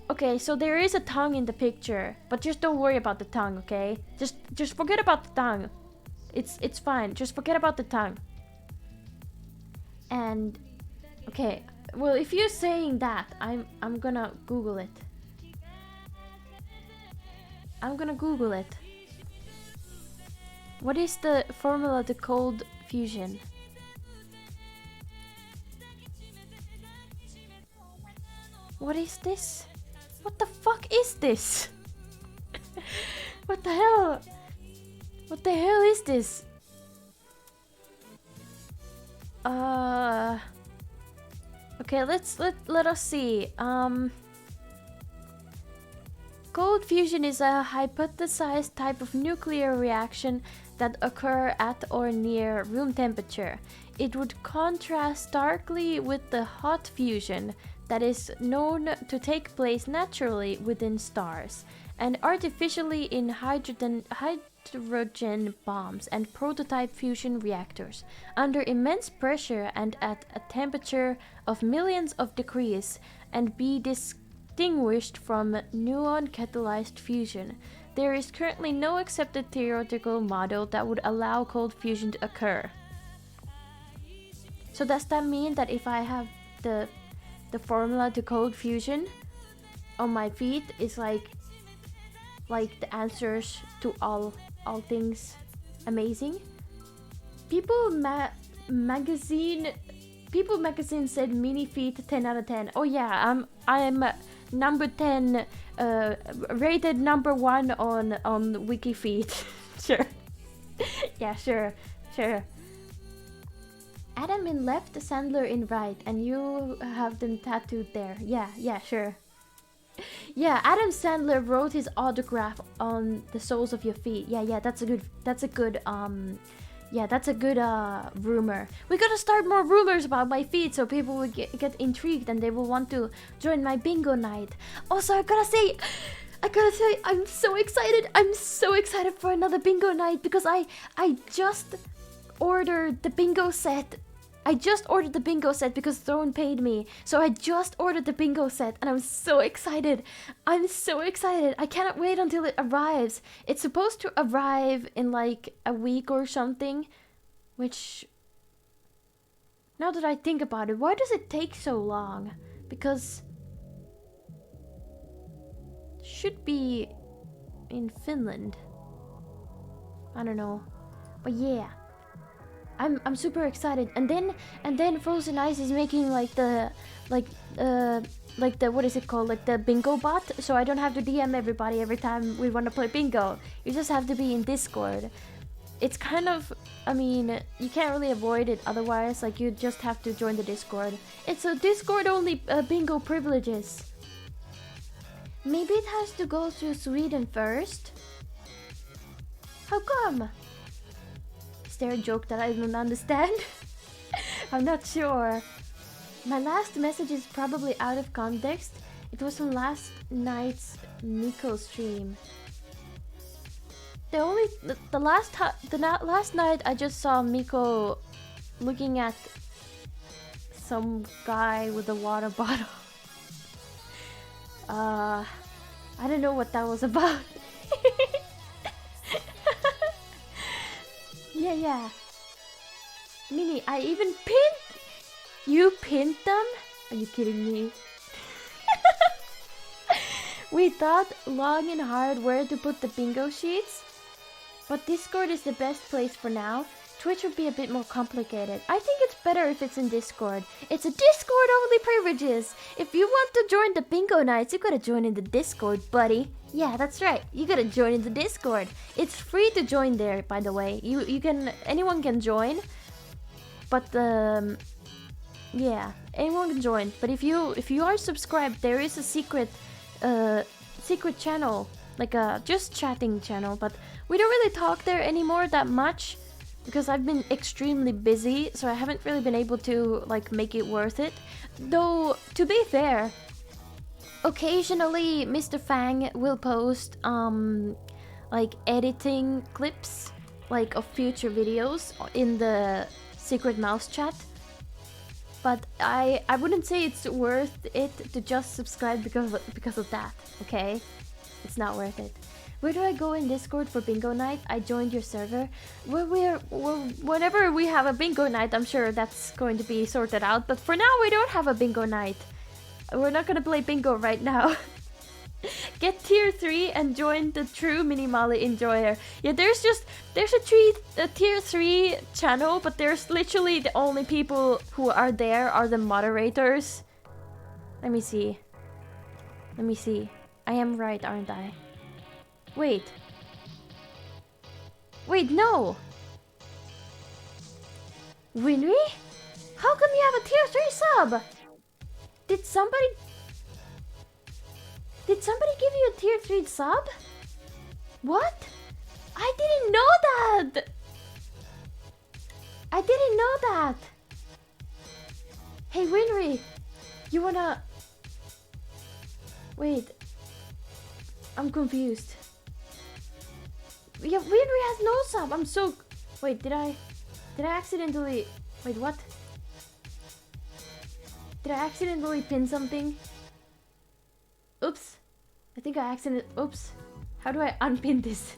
S1: okay, so there is a tongue in the picture, but just don't worry about the tongue, okay? Just forget about the tongue. It's fine. Just forget about the tongue. And okay, well, if you're saying that, I'm gonna Google it. What is the formula to cold fusion? What is this? What the fuck is this? What the hell? What the hell is this? Okay, let us see. Cold fusion is a hypothesized type of nuclear reaction that occur at or near room temperature. It would contrast starkly with the hot fusion that is known to take place naturally within stars and artificially in hydrogen bombs and prototype fusion reactors under immense pressure and at a temperature of millions of degrees, and be distinguished from neon catalyzed fusion. There is currently no accepted theoretical model that would allow cold fusion to occur. So does that mean that if I have the formula to cold fusion on my feet is like the answers to all all things amazing. People magazine said mini feet 10 out of 10. Oh yeah, I'm number 10, rated number 1 on Wiki Feet. Sure. Yeah, sure. Adam in left, Sandler in right, and you have them tattooed there. Yeah, sure. Yeah, Adam Sandler wrote his autograph on the soles of your feet. Yeah, that's a good rumor. We gotta start more rumors about my feet so people will get intrigued and they will want to join my bingo night. Also, I gotta say, I'm so excited. I'm so excited for another bingo night because I just ordered the bingo set. I just ordered the bingo set because Throne paid me. So I just ordered the bingo set and I'm so excited. I cannot wait until it arrives. It's supposed to arrive in like a week or something. Which, now that I think about it, why does it take so long? Because it should be in Finland. I don't know. But yeah. I'm super excited, and then Frozen Ice is making like the what is it called, like the bingo bot, so I don't have to DM everybody every time we want to play bingo. You just have to be in Discord. It's kind of, I mean, you can't really avoid it otherwise. Like you just have to join the Discord. It's a Discord only bingo privileges. Maybe it has to go through Sweden first. How come? Is there a joke that I don't understand? I'm not sure. My last message is probably out of context. It was from last night's Miko stream. The last night I just saw Miko looking at some guy with a water bottle. I don't know what that was about. Yeah. Mini, I even pinned... You pinned them? Are you kidding me? We thought long and hard where to put the bingo sheets, but Discord is the best place for now. Twitch would be a bit more complicated. I think it's better if it's in Discord. It's a Discord only privileges. If you want to join the bingo nights, you gotta join in the Discord, buddy. Yeah, that's right. You gotta join in the Discord. It's free to join there, by the way. You can, anyone can join. But yeah, anyone can join. But if you are subscribed, there is a secret channel, like a just chatting channel. But we don't really talk there anymore that much because I've been extremely busy, so I haven't really been able to like make it worth it. Though to be fair, occasionally Mr. Fang will post like editing clips like of future videos in the secret mouse chat. But I wouldn't say it's worth it to just subscribe because of that, okay? It's not worth it. Where do I go in Discord for bingo night? I joined your server. Whenever we have a bingo night, I'm sure that's going to be sorted out. But for now, we don't have a bingo night. We're not gonna play bingo right now. Get tier 3 and join the true Minimali enjoyer. Yeah, there's a tier 3 channel, but there's literally the only people who are there are the moderators. Let me see. I am right, aren't I? Wait, no! Winry? How come you have a tier 3 sub? Did somebody give you a tier 3 sub? What? I didn't know that! Hey Winry, you wanna... Wait, I'm confused. Yeah, Winry has no sub. I'm so... Wait, did I accidentally... Wait, what? Did I accidentally pin something? Oops. I think I accidentally... Oops. How do I unpin this?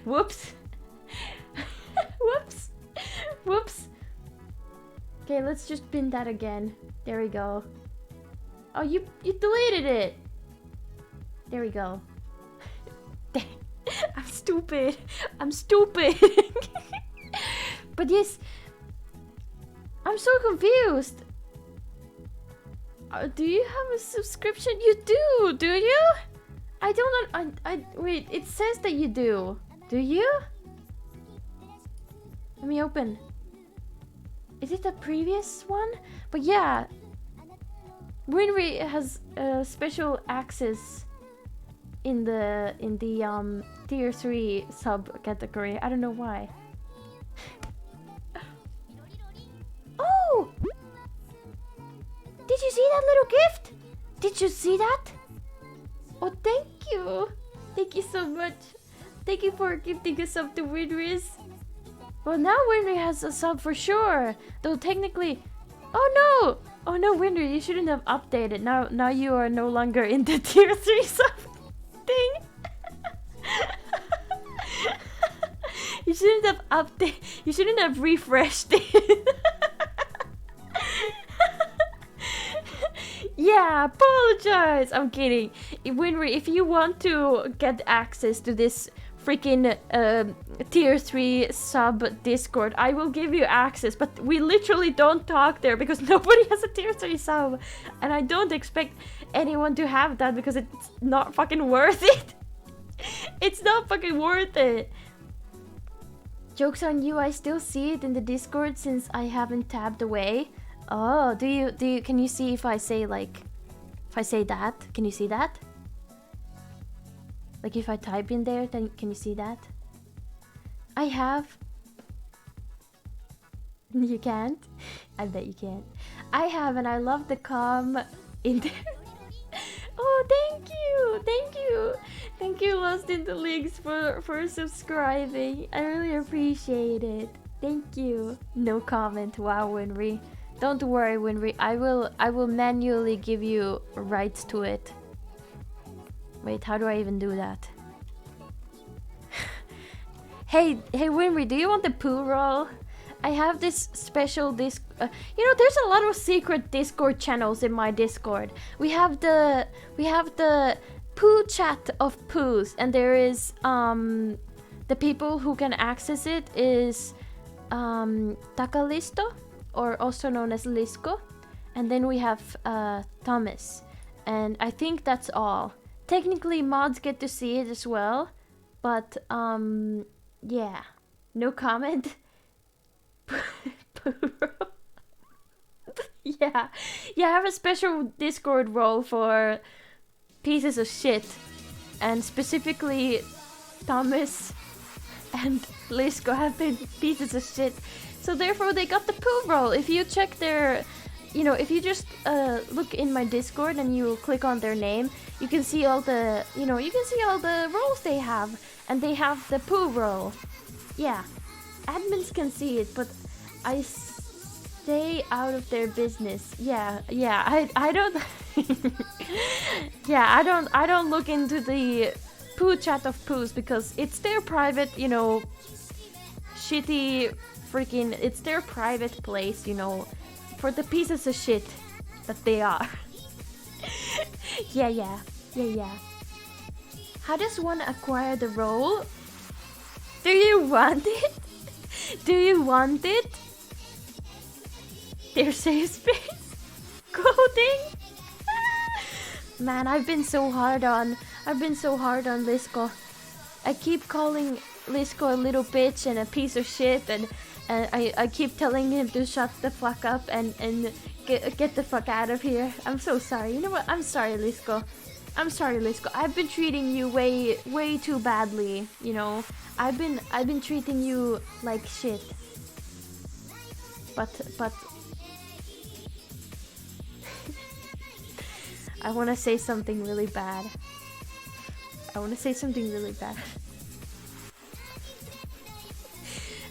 S1: Whoops. Whoops. Okay, let's just pin that again. There we go. Oh, you deleted it. There we go. I'm stupid. stupid. I'm stupid. But yes, I'm so confused. Do you have a subscription? You do you? I don't know. Wait, it says that you do. Do you? Let me open. Is it the previous one? But yeah, Winry has special access in the tier 3 subcategory. I don't know why. Oh! Did you see that little gift? Did you see that? Oh, thank you. Thank you so much. Thank you for gifting a sub to Winrys. Well, now Winry has a sub for sure. Though technically... Oh no! Oh no, Winry, you shouldn't have updated. Now you are no longer in the tier 3 sub thing. You shouldn't have updated. You shouldn't have refreshed it. Yeah, apologize. I'm kidding. Winry, if you want to get access to this freaking tier 3 sub Discord, I will give you access, but we literally don't talk there because nobody has a tier 3 sub, and I don't expect anyone to have that because it's not fucking worth it. It's not fucking worth it. Joke's on you, I still see it in the Discord since I haven't tabbed away. Oh, do you can you see if I say like, if I say that, can you see that? Like if I type in there, then can you see that? I have. You can't? I bet you can't. I have, and I love the calm in there. Oh, thank you! Thank you! Thank you, Lost in the Leagues, for subscribing. I really appreciate it. Thank you. No comment. Wow, Winry. Don't worry, Winry. I will manually give you rights to it. Wait, how do I even do that? Hey, Winry, do you want the poo roll? I have this special you know, there's a lot of secret Discord channels in my Discord. We have the poo chat of poos, and there is the people who can access it is Takalisto, or also known as Lisco, and then we have Thomas, and I think that's all. Technically, mods get to see it as well, but yeah, no comment. Yeah, I have a special Discord role for pieces of shit, and specifically Thomas and Lisco have been pieces of shit, so therefore they got the poo roll. If you check their, you know, if you just look in my Discord and you click on their name, you can see all the, you know, you can see all the roles they have, and they have the poo roll. Yeah, admins can see it, but I stay out of their business. Yeah, I don't. Yeah, I don't look into the poo chat of poos because it's their private, you know, shitty freaking. It's their private place, you know, for the pieces of shit that they are. Yeah. How does one acquire the role? Do you want it? Do you want it? Their safe space? Coding? Man, I've been so hard on Lisco. I keep calling Lisco a little bitch and a piece of shit, and I keep telling him to shut the fuck up and get the fuck out of here. I'm so sorry. You know what? I'm sorry, Lisco. I'm sorry, Lisco. I've been treating you way too badly, you know. I've been treating you like shit. But I want to say something really bad.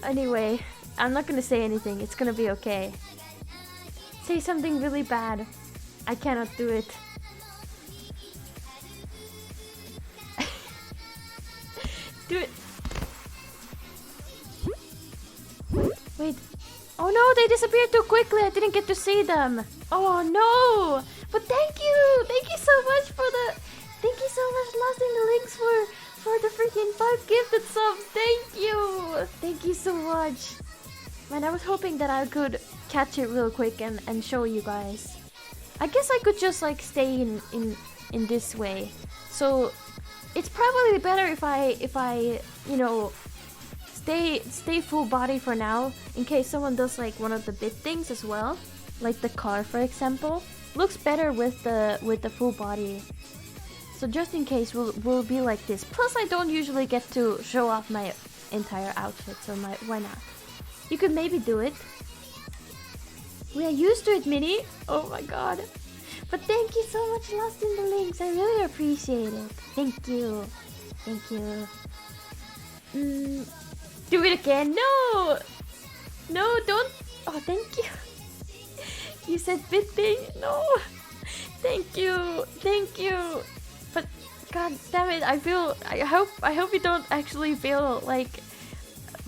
S1: Anyway, I'm not gonna say anything. It's gonna be okay. Say something really bad. I cannot do it. Do it. Wait. Oh no, they disappeared too quickly. I didn't get to see them. Oh no. But thank you so much for the. Thank you so much, Lost in the Links, for the freaking 5 gifted subs. Thank you. Thank you so much. Man, I was hoping that I could catch it real quick and show you guys. I guess I could just like stay in this way. So it's probably better if I you know stay full body for now in case someone does like one of the bit things as well, like the car for example. Looks better with the full body. So just in case we'll be like this. Plus I don't usually get to show off my entire outfit, so why not? You could maybe do it. We are used to it, Minnie. Oh my god. But thank you so much, Lost in the Links. I really appreciate it. Thank you. Thank you. Do it again. No! No, don't. Oh, thank you. You said bit thing. No. Thank you. Thank you. But god damn it, I hope you don't actually feel like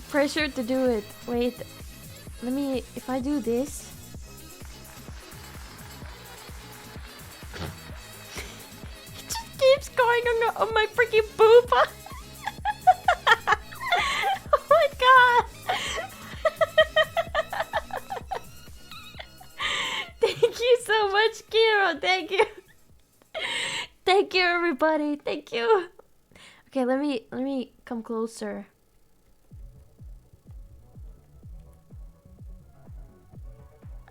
S1: pressured to do it. Wait. Let me, if I do this. It just keeps going on my freaking boob. Oh my god. Thank you so much, Kiro. Thank you. Thank you, everybody. Thank you. Okay, let me come closer.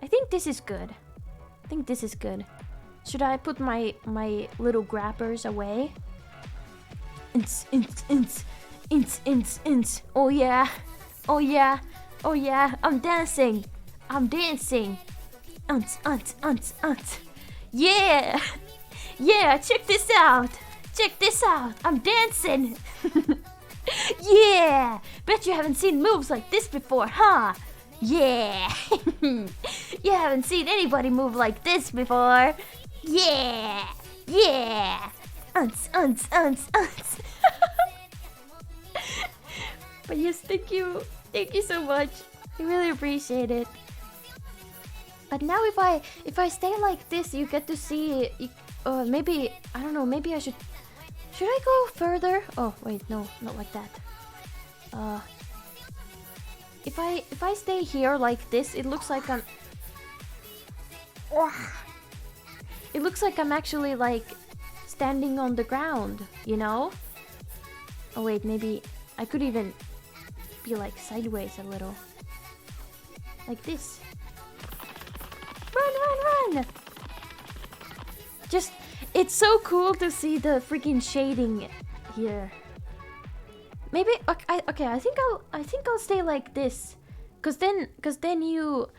S1: I think this is good. I think this is good. Should I put my little grabbers away? Ints. Oh yeah. Oh yeah. Oh yeah. I'm dancing. I'm dancing. Yeah. Yeah, check this out. Check this out. I'm dancing. Yeah. Bet you haven't seen moves like this before, huh? Yeah. You haven't seen anybody move like this before. Yeah. Yeah. Unts. But yes, thank you. Thank you so much. I really appreciate it. But now if I stay like this, you get to see maybe I don't know, maybe I should I go further? Oh, wait, no, not like that. If I stay here like this, it looks like I'm it looks like I'm actually like standing on the ground, you know? Oh wait, maybe I could even be like sideways a little. Like this. Run! Just, it's so cool to see the freaking shading here. Maybe okay. I think I'll stay like this, cause then you.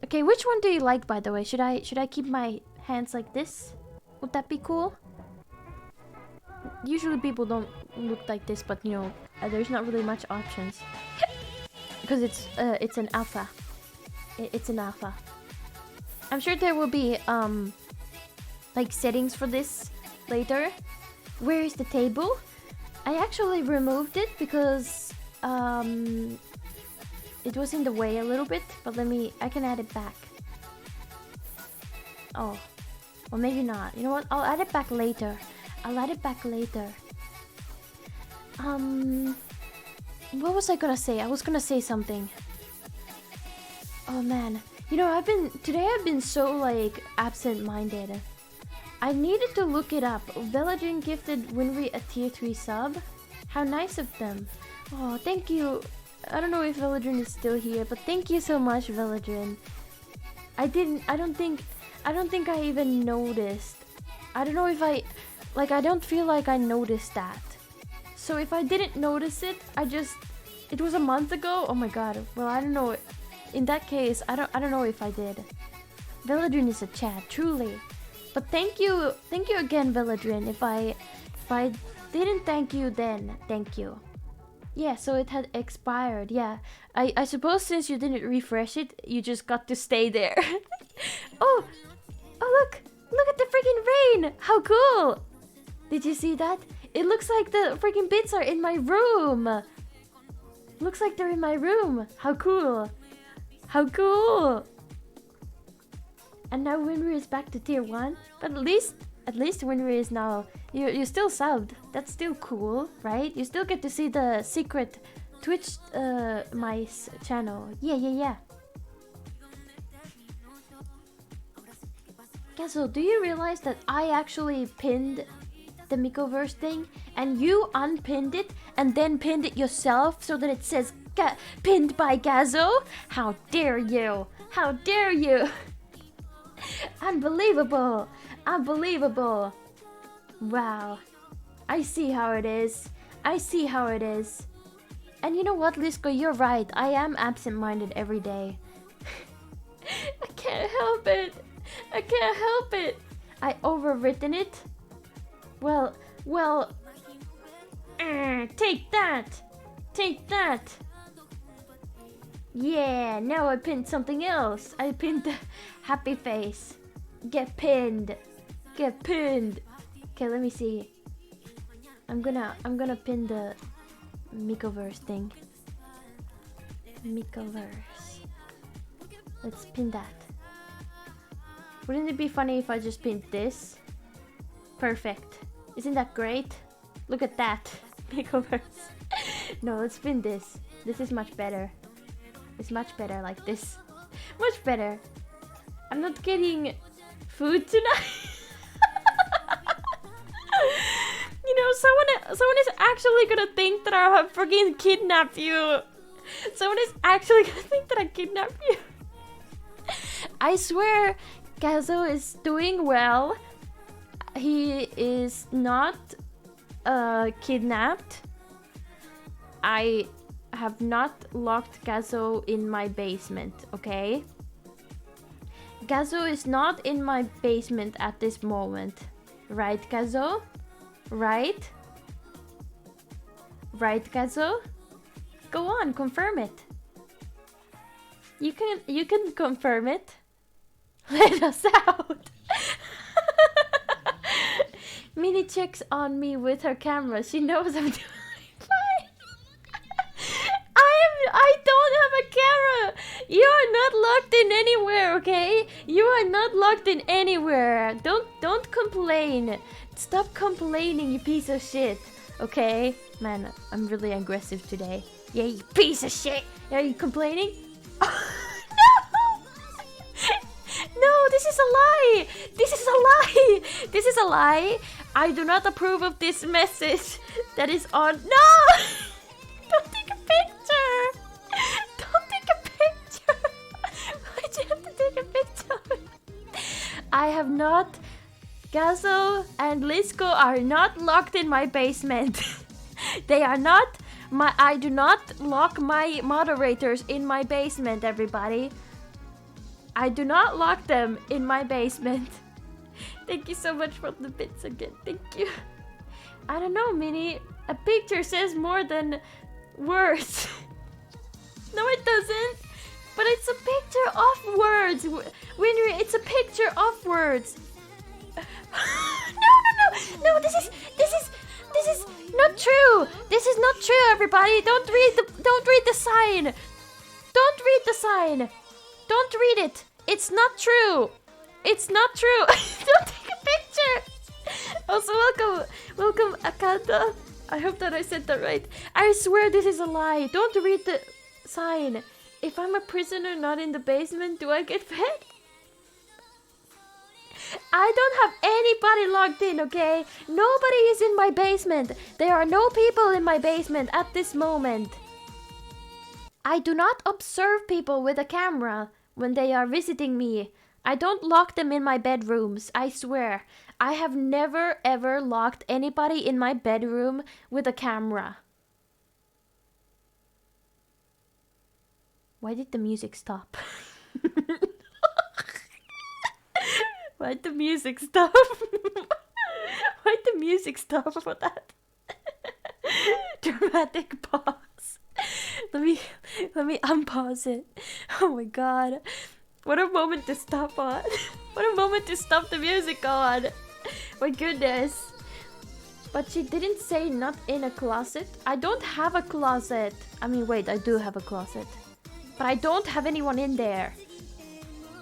S1: Okay, which one do you like, by the way? Should I keep my hands like this? Would that be cool? Usually people don't look like this, but you know, there's not really much options. Because it's an alpha. It's an alpha. I'm sure there will be like settings for this later. Where is the table? I actually removed it because it was in the way a little bit, but I can add it back. Oh, or maybe not. You know what? I'll add it back later. What was I gonna say? I was gonna say something. Oh man. You know, today I've been so like absent-minded. I needed to look it up. Veladrin gifted Winry a tier 3 sub. How nice of them. Oh, thank you. I don't know if Veladrin is still here, but thank you so much, Veladrin. I don't think I even noticed. I don't know if I don't feel like I noticed that. So if I didn't notice it, it was a month ago. Oh my god. Well, I don't know. In that case, I don't know if I did. Veladrin is a chat, truly. But thank you again, Veladrin. If I didn't thank you then, thank you. Yeah, so it had expired. Yeah, I suppose since you didn't refresh it, you just got to stay there. Oh look at the freaking rain! How cool! Did you see that? It looks like the freaking bits are in my room. Looks like they're in my room. How cool! How cool! And now Winry is back to tier 1, but at least At least Winry is now... You still subbed. That's still cool, right? You still get to see the secret Twitch mice channel. Yeah. Gazo, do you realize that I actually pinned the Mikoverse thing and you unpinned it and then pinned it yourself so that it says pinned by Gazo? How dare you? How dare you? Unbelievable! Unbelievable! Wow. I see how it is. I see how it is. And you know what, Lisko, you're right. I am absent-minded every day. I can't help it. I can't help it. I overwritten it. Well, take that. Take that. Yeah, now I pinned something else. I pinned the happy face. Get pinned. Get pinned. Okay, let me see. I'm gonna pin the Mikoverse thing. Mikoverse. Let's pin that. Wouldn't it be funny if I just pinned this? Perfect. Isn't that great? Look at that. Mikoverse. No, let's pin this. This is much better. It's much better like this. Much better. I'm not getting food tonight. You know, someone is actually gonna think that I have freaking kidnapped you. Someone is actually gonna think that I kidnapped you. I swear, Gazo is doing well. He is not kidnapped. I have not locked Gazo in my basement, okay? Gazo is not in my basement at this moment. Right, Gazo? Right? Right, Gazo? Go on, confirm it. You can confirm it. Let us out. Minnie checks on me with her camera. She knows I'm doing fine. I don't have a camera. You are not locked in anywhere, okay? You are not locked in anywhere. Don't complain. Stop complaining, you piece of shit. Okay? Man, I'm really aggressive today. Yeah, you piece of shit. Are you complaining? No! No, this is a lie. This is a lie. This is a lie. I do not approve of this message that is on. No! Don't take a picture. Don't take a picture. Why'd you have to take a picture? I have not. Gazo and Lisko are not locked in my basement. They are not. I do not lock my moderators in my basement, everybody. I do not lock them in my basement. Thank you so much for the bits again. Thank you. I don't know, Minnie. A picture says more than words. No, it doesn't. But it's a picture of words. Winry, it's a picture of words. No, this is not true. This is not true, everybody. Don't read the sign. Don't read the sign. Don't read it. It's not true. It's not true. Don't take a picture. Also, welcome, Akata. I hope that I said that right. I swear this is a lie. Don't read the sign. If I'm a prisoner not in the basement, do I get fed? I don't have anybody logged in, okay? Nobody is in my basement. There are no people in my basement at this moment. I do not observe people with a camera when they are visiting me. I don't lock them in my bedrooms, I swear. I have never ever locked anybody in my bedroom with a camera. Why did the music stop? Why'd the music stop? Why'd the music stop for that? Dramatic pause. Let me unpause it. Oh my god. What a moment to stop on. What a moment to stop the music on. My goodness. But she didn't say not in a closet. I don't have a closet. I mean, wait, I do have a closet. But I don't have anyone in there.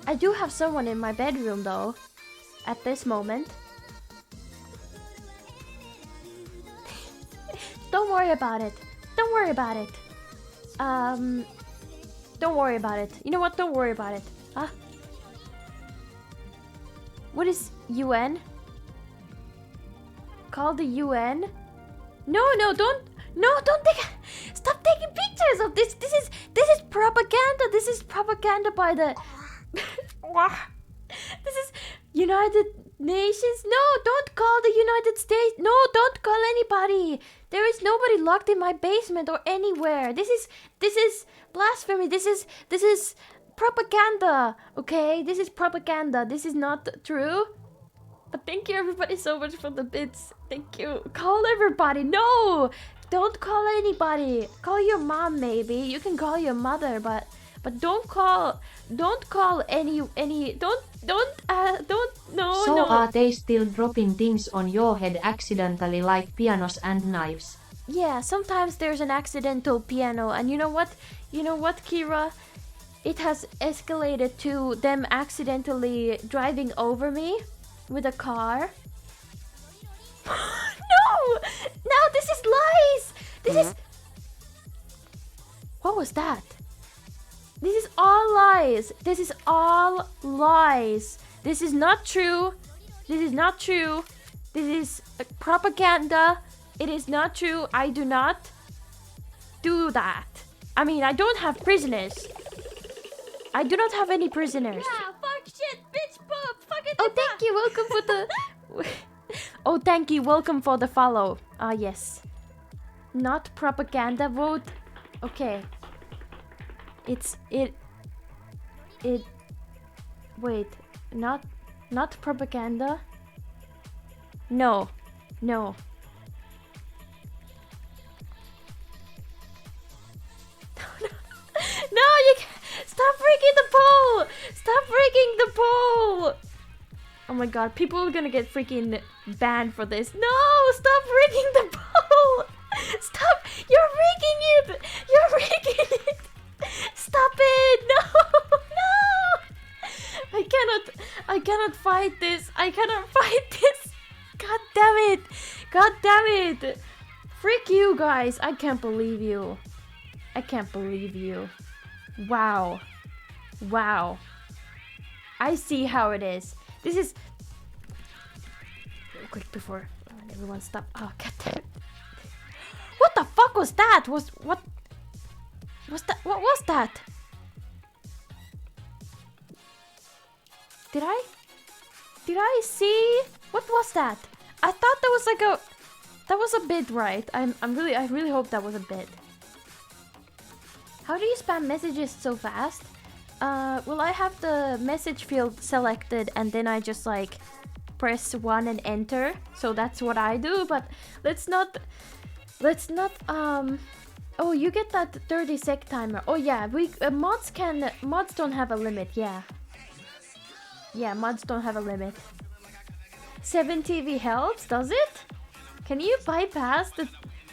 S1: I do have someone in my bedroom though. At this moment. Don't worry about it. Don't worry about it. Don't worry about it. You know what? Don't worry about it. Huh? What is UN? Call the UN? No, don't take. Stop taking pictures of this. This is propaganda. This is propaganda by the. This is United Nations. No, don't call the United States. No, don't call anybody. There is nobody locked in my basement or anywhere. This is blasphemy. This is propaganda. Okay, this is propaganda. This is not true. But thank you everybody so much for the bits. Thank you. Call everybody. No, don't call anybody. Call your mom maybe. You can call your mother, but don't call any don't no.
S3: So
S1: no.
S3: are they still dropping things on your head accidentally like pianos and knives?
S1: Yeah, sometimes there's an accidental piano, and you know what? You know what, Kira? It has escalated to them accidentally driving over me with a car. No! Now this is lies! This is... What was that? This is all lies. This is all lies. This is not true. This is not true. This is propaganda. It is not true. I do not do that. I mean, I don't have prisoners. I do not have any prisoners.
S4: Yeah, fuck shit, bitch, pop, fucking
S1: Oh, thank you. Welcome for the... Oh, thank you. Welcome for the follow. Ah, yes. Not propaganda vote. Okay. It. Wait. Not propaganda. No. No, you can't. Stop breaking the poll! Stop breaking the poll! Oh my god, people are gonna get freaking banned for this. No! Stop breaking the poll! Stop! You're breaking it! You're breaking it! Stop it! No! No! I cannot fight this! I cannot fight this! God damn it! God damn it! Freak you guys! I can't believe you. I can't believe you. Wow. Wow. I see how it is. This is... Real quick before everyone stop. Oh, god damn it. What the fuck was that? What was that? What was that? Did I see? What was that? I thought that was like a... That was a bit, right? I really hope that was a bit. How do you spam messages so fast? Well, I have the message field selected and then I just like press 1 and enter. So that's what I do, but let's not, oh, you get that 30-sec timer. Oh yeah, mods don't have a limit, yeah. Yeah, mods don't have a limit. 7 TV helps, does it? Can you bypass the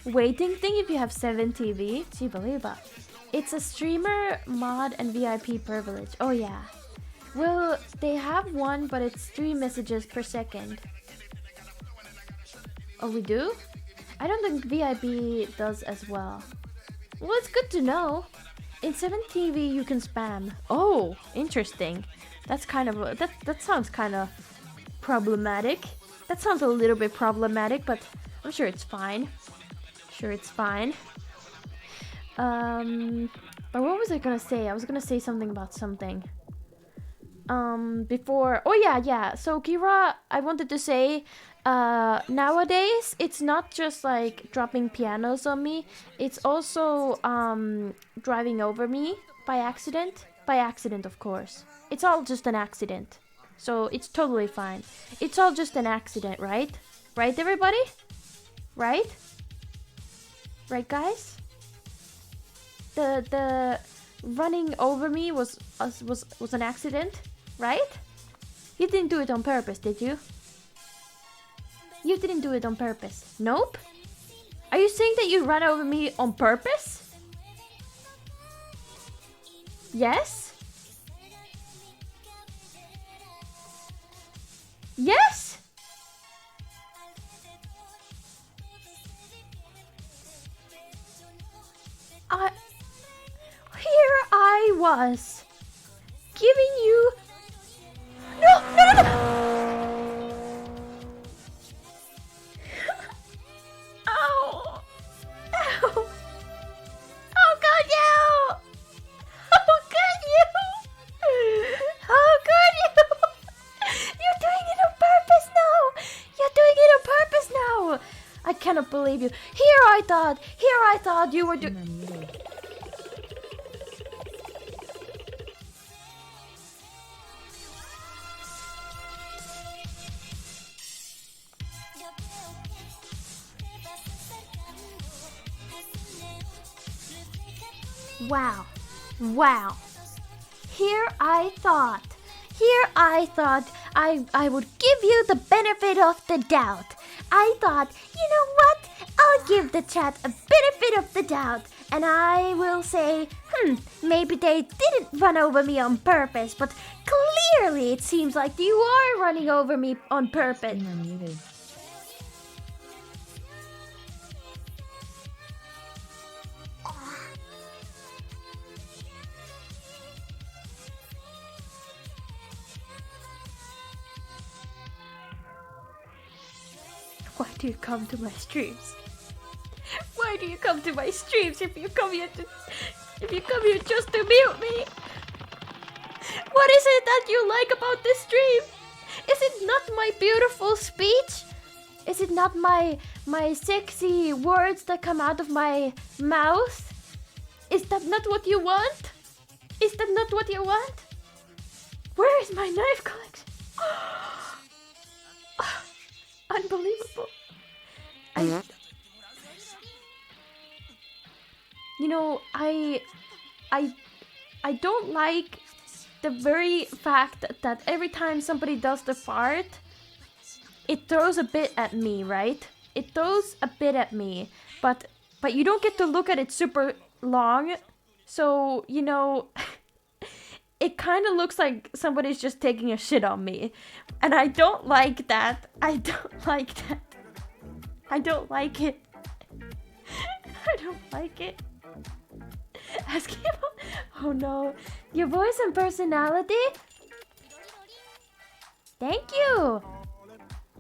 S1: waiting thing if you have 7 TV? Gee, believe that. It's a streamer, mod, and VIP privilege. Oh yeah. Well, they have one, but it's 3 messages per second. Oh, we do? I don't think VIP does as well. Well, it's good to know. In 7 TV, you can spam. Oh, interesting. That's kind of... That sounds kind of problematic. That sounds a little bit problematic, but I'm sure it's fine. Sure, it's fine. But what was I gonna say? I was gonna say something about something. Before... Oh, yeah. So, Kira, I wanted to say, nowadays, it's not just, like, dropping pianos on me. It's also, driving over me by accident. By accident, of course. It's all just an accident. So, it's totally fine. It's all just an accident, right? Right, everybody? Right? Right, guys? The running over me was an accident, right? You didn't do it on purpose, did you? You didn't do it on purpose. Nope. Are you saying that you ran over me on purpose? Yes? Yes? Here I was, giving you... No, no, no, no! Ow! Ow! How could you? How could you? How could you? You're doing it on purpose now! You're doing it on purpose now! I cannot believe you. Here I thought you were doing... Wow. Wow. Here I thought I would give you the benefit of the doubt. I thought, you know what? I'll give the chat a benefit of the doubt. And I will say, maybe they didn't run over me on purpose, but clearly it seems like you are running over me on purpose. Why do you come to my streams? Why do you come to my streams if you come here just to mute me? What is it that you like about this stream? Is it not my beautiful speech? Is it not my sexy words that come out of my mouth? Is that not what you want? Is that not what you want? Where is my knife collection? Unbelievable. I don't like the very fact that every time somebody does the fart, it throws a bit at me, right? It throws a bit at me, but you don't get to look at it super long, so it kind of looks like somebody's just taking a shit on me, and I don't like that. I don't like that. I don't like it. I don't like it. Asking about... Oh no. Your voice and personality? Thank you.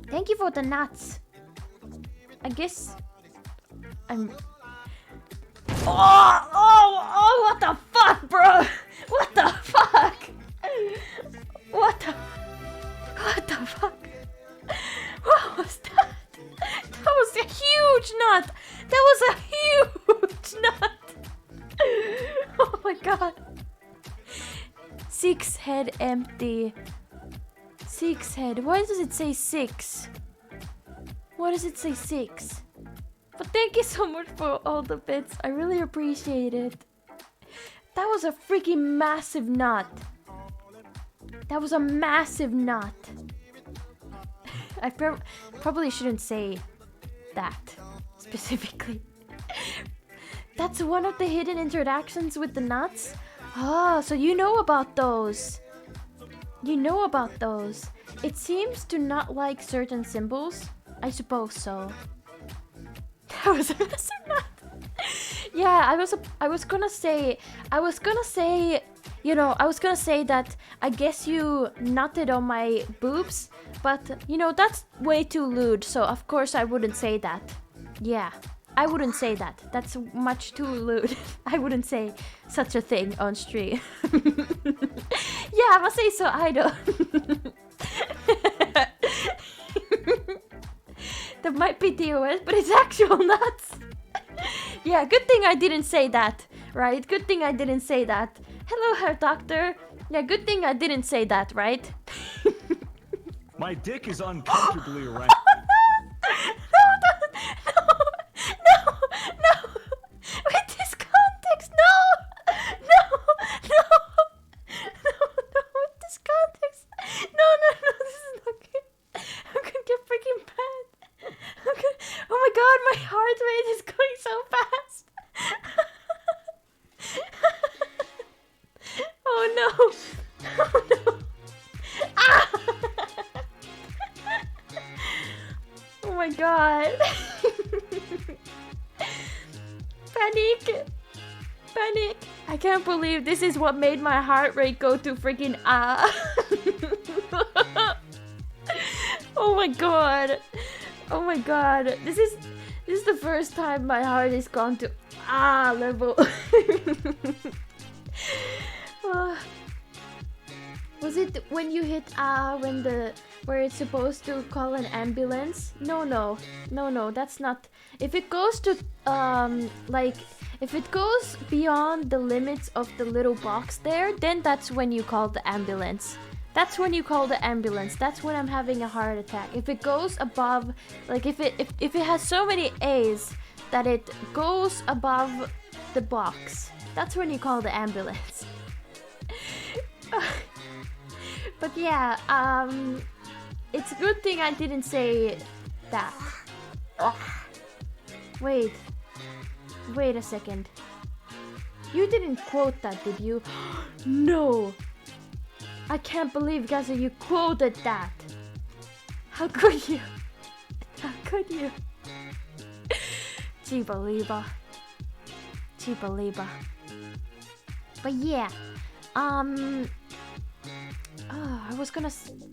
S1: Thank you for the nuts. I guess... I'm... Oh, what the fuck, bro? What the fuck? What the fuck? What was that? That was a huge nut! That was a huge nut! Oh my god. 6 head empty. 6 head. Why does it say 6? Why does it say 6? But thank you so much for all the bits. I really appreciate it. That was a freaking massive nut. That was a massive nut. I probably shouldn't say that specifically. That's one of the hidden interactions with the nuts? Oh, so you know about those. You know about those. It seems to not like certain symbols. I suppose so. That was a massive nut. Yeah, I was gonna say that I guess you nutted on my boobs, but that's way too lewd, so of course I wouldn't say that. Yeah, I wouldn't say that. That's much too lewd. I wouldn't say such a thing on stream. Yeah, vad säger så, I don't. That might be TOS, but it's actual nuts. Yeah, good thing I didn't say that, right? Good thing I didn't say that. Hello, Herr Doctor. Yeah, good thing I didn't say that, right?
S5: My dick is uncomfortably erect.
S1: No! With this context, no! With this context. No, this is not good. I'm gonna get freaking bad. Oh my god, my heart rate is going so fast. Oh no. Ah! Oh my god. Panic. can't believe this is what made my heart rate go to freaking ah. Oh my god. Oh my god. This is the first time my heart has gone to ah level. Was it when you hit ah where it's supposed to call an ambulance? No, that's not. If it goes to like if it goes beyond the limits of the little box there, then that's when you call the ambulance. That's when you call the ambulance. That's when I'm having a heart attack. If it goes above, like if it has so many A's that it goes above the box, that's when you call the ambulance. But yeah, it's a good thing I didn't say that. Wait a second. You didn't quote that, did you? No! I can't believe, guys, that you quoted that. How could you? How could you? Chiba Liba. But yeah,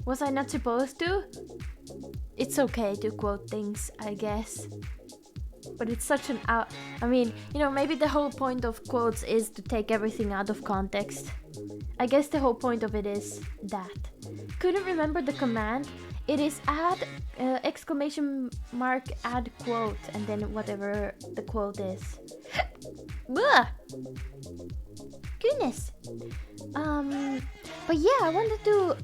S1: was I not supposed to? It's okay to quote things, I guess. But it's such an out. I mean, maybe the whole point of quotes is to take everything out of context. I guess the whole point of it is that. Couldn't remember the command. It is add exclamation mark add quote and then whatever the quote is. Goodness. But yeah, I wanted to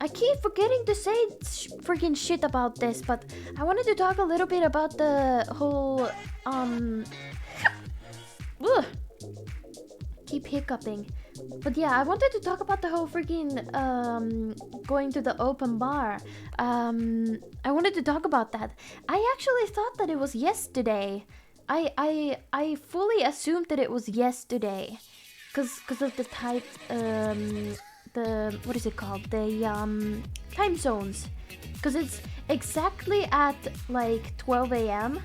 S1: I keep forgetting to say freaking shit about this, but I wanted to talk a little bit about the whole keep hiccuping. But yeah, I wanted to talk about the whole freaking going to the open bar. I wanted to talk about that. I actually thought that it was yesterday. I fully assumed that it was yesterday. Cause of the type, the what is it called? The time zones. Cause it's exactly at like 12 a.m.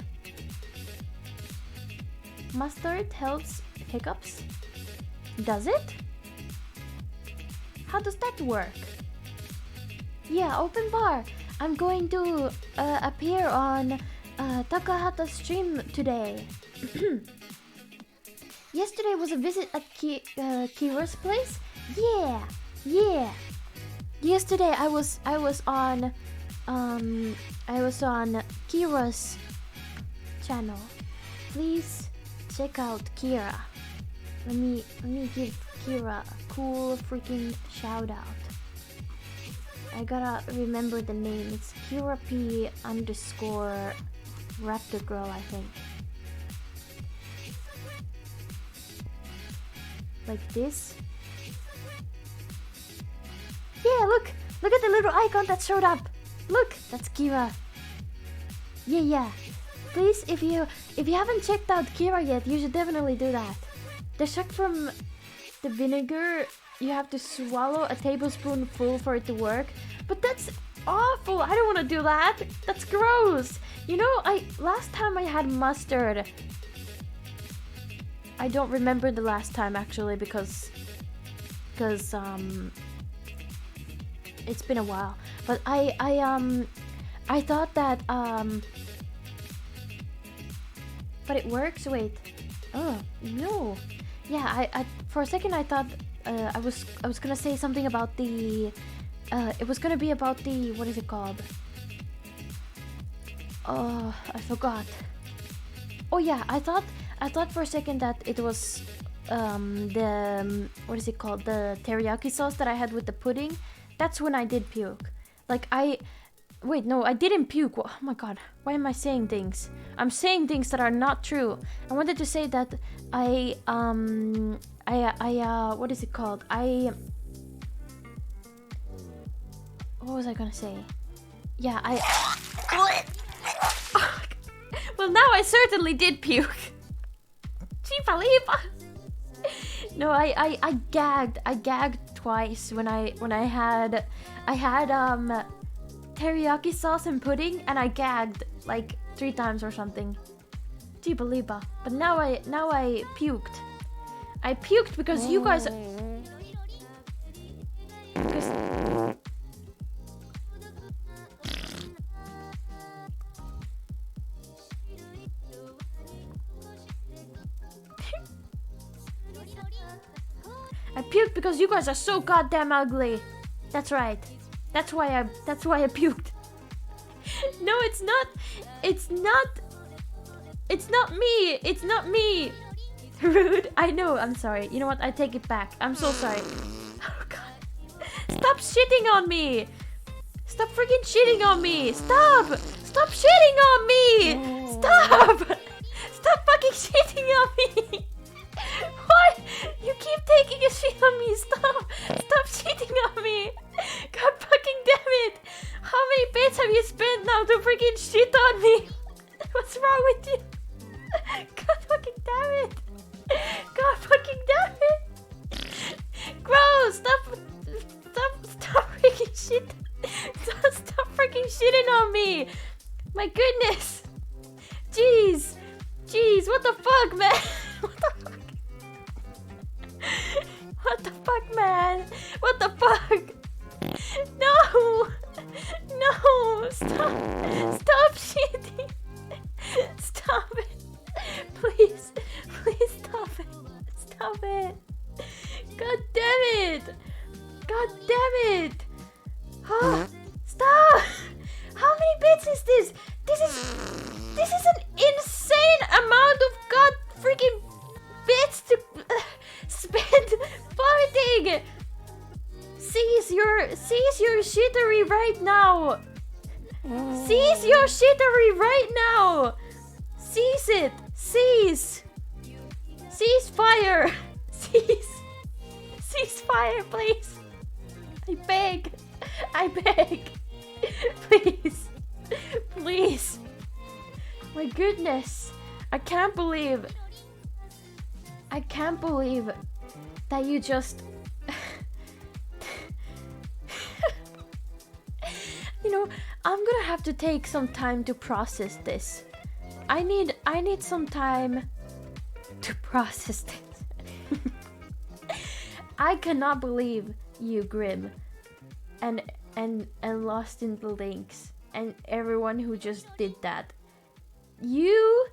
S1: Mustard helps hiccups. Does it? How does that work? Yeah, open bar. I'm going to appear on Takahata's stream today. Yesterday was a visit at Kira's place. Yeah. Yesterday I was on Kira's channel. Please check out Kira. Let me give Kira a cool freaking shout out. I gotta remember the name. It's Kira P _ Raptor Girl, I think. Like this. Yeah, look at the little icon that showed up. Look, that's Kira. Yeah. Please, if you haven't checked out Kira yet, you should definitely do that. The shot from the vinegar, you have to swallow a tablespoonful for it to work. But that's awful. I don't want to do that. That's gross. Last time I had mustard. I don't remember the last time actually because it's been a while. But I thought that but it works. Wait. Oh no. Yeah, I for a second I thought I was gonna say something about the it was gonna be about the, what is it called? Oh, I forgot. Oh yeah, I thought for a second that it was the what is it called? The teriyaki sauce that I had with the pudding. That's when I did puke. Like wait, no, I didn't puke. Oh my god, why am I saying things? I'm saying things that are not true. I wanted to say that I what is it called? What was I gonna say? Yeah, well, now I certainly did puke. Chipa-lipa. No, I gagged twice when I had teriyaki sauce and pudding, and I gagged like 3 times or something. Chipa-lipa. But now I puked. I puked because you guys. Because... I puked because you guys are so goddamn ugly. That's right. That's why I puked. No, it's not. It's not. It's not me. It's not me. Rude. I know. I'm sorry. You know what? I take it back. I'm so sorry. Oh god. Stop shitting on me. Stop freaking shitting on me. Stop. Stop shitting on me. Stop. Stop fucking shitting on me. Why? You keep taking a shit on me. Stop. Stop shitting on me. God fucking damn it. How many bits have you spent now to freaking shit on me? What's wrong with you? God fucking damn it. God fucking damn it. Gross. Stop freaking shit. Stop freaking shitting on me. My goodness. Jeez. Jeez. What the fuck, man? What the fuck? What the fuck, man? What the fuck? No! No! Stop! Stop shitting! Stop it! Please! Please stop it! Stop it! God damn it! God damn it! Oh, stop! How many bits is this? This is an insane amount of god freaking bits to spend farting! Cease your shittery right now! Cease your shittery right now! Cease it! Cease! Cease fire! Cease! Cease fire, please! I beg! I beg! Please! Please! My goodness! I can't believe that you just... You know, I'm gonna have to take some time to process this. I need some time to process this. I cannot believe you, Grim, and Lost in the Links, and everyone who just did that. You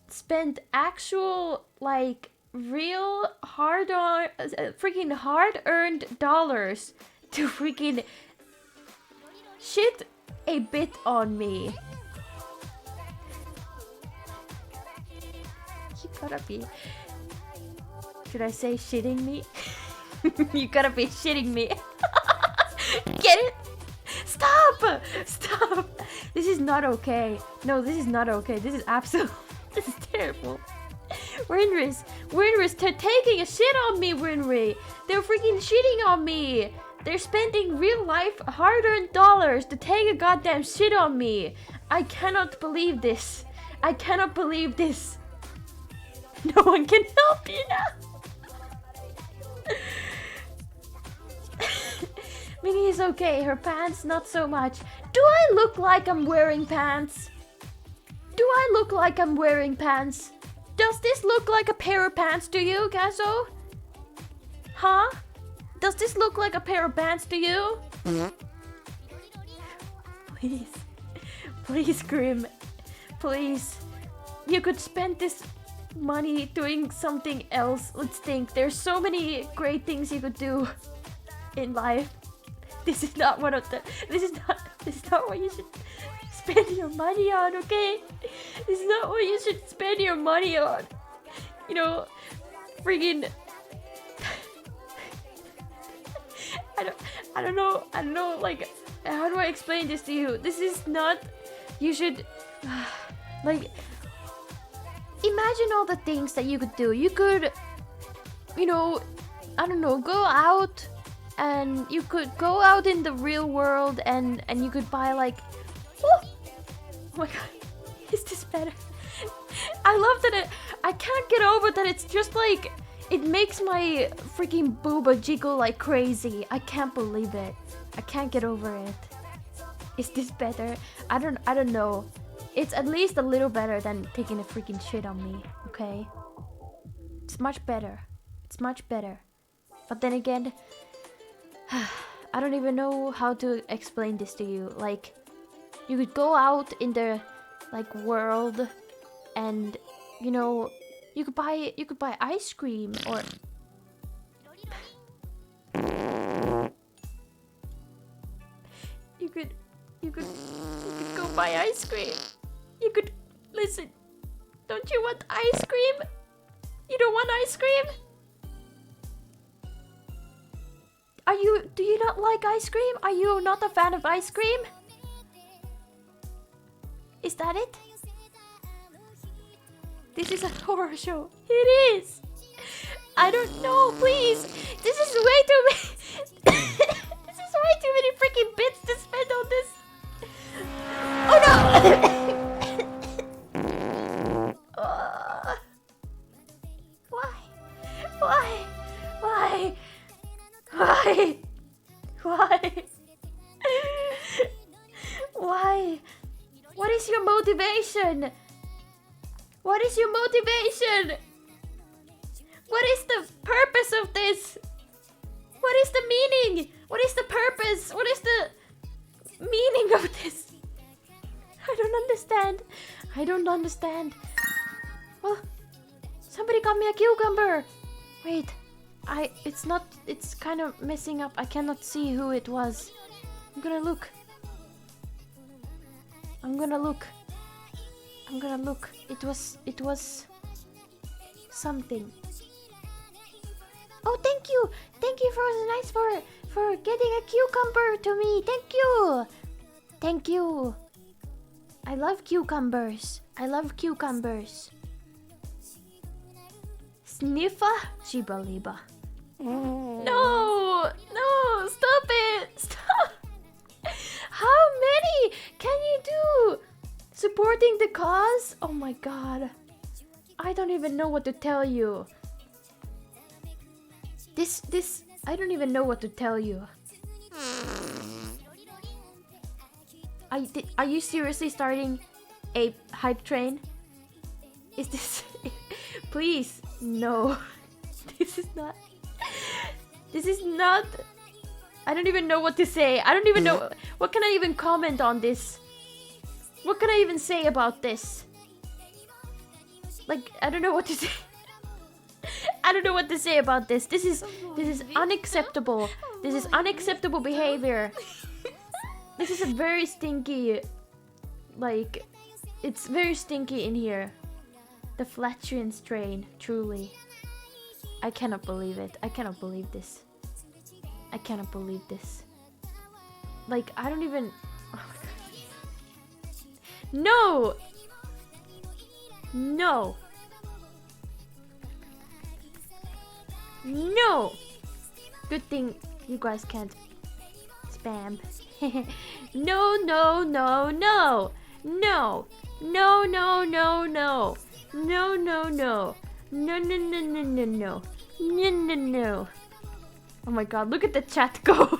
S1: spent actual, like, real freaking hard-earned dollars to freaking shit a bit on me. You gotta be... Should I say shitting me? You gotta be shitting me. Get it? Stop! Stop! This is not okay. No, this is not okay. This is absolute... This is terrible. Winry's taking a shit on me, Winry. They're freaking shitting on me. They're spending real life hard-earned dollars to take a goddamn shit on me. I cannot believe this. I cannot believe this. No one can help you now. Minnie is okay. Her pants, not so much. Do I look like I'm wearing pants? Do I look like I'm wearing pants? Does this look like a pair of pants to you, Gazo? Huh? Does this look like a pair of pants to you? Please. Please, Grim. Please. You could spend this money doing something else. Let's think. There's so many great things you could do in life. This is not one of the... This is not what you should spend your money on, okay? This is not what you should spend your money on. You know, freaking... I don't know, like, how do I explain this to you? This is not... You should... Like... Imagine all the things that you could do. You could, you know, I don't know, go out, and you could go out in the real world, and you could buy, like... Oh my god, is this better? I love that I can't get over that it's just like... It makes my freaking booba jiggle like crazy. I can't believe it. I can't get over it. Is this better? I don't know. It's at least a little better than taking a freaking shit on me, okay? It's It's much better. It's much better. But then again, I don't even know how to explain this to you. Like, you could go out in the like world, and you know, you could buy ice cream or. You could go buy ice cream. You could listen. Don't you want ice cream? You don't want ice cream? Do you not like ice cream? Are you not a fan of ice cream? Is that it? This is a horror show. It is. I don't know, please. This is way too many. This is way too many freaking bits to spend on this. Oh no! Why? Why? Why? Why? Why? Why? What is your motivation? What is your motivation? What is the purpose of this? What is the meaning? What is the purpose? What is the meaning of this? I don't understand. I don't understand. Oh, somebody got me a cucumber. Wait, it's kind of messing up. I cannot see who it was. I'm gonna look. It was something. Oh, thank you. Thank you for getting a cucumber to me. Thank you. Thank you. I love cucumbers. Sniffa Shibaliba. No, stop it. Stop. How many can you do? Supporting the cause? Oh my god. I don't even know what to tell you. I don't even know what to tell you. Are you seriously starting a hype train? Is this... Please, no. This is not... I don't even know what to say. I don't even know... What can I even comment on this? What can I even say about this? Like, I don't know what to say. I don't know what to say about this. This is unacceptable. This is unacceptable behavior. This is a very stinky, like, it's very stinky in here. The flatulence train, truly. I cannot believe it. I cannot believe this. I cannot believe this. Like, I don't even... Oh my god. No! No! No! Good thing you guys can't spam. No, no, no, no! No! No, no, no, no! No, no, no! No, no, no, no, no, no! No, no, no! Oh my god, look at the chat go!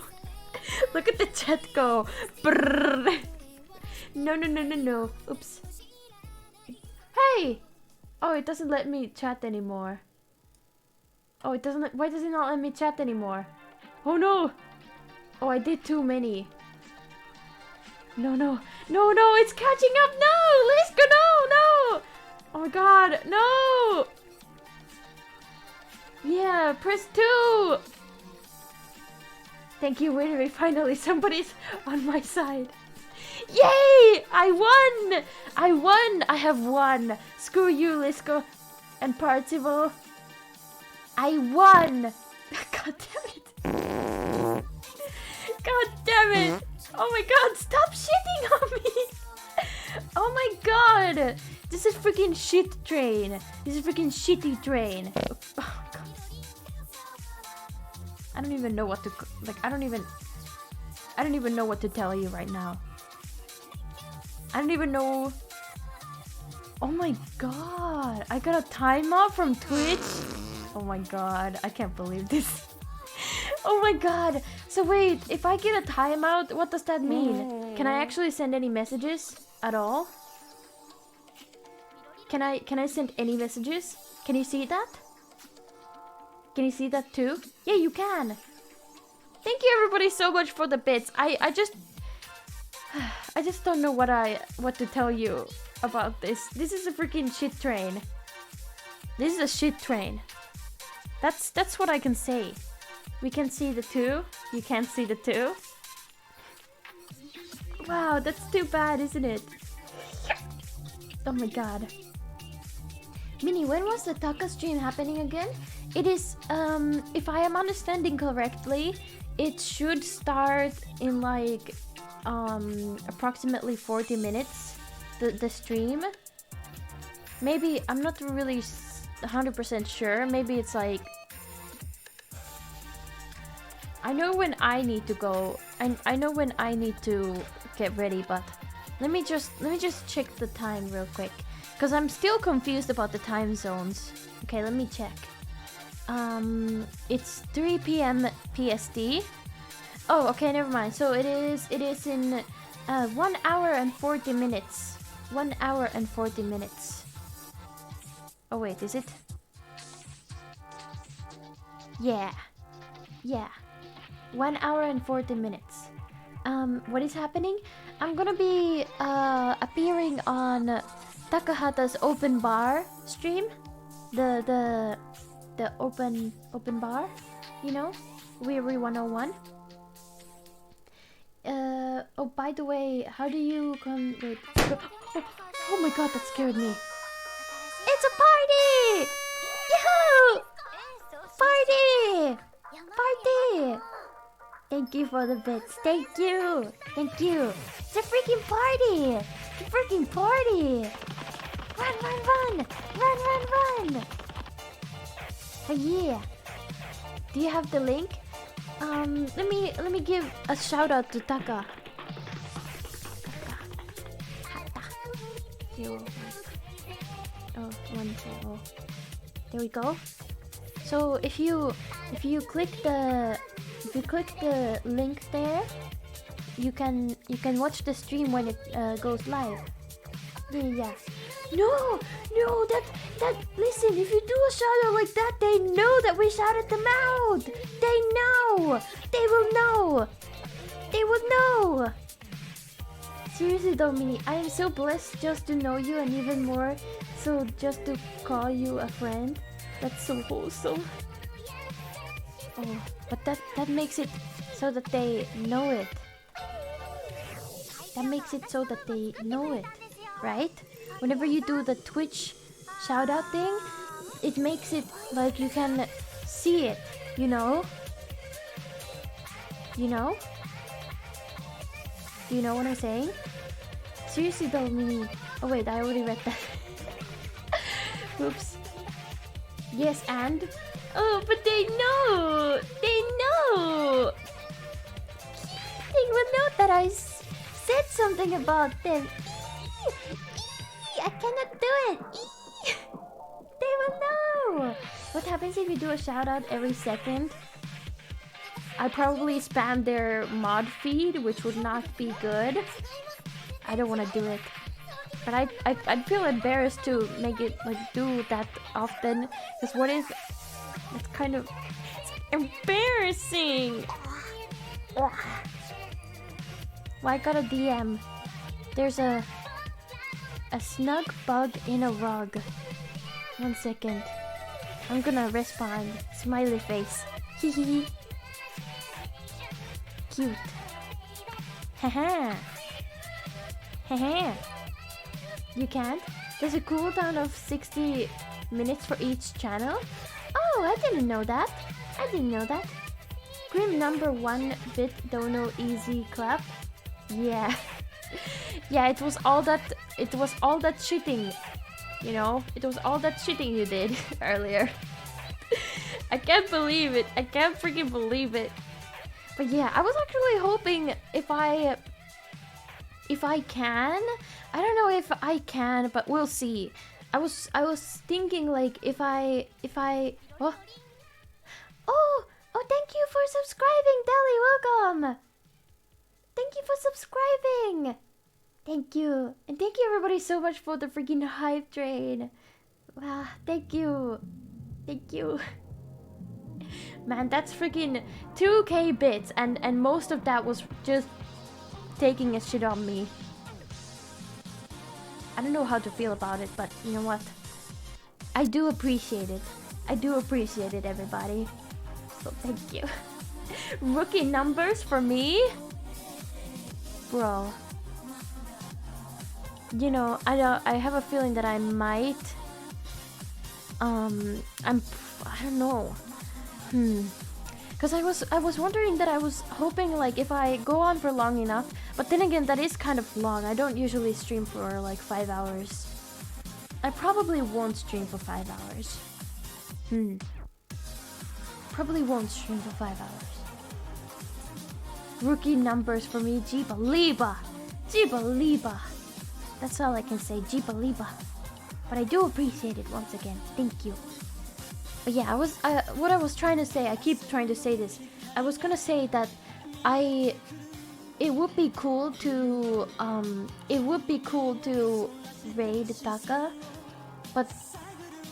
S1: Look at the chat go! Brrr. No, no, no, no, no! Oops. Hey! Oh, it doesn't let me chat anymore. Oh, it doesn't. Why does it not let me chat anymore? Oh no! Oh, I did too many. No, no, no, no! It's catching up! No, Liska, no, no! Oh my god, no! Yeah, press 2. Thank you, wait, finally somebody's on my side. Yay! I won! I won! I have won! Screw you, Lisko and Parzival. I won! God damn it! God damn it! Oh my god, stop shitting on me! Oh my god! This is freaking shit train. This is freaking shitty train. Oh my god. I don't even know what to like. I don't even know what to tell you right now. I don't even know. Oh my god! I got a timeout from Twitch. Oh my god! I can't believe this. Oh my god! So wait, if I get a timeout, what does that mean? Can I actually send any messages at all? Can I send any messages? Can you see that? Can you see that too? Yeah, you can. Thank you everybody so much for the bits. I just don't know what to tell you about this. This is a freaking shit train. This is a shit train. That's what I can say. We can see the 2. You can't see the 2. Wow, that's too bad, isn't it? Oh my god. Minnie, when was the Taka stream happening again? It is, if I am understanding correctly, it should start in like, approximately 40 minutes, the stream. Maybe, I'm not really 100% sure, maybe it's like... I know when I need to go, I know when I need to get ready, but let me just check the time real quick, because I'm still confused about the time zones. Okay, let me check. It's 3 p.m. PST. Oh, okay, never mind. So it is in 1 hour and 40 minutes. 1 hour and 40 minutes. Oh wait, is it? Yeah. Yeah. 1 hour and 40 minutes. What is happening? I'm gonna be appearing on Takahata's open bar stream. The open bar, you know? Weary 101. Oh, by the way, how do you come? Wait. Oh my god, that scared me. It's a party! Yahoo! Party! Party! Thank you for the bits. Thank you. Thank you. It's a freaking party. It's a freaking party. Run, run, run. Run, run, run. Oh yeah. Do you have the link? Let me give a shout out to Taka. Oh, 120. There we go. So if you click the link there, you can watch the stream when it goes live. Yeah. No, that listen, if you do a shout out like that, they know that we shouted them out. They know. They will know. They will know. Seriously though, Minnie, I am so blessed just to know you, and even more so just to call you a friend. That's so wholesome. Oh, but that makes it so that they know it. That makes it so that they know it, right? Whenever you do the Twitch shout out thing, it makes it like you can see it, you know? You know? Do you know what I'm saying? Seriously though, Minnie. Oh wait, I already read that. Oops. Yes, and? Oh, but they know! They know! They will know that I said something about them. I cannot do it! They will know! What happens if you do a shout out every second? I probably spam their mod feed, which would not be good. I don't want to do it. But I'd feel embarrassed to make it like do that often. Because what if it's kind of embarrassing? Well, I got a DM. There's a snug bug in a rug. 1 second. I'm gonna respond. Smiley face. Hehe. Cute. Haha. Haha. You can't? There's a cooldown of 60 minutes for each channel? Oh, I didn't know that. I didn't know that. Grim number 1 bit dono easy clap. Yeah. Yeah, it was all that shitting. You know? It was all that shitting you did earlier. I can't believe it. I can't freaking believe it. But yeah, I was actually hoping if I can. I don't know if I can, but we'll see. I was thinking like if I oh, thank you for subscribing, Deli, welcome. Thank you for subscribing. Thank you. And thank you everybody so much for the freaking hype train. Wow, thank you. Thank you. Man, that's freaking 2k bits, and most of that was just taking a shit on me. I don't know how to feel about it, but you know what? I do appreciate it. I do appreciate it, everybody. So thank you. Rookie numbers for me? Bro. You know, I have a feeling that I might I don't know. Cause I was wondering that I was hoping like if I go on for long enough, but then again that is kind of long. I don't usually stream for like 5 hours. I probably won't stream for 5 hours. Probably won't stream for 5 hours. Rookie numbers for me, Jeeba Liba. Jeeba Liba. That's all I can say, Jeeba Liba. But I do appreciate it once again. Thank you. But yeah, what I was trying to say, I keep trying to say this. I was gonna say that it would be cool to raid Taka, but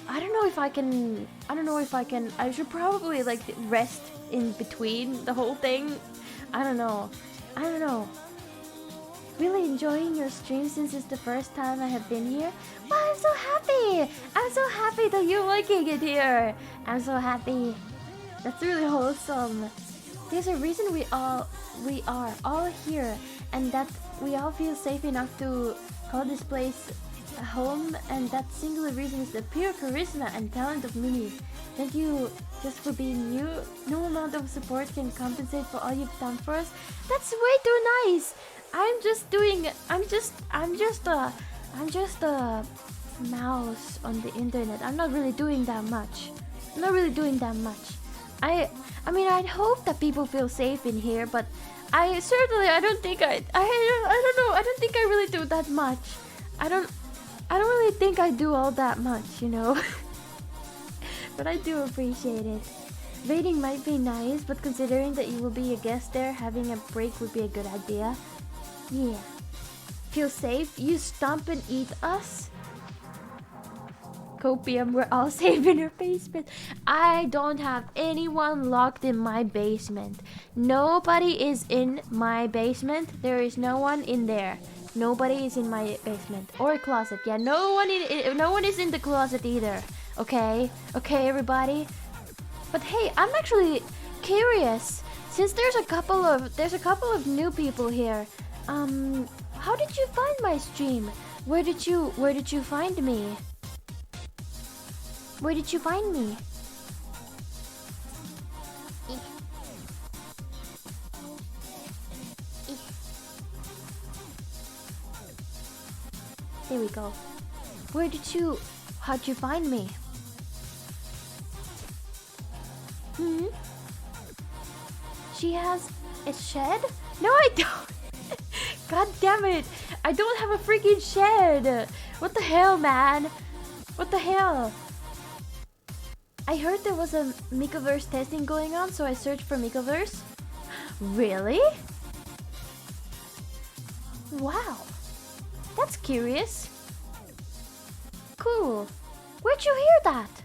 S1: I don't know if I can. I should probably like rest in between the whole thing. I don't know. Really enjoying your stream since it's the first time I have been here. Wow, I'm so happy! I'm so happy that you're liking it here. I'm so happy. That's really wholesome. There's a reason we are all here, and that we all feel safe enough to call this place a home, and that singular reason is the pure charisma and talent of Mini. Thank you just for being you. No amount of support can compensate for all you've done for us. That's way too nice. I'm just a mouse on the internet. I'm not really doing that much. I mean, I'd hope that people feel safe in here, but I don't think I don't know. I don't think I really do that much. I don't really think I do all that much, you know. But I do appreciate it. Raiding might be nice, but considering that you will be a guest there, having a break would be a good idea. Yeah. Feel safe? You stomp and eat us? Copium, we're all safe in your basement. I don't have anyone locked in my basement. Nobody is in my basement. There is no one in there. Nobody is in my basement or closet. Yeah, no one is in the closet either. Okay, everybody. But hey, I'm actually curious. Since there's a couple of new people here. How did you find my stream? Where did you find me? Where did you find me? There we go. How'd you find me? She has a shed? No, I don't. God damn it. I don't have a freaking shed. What the hell, man? What the hell? I heard there was a Mikoverse testing going on, so I searched for Mikoverse. Really? Wow. That's curious. Cool. Where'd you hear that?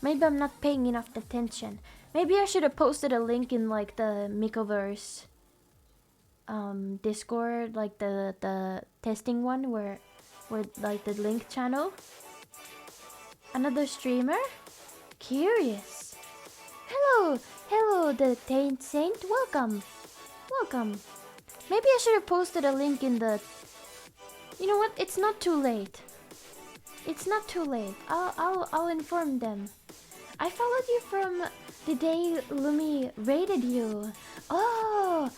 S1: Maybe I'm not paying enough attention. Maybe I should have posted a link in like the Mikoverse Discord, like the testing one where like the link channel. Another streamer? Curious. Hello, the Taint Saint. Welcome. Maybe I should have posted a link in the. You know what? It's not too late. I'll inform them. I followed you from the day Lumi raided you. Oh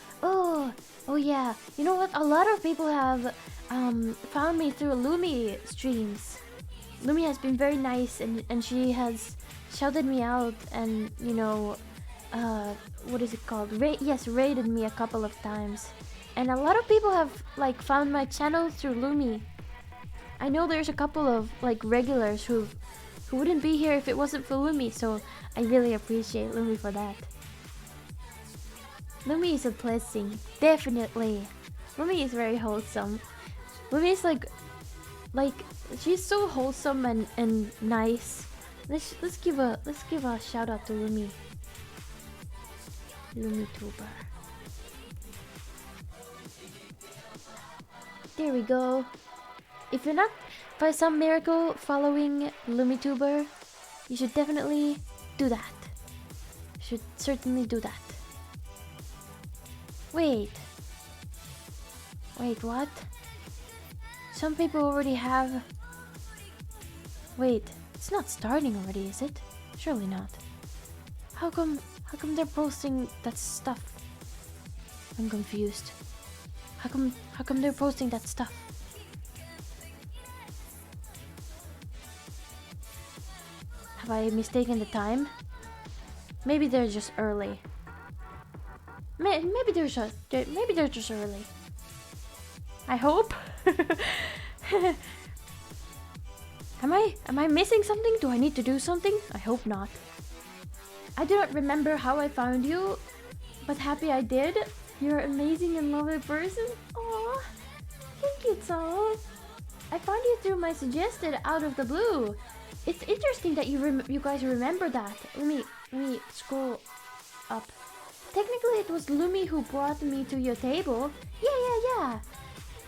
S1: yeah. You know what? A lot of people have found me through Lumi streams. Lumi has been very nice, and she has shouted me out, and you know, what is it called? Raided me a couple of times. And a lot of people have like found my channel through Lumi. I know there's a couple of like regulars who wouldn't be here if it wasn't for Lumi, so I really appreciate Lumi for that. Lumi is a blessing, definitely. Lumi is very wholesome. Lumi is like she's so wholesome and nice. Let's give a shout out to LumiTuber. There we go. If you're not by some miracle following LumiTuber, you should definitely do that. You should certainly do that. Wait, what? Some people already have... Wait, it's not starting already, is it? Surely not. How come they're posting that stuff? I'm confused. How come they're posting that stuff? Have I mistaken the time? Maybe they're just early. Maybe they're just early. I hope. Am I missing something? Do I need to do something? I hope not. I do not remember how I found you, but happy I did. You're an amazing and lovely person. Aww, thank you, Tsao. I found you through my suggested out of the blue. It's interesting that you guys remember that. Let me scroll up. Technically, it was Lumi who brought me to your table. Yeah.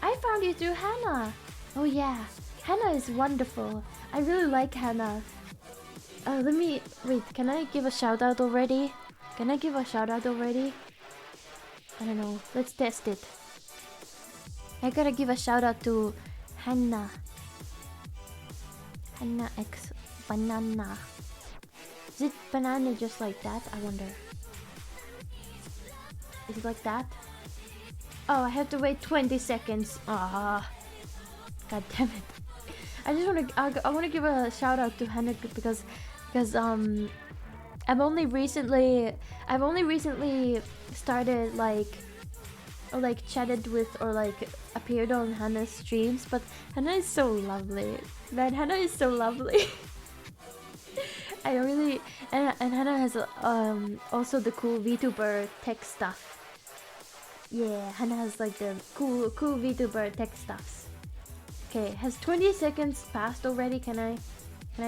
S1: I found you through Hannah. Oh yeah, Hannah is wonderful. I really like Hannah. Wait, can I give a shout out already? I don't know. Let's test it. I gotta give a shout out to Hannah. Hannah X Banana. Is it banana just like that? I wonder. Is it like that? Oh, I have to wait 20 seconds. Ah, god damn it! I want to give a shout out to Hannah because I've only recently started like chatted with or like appeared on Hannah's streams, but Hannah is so lovely. Man, Hannah is so lovely. I really and Hannah has also the cool VTuber tech stuff. Yeah, Hannah has like the cool VTuber tech stuffs. Okay, has 20 seconds passed already? Can I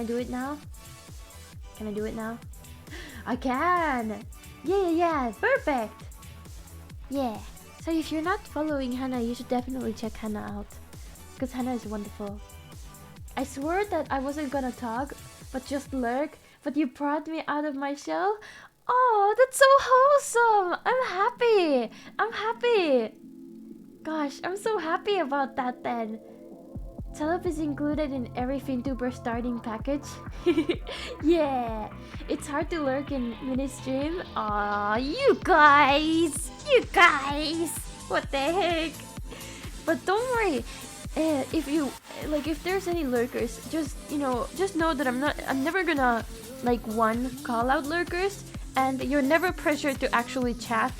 S1: do it now? Can I do it now? I can! Yeah, perfect! Yeah, so if you're not following Hannah, you should definitely check Hannah out. Because Hannah is wonderful. I swore that I wasn't gonna talk, but just lurk, but you brought me out of my shell. Oh, that's so wholesome! I'm happy! Gosh, I'm so happy about that then. Telep is included in every FinTuber starting package. Yeah, it's hard to lurk in mini-stream. Aw, you guys! What the heck? But don't worry, if there's any lurkers, just know that I'm never gonna call out lurkers, and you're never pressured to actually chat.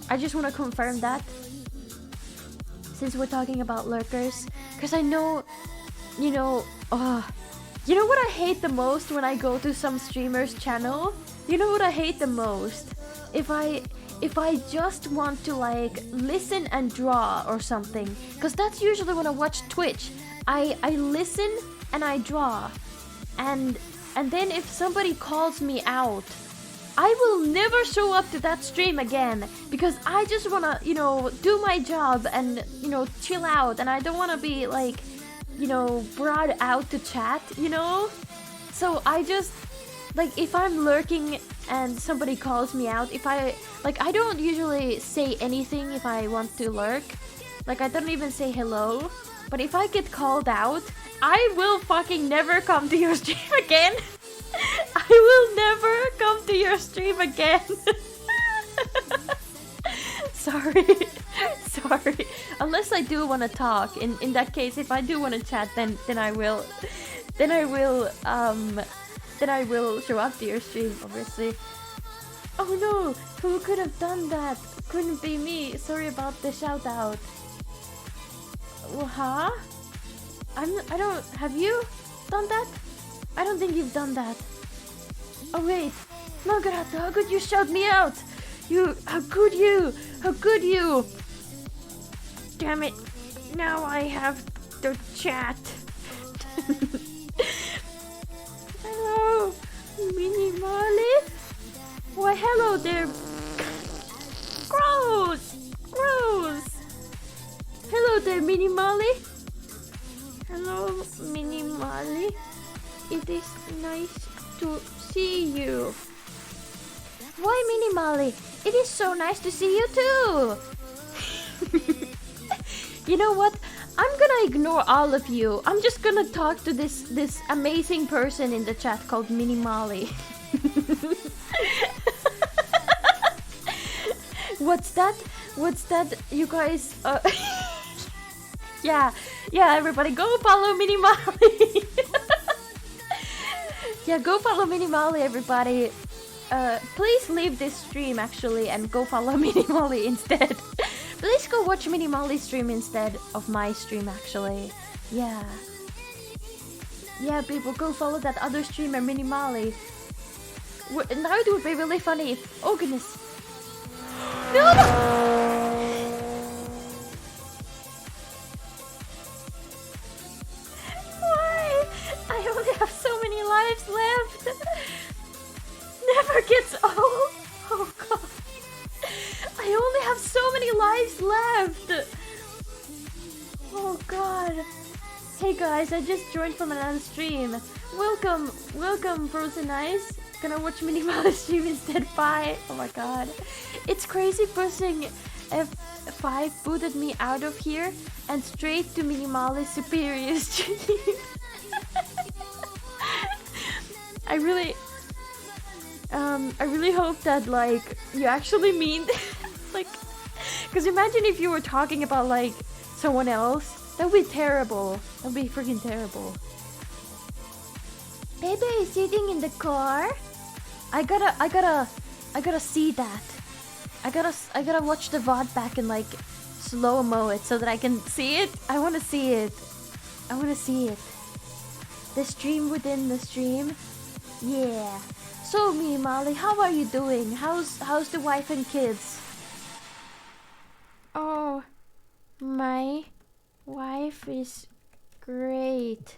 S1: I just want to confirm that, since we're talking about lurkers, because I know, you know what I hate the most when I go to some streamer's channel? You know what I hate the most? If I just want to listen and draw or something, because that's usually when I watch Twitch. I listen and I draw, and then if somebody calls me out, I will never show up to that stream again, because I just wanna do my job and chill out, and I don't wanna be brought out to chat, so I just if I'm lurking and somebody calls me out, if I don't usually say anything if I want to lurk, I don't even say hello, but if I get called out, I will fucking never come to your stream again. I will never come to your stream again. Sorry. Unless I do want to talk. In that case, if I do want to chat, then I will show up to your stream, obviously. Oh no, who could have done that? Couldn't be me. Sorry about the shout out. Huh? Have you done that? I don't think you've done that. Oh wait, Nagarato, how could you shout me out? How could you? Damn it, now I have to chat. Hello. Mini Molly? Why, hello there. Gross! Gross! Hello there, Mini Molly. Hello, Mini Molly. It is nice to see you. Why, Mini Molly? It is so nice to see you too. You know what? I'm gonna ignore all of you. I'm just gonna talk to this amazing person in the chat called Mini Molly. What's that? What's that? You guys? Yeah, everybody, go follow Mini Molly. Yeah, go follow Mini Molly, everybody. Please leave this stream actually and go follow Mini Molly instead. Please go watch Mini Molly's stream instead of my stream actually. Yeah. Yeah, people, go follow that other streamer, Mini Molly. Now it would be really funny if... Oh goodness. No! Why? I only have so many lives left. Never gets old. Oh god. I only have so many lives left. Oh god. Hey guys, I just joined from another stream. Welcome, Frozen Ice. Gonna watch Mini Molly's stream instead. Bye. Oh my god. It's crazy pressing F5 booted me out of here and straight to Mini Molly's superior stream. I really hope that like you actually mean like, because imagine if you were talking about like someone else. That would be terrible. That would be freaking terrible. Baby is sitting in the car. I gotta see that. I gotta watch the VOD back and like slow-mo it so that I can see it. I wanna see it. I wanna see it. The stream within the stream. Yeah. So me, Molly, how are you doing? How's the wife and kids? Oh, my wife is great.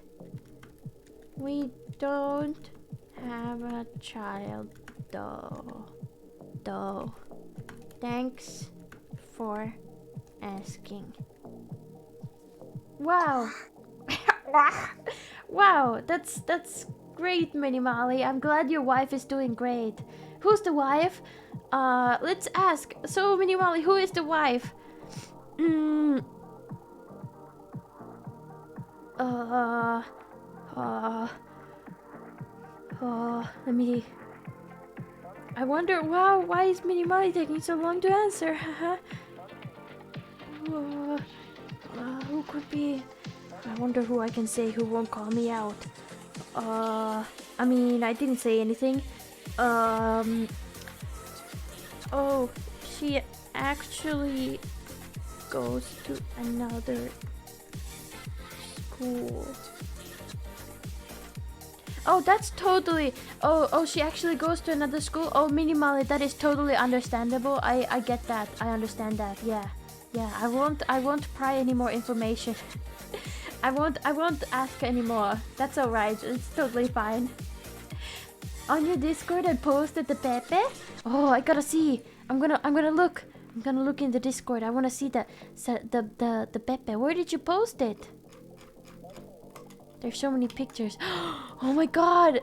S1: We don't have a child though. Thanks for asking. Wow. Wow, that's great, Mini Molly. I'm glad your wife is doing great. Who's the wife? Let's ask. So, Mini Molly, who is the wife? Let me... I wonder, wow, why is Mini Molly taking so long to answer? Who could be... I wonder who I can say who won't call me out. I mean, I didn't say anything. Oh, she actually goes to another school. Oh, that's totally... Oh, she actually goes to another school? Oh, Mini Molly, that is totally understandable. I get that. I understand that. Yeah. I won't pry any more information. I won't ask anymore. That's alright. It's totally fine. On your Discord, I posted the Pepe. Oh, I gotta see. I'm gonna look. I'm gonna look in the Discord. I wanna see the Pepe. Where did you post it? There's so many pictures. Oh my god!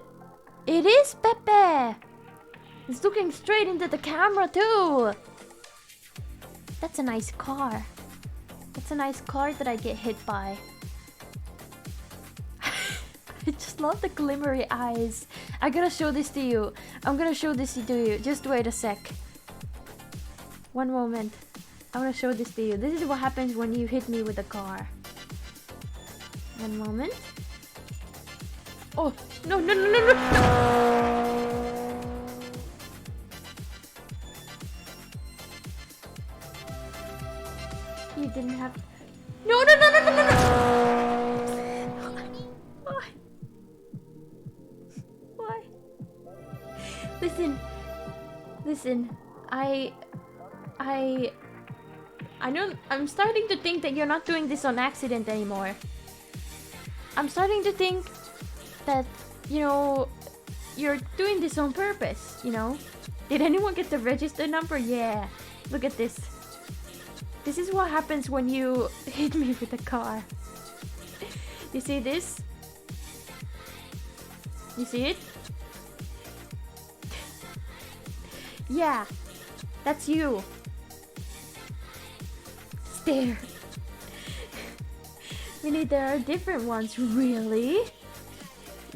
S1: It is Pepe! It's looking straight into the camera too! That's a nice car. That's a nice car that I get hit by. I just love the glimmery eyes. I gotta show this to you. I'm gonna show this to you. Just wait a sec. One moment. I wanna show this to you. This is what happens when you hit me with a car. One moment. Oh, no. You didn't have... No. Why? Listen. I know. I'm starting to think that you're not doing this on accident anymore. I'm starting to think that, you know, you're doing this on purpose, you know? Did anyone get the register number? Yeah. Look at this. This is what happens when you hit me with a car. You see this? You see it? Yeah. That's you. Stare. Really, there are different ones. Really?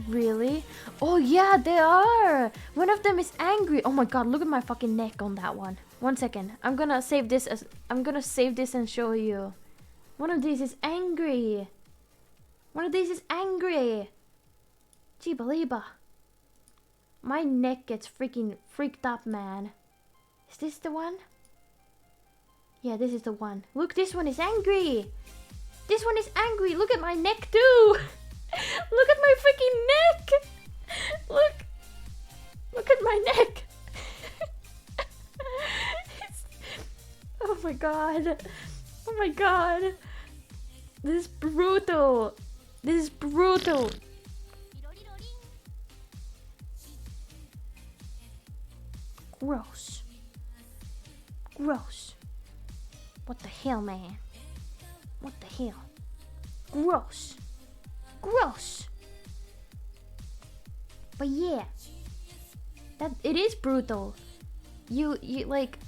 S1: Really? Oh yeah, they are! One of them is angry. Oh my god, look at my fucking neck on that one. 1 second. I'm gonna save this and show you. One of these is angry. One of these is angry. Jeebaliba. My neck gets freaking freaked up, man. Is this the one? Yeah, this is the one. Look, this one is angry. This one is angry. Look at my neck too. Look at my freaking neck. Look at my neck. Oh my god. Oh my god. This is brutal. This is brutal. Gross. Gross. What the hell, man? What the hell? Gross. Gross. But yeah, that it is brutal. You like,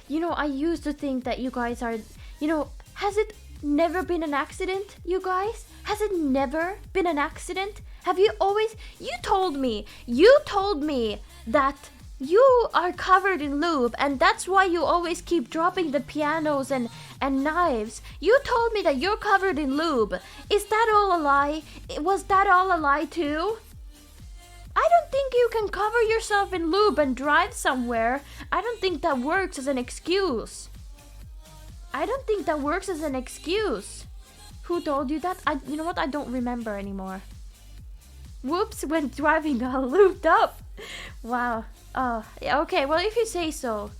S1: you know, I used to think that you guys are, you know, has it never been an accident, you guys? Has it never been an accident? Have you always, you told me that you are covered in lube and that's why you always keep dropping the pianos and knives. You told me that you're covered in lube. Is that all a lie? Was that all a lie too? I don't think you can cover yourself in lube and drive somewhere. I don't think that works as an excuse. I don't think that works as an excuse. Who told you that? You know what? I don't remember anymore. Whoops, when driving all lubed up. Wow. Oh, yeah, okay, well, if you say so.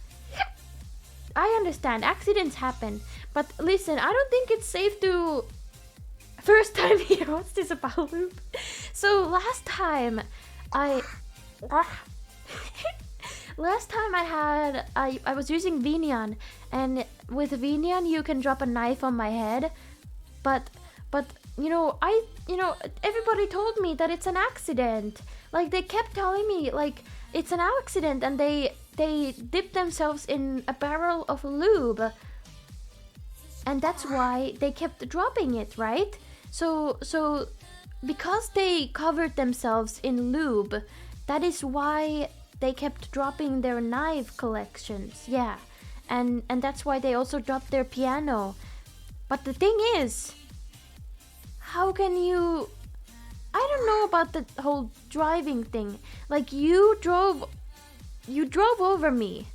S1: I understand, accidents happen. But listen, I don't think it's safe to... First time here, what's this about lube? So last time I was using Vinian, and with Vinian you can drop a knife on my head, but you know, everybody told me that it's an accident. Like, they kept telling me like it's an accident, and they dipped themselves in a barrel of lube, and that's why they kept dropping it, right? So because they covered themselves in lube, that is why they kept dropping their knife collections. Yeah, and that's why they also dropped their piano. But the thing is, how can you... I don't know about the whole driving thing. Like, you drove over me.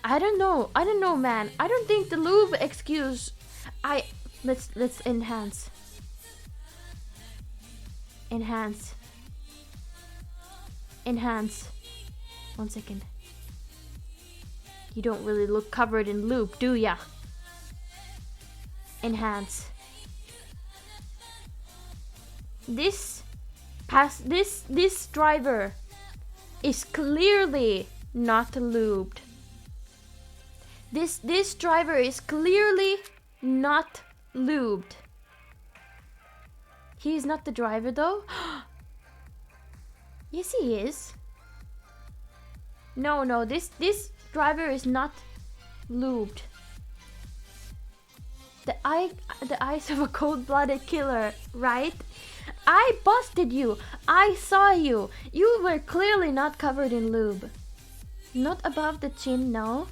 S1: I don't know, man. I don't think the lube excuse... Let's enhance. Enhance. 1 second. You don't really look covered in lube, do ya? Enhance. This driver is clearly not lubed. This driver is clearly not lubed. He is not the driver though. Yes, he is. No, this driver is not lubed. The eyes of a cold-blooded killer, right? I busted you. I saw you. You were clearly not covered in lube. Not above the chin, no.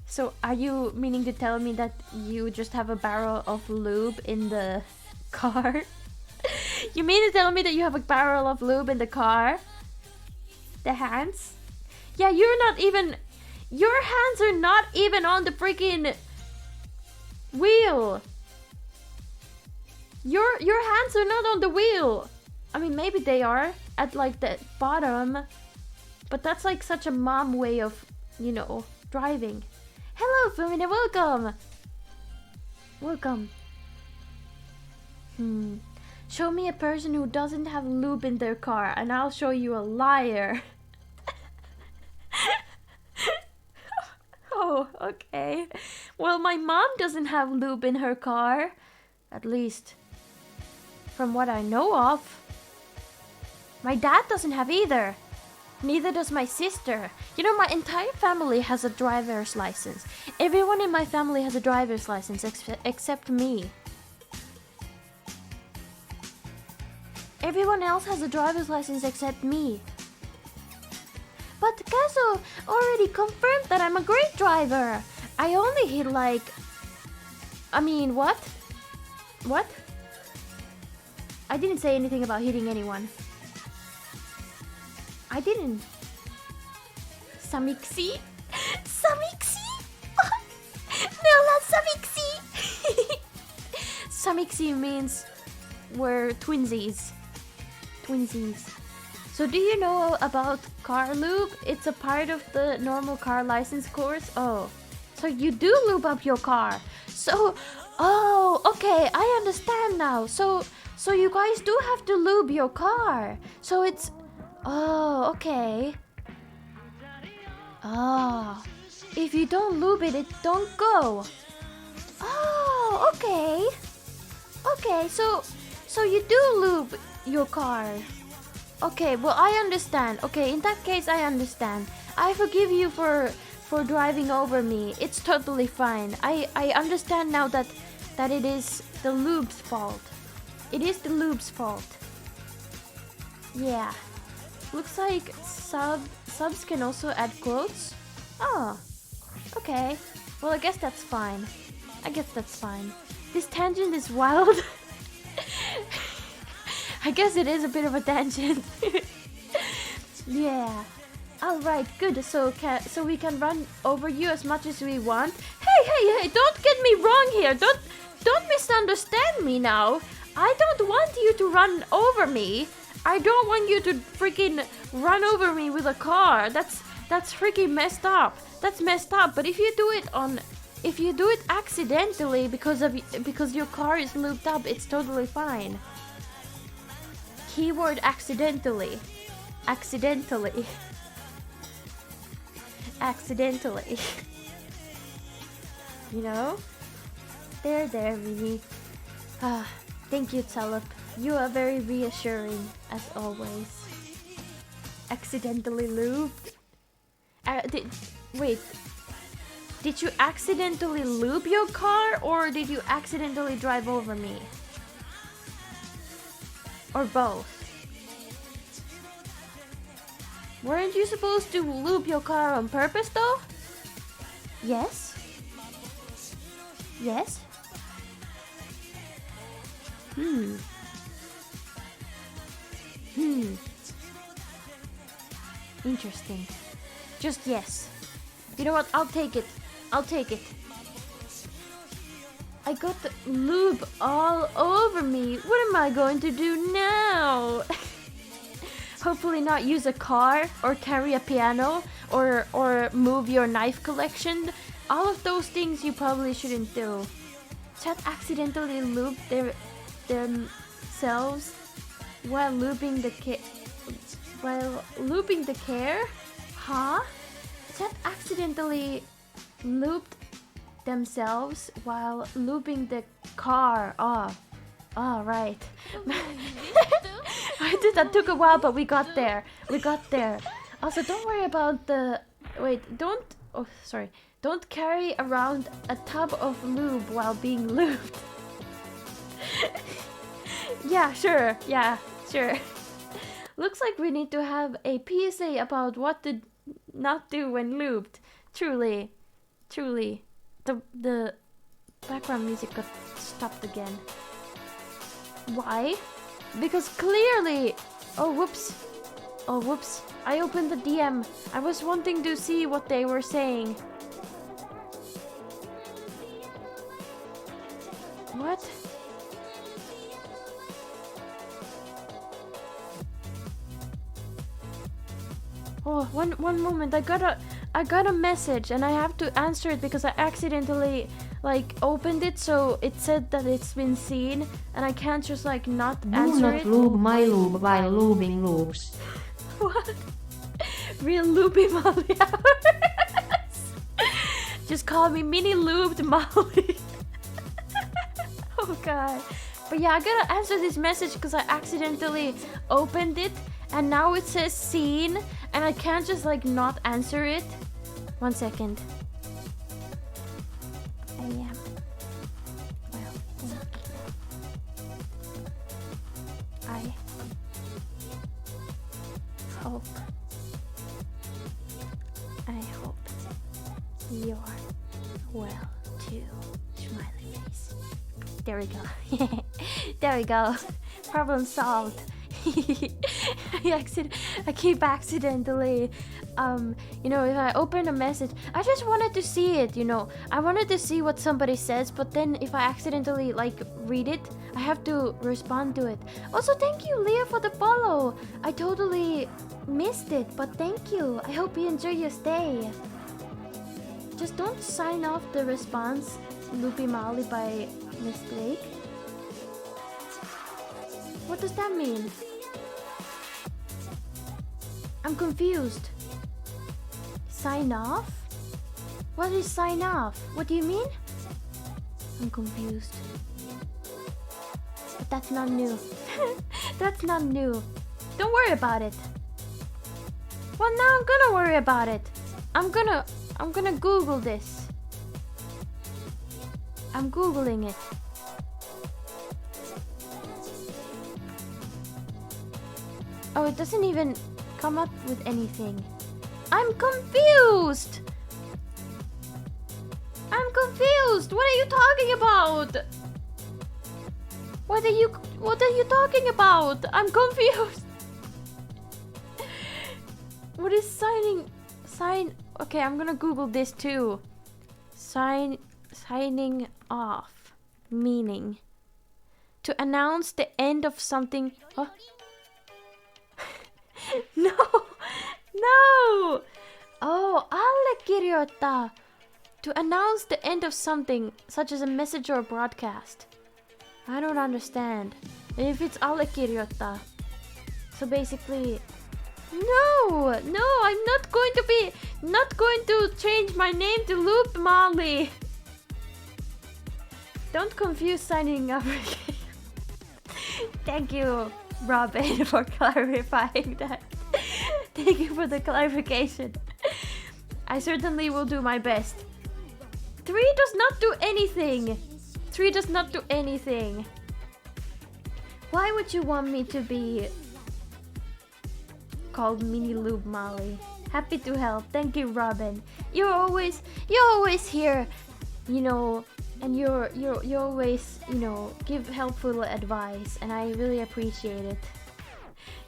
S1: So are you meaning to tell me that you just have a barrel of lube in the car? You mean to tell me that you have a barrel of lube in the car? The hands? Yeah, you're not even... Your hands are not even on the freaking wheel. Your hands are not on the wheel. I mean, maybe they are at like the bottom, but that's like such a mom way of, you know, driving. Hello, Fumine, welcome. Welcome. Show me a person who doesn't have lube in their car, and I'll show you a liar. Oh, okay. Well, my mom doesn't have lube in her car. At least, from what I know of. My dad doesn't have either. Neither does my sister. You know, my entire family has a driver's license. Everyone in my family has a driver's license except me. Everyone else has a driver's license except me. But Kazo already confirmed that I'm a great driver. I only hit like... I mean, what? What? I didn't say anything about hitting anyone. I didn't. Samixi? Samixi? No, not Samixi! Samixi means we're twinsies. Twinsies. So do you know about car lube? It's a part of the normal car license course. Oh, so you do lube up your car. So, oh, okay, I understand now. So you guys do have to lube your car. So it's, oh, okay. Oh, if you don't lube it, it don't go. Oh, okay. Okay, so you do lube your car. Okay, well, I understand. Okay, in that case, I understand. I forgive you for driving over me. It's totally fine. I understand now that it is the lube's fault. It is the lube's fault. Yeah. Looks like subs can also add quotes. Oh, okay. Well, I guess that's fine. I guess that's fine. This tangent is wild. I guess it is a bit of a tangent. Yeah. Alright, good. So we can run over you as much as we want. Hey, don't get me wrong here. Don't misunderstand me now. I don't want you to run over me. I don't want you to freaking run over me with a car. That's freaking messed up. That's messed up. But if you do it accidentally because your car is lubed up, it's totally fine. Keyword accidentally. Accidentally. Accidentally. You know? There, Mimi. Ah, thank you, Telep. You are very reassuring, as always. Accidentally lubed? Wait. Did you accidentally lube your car, or did you accidentally drive over me? Or both? Weren't you supposed to lube your car on purpose, though? Yes? Yes? Interesting. Just yes. You know what? I'll take it. I got the lube all over me. What am I going to do now? Hopefully not use a car or carry a piano or move your knife collection. All of those things you probably shouldn't do. Chat accidentally lube themselves while looping the care? Huh? Chat accidentally looped themselves while looping the car. Oh, right. That took a while, but we got there. Also, don't worry about the... Wait, don't carry around a tub of lube while being lubed. Yeah, sure. Looks like we need to have a PSA about what to not do when lubed. Truly. The background music got stopped again. Why? Because clearly... Oh, whoops. I opened the DM. I was wanting to see what they were saying. What? Oh, one moment. I got a message and I have to answer it because I accidentally like opened it, so it said that it's been seen, and I can't just like not
S3: Do
S1: answer
S3: not
S1: it.
S3: lube my lube while lubing loops.
S1: What? Real loopy Molly hours. Just call me mini looped Molly. Oh god. But yeah, I gotta answer this message because I accidentally opened it and now it says seen and I can't just like not answer it. 1 second. I am. Well, thank you. I hope. I hope you're well too. Smiley face. There we go. There we go. Problem solved. I keep accidentally, you know, if I open a message, I just wanted to see it, you know. I wanted to see what somebody says, but then if I accidentally, like, read it, I have to respond to it. Also, thank you, Leah, for the follow. I totally missed it, but thank you. I hope you enjoy your stay. Just don't sign off the response, Loopy Molly, by mistake. What does that mean? I'm confused. Sign off? What is sign off? What do you mean? I'm confused. But that's not new. That's not new. Don't worry about it. Well, now I'm gonna worry about it. I'm gonna Google this. I'm Googling it. Oh, it doesn't even come up with anything. I'm confused! I'm confused! What are you talking about? What are you talking about? I'm confused. What is sign? Okay, I'm gonna Google this too. Signing off. Meaning. To announce the end of something. Huh? No! No! Oh, allekirjoittaa. To announce the end of something, such as a message or a broadcast. I don't understand. If it's allekirjoittaa. So basically... No! No, I'm not going to change my name to Loop Molly. Don't confuse signing up. Thank you, Robin, for clarifying that. Thank you for the clarification. I certainly will do my best. 3 does not do anything. 3 does not do anything. Why would you want me to be called Mini Lube Molly? Happy to help. Thank you, Robin. You're always here, you know, and you always, you know, give helpful advice, and I really appreciate it.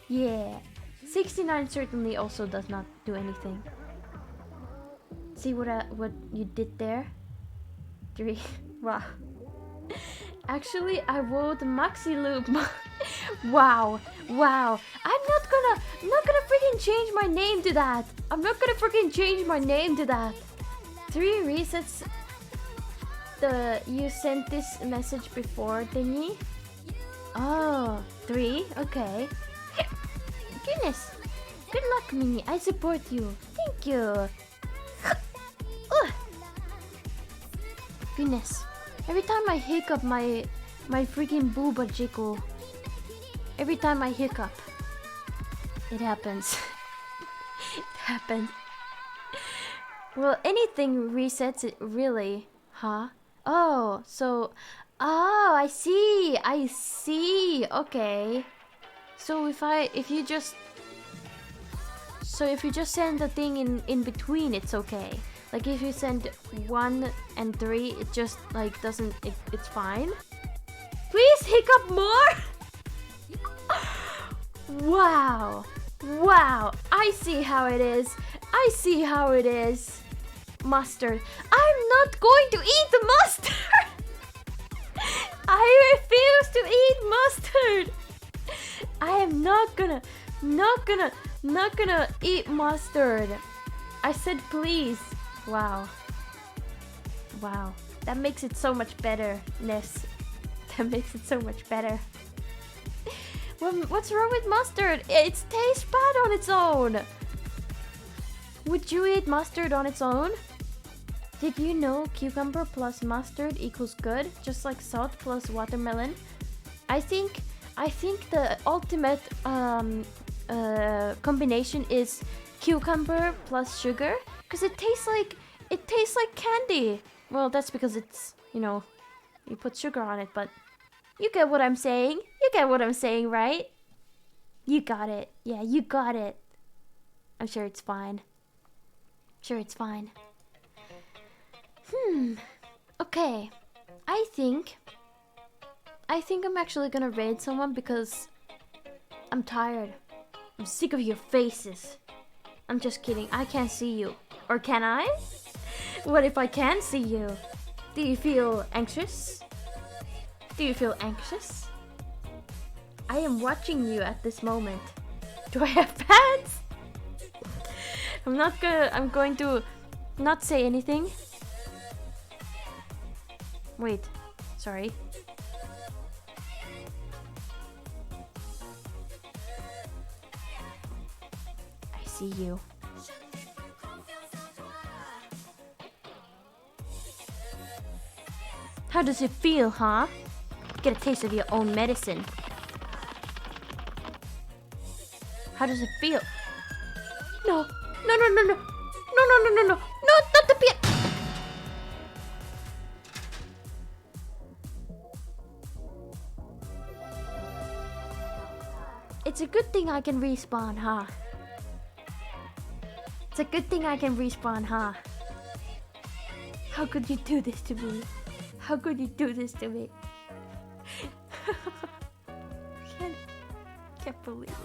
S1: Yeah. 69 certainly also does not do anything. See what you did there? 3. Wow. Actually, I vote Maxi Loop. Wow. Wow. I'm not gonna freaking change my name to that. I'm not gonna freaking change my name to that. 3 resets you sent this message before thingy. Oh, 3? Okay. Goodness. Good luck, Mini. I support you. Thank you. Goodness. Every time I hiccup, my freaking booba jiggle. Every time I hiccup, it happens. It happens. Well, anything resets it, really, huh? Oh, so... Oh, I see. Okay. So if you just send the thing in between, it's okay. Like if you send 1 and 3, it just like doesn't. It's fine. Please hiccup more. Wow. I see how it is. Mustard. I'm not going to eat the mustard. I refuse to eat mustard. I am not gonna eat mustard. I said please. Wow. That makes it so much better, Ness. That makes it so much better. What's wrong with mustard? It tastes bad on its own. Would you eat mustard on its own? Did you know cucumber plus mustard equals good? Just like salt plus watermelon? I think the ultimate combination is cucumber plus sugar, because it tastes like candy. Well, that's because it's, you put sugar on it, but you get what I'm saying. You get what I'm saying, right? You got it. Yeah, you got it. I'm sure it's fine. Sure it's fine. Okay. I think I'm actually gonna raid someone because I'm tired. I'm sick of your faces. I'm just kidding. I can't see you. Or can I? What if I can see you? Do you feel anxious? Do you feel anxious? I am watching you at this moment. Do I have pants? I'm going to not say anything. Wait. Sorry. I see you. How does it feel, huh? Get a taste of your own medicine. How does it feel? No, no, no, no, no, no, no, no, no, no, no, not the piano. It's a good thing I can respawn, huh? It's a good thing I can respawn, huh? How could you do this to me? How could you do this to me? Can't believe it.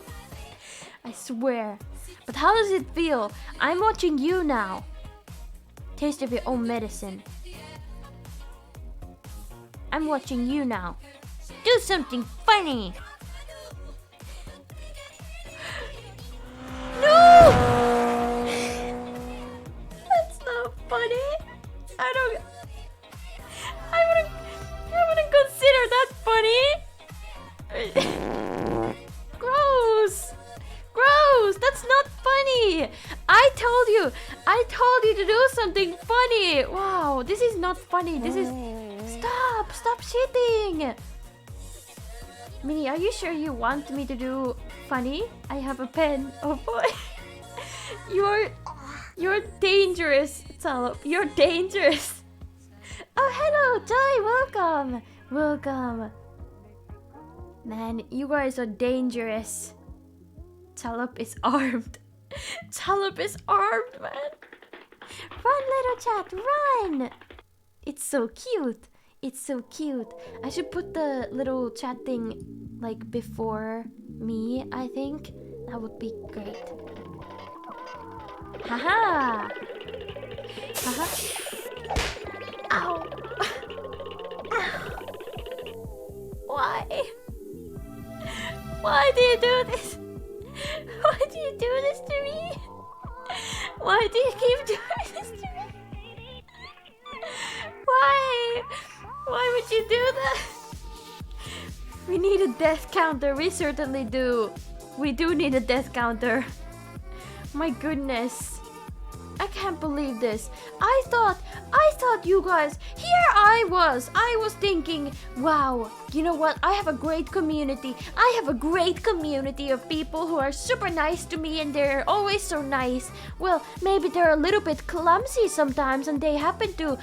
S1: I swear. But how does it feel? I'm watching you now. Taste of your own medicine. I'm watching you now. Do something funny. No! That's not funny. I wouldn't consider that funny. Gross. Gross. That's not funny. I told you to do something funny. Wow, this is not funny. This is... Stop shitting. Minnie, are you sure you want me to do funny? I have a pen. Oh boy. You're dangerous, Salop. You're dangerous. Oh, hello, Joy. Welcome. Man, you guys are dangerous. Salop is armed. Salop is armed, man. Run, little chat, run. It's so cute. It's so cute. I should put the little chat thing like before me, I think. That would be great. Haha! Haha! Ow! Ow! Why? Why do you do this? Why do you do this to me? Why do you keep doing this to me? Why? Why would you do that? We need a death counter. We certainly do. We do need a death counter. My goodness. I can't believe this. I thought you guys, here I was thinking, wow, you know what? I have a great community. I have a great community of people who are super nice to me and they're always so nice. Well, maybe they're a little bit clumsy sometimes and they happen to,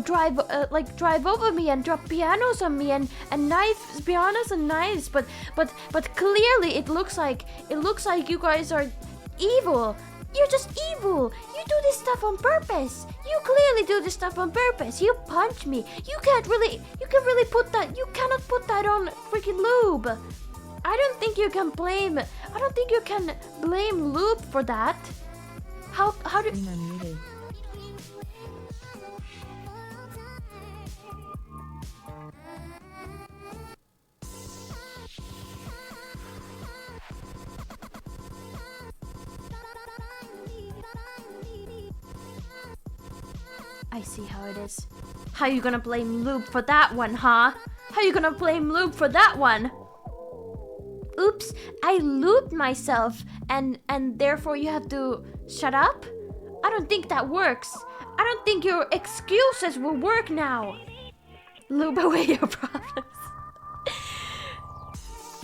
S1: drive over me and drop pianos on me and knives, pianos and knives, but clearly it looks like you guys are evil. You're just evil. You do this stuff on purpose. You clearly do this stuff on purpose. You punch me. You can really put that. You cannot put that on freaking lube. I don't think you can blame lube for that. How do? I see how it is. How you gonna blame lube for that one, huh? How you gonna blame lube for that one? Oops, I lubed myself and therefore you have to shut up? I don't think that works. I don't think your excuses will work now. Lube away your problems.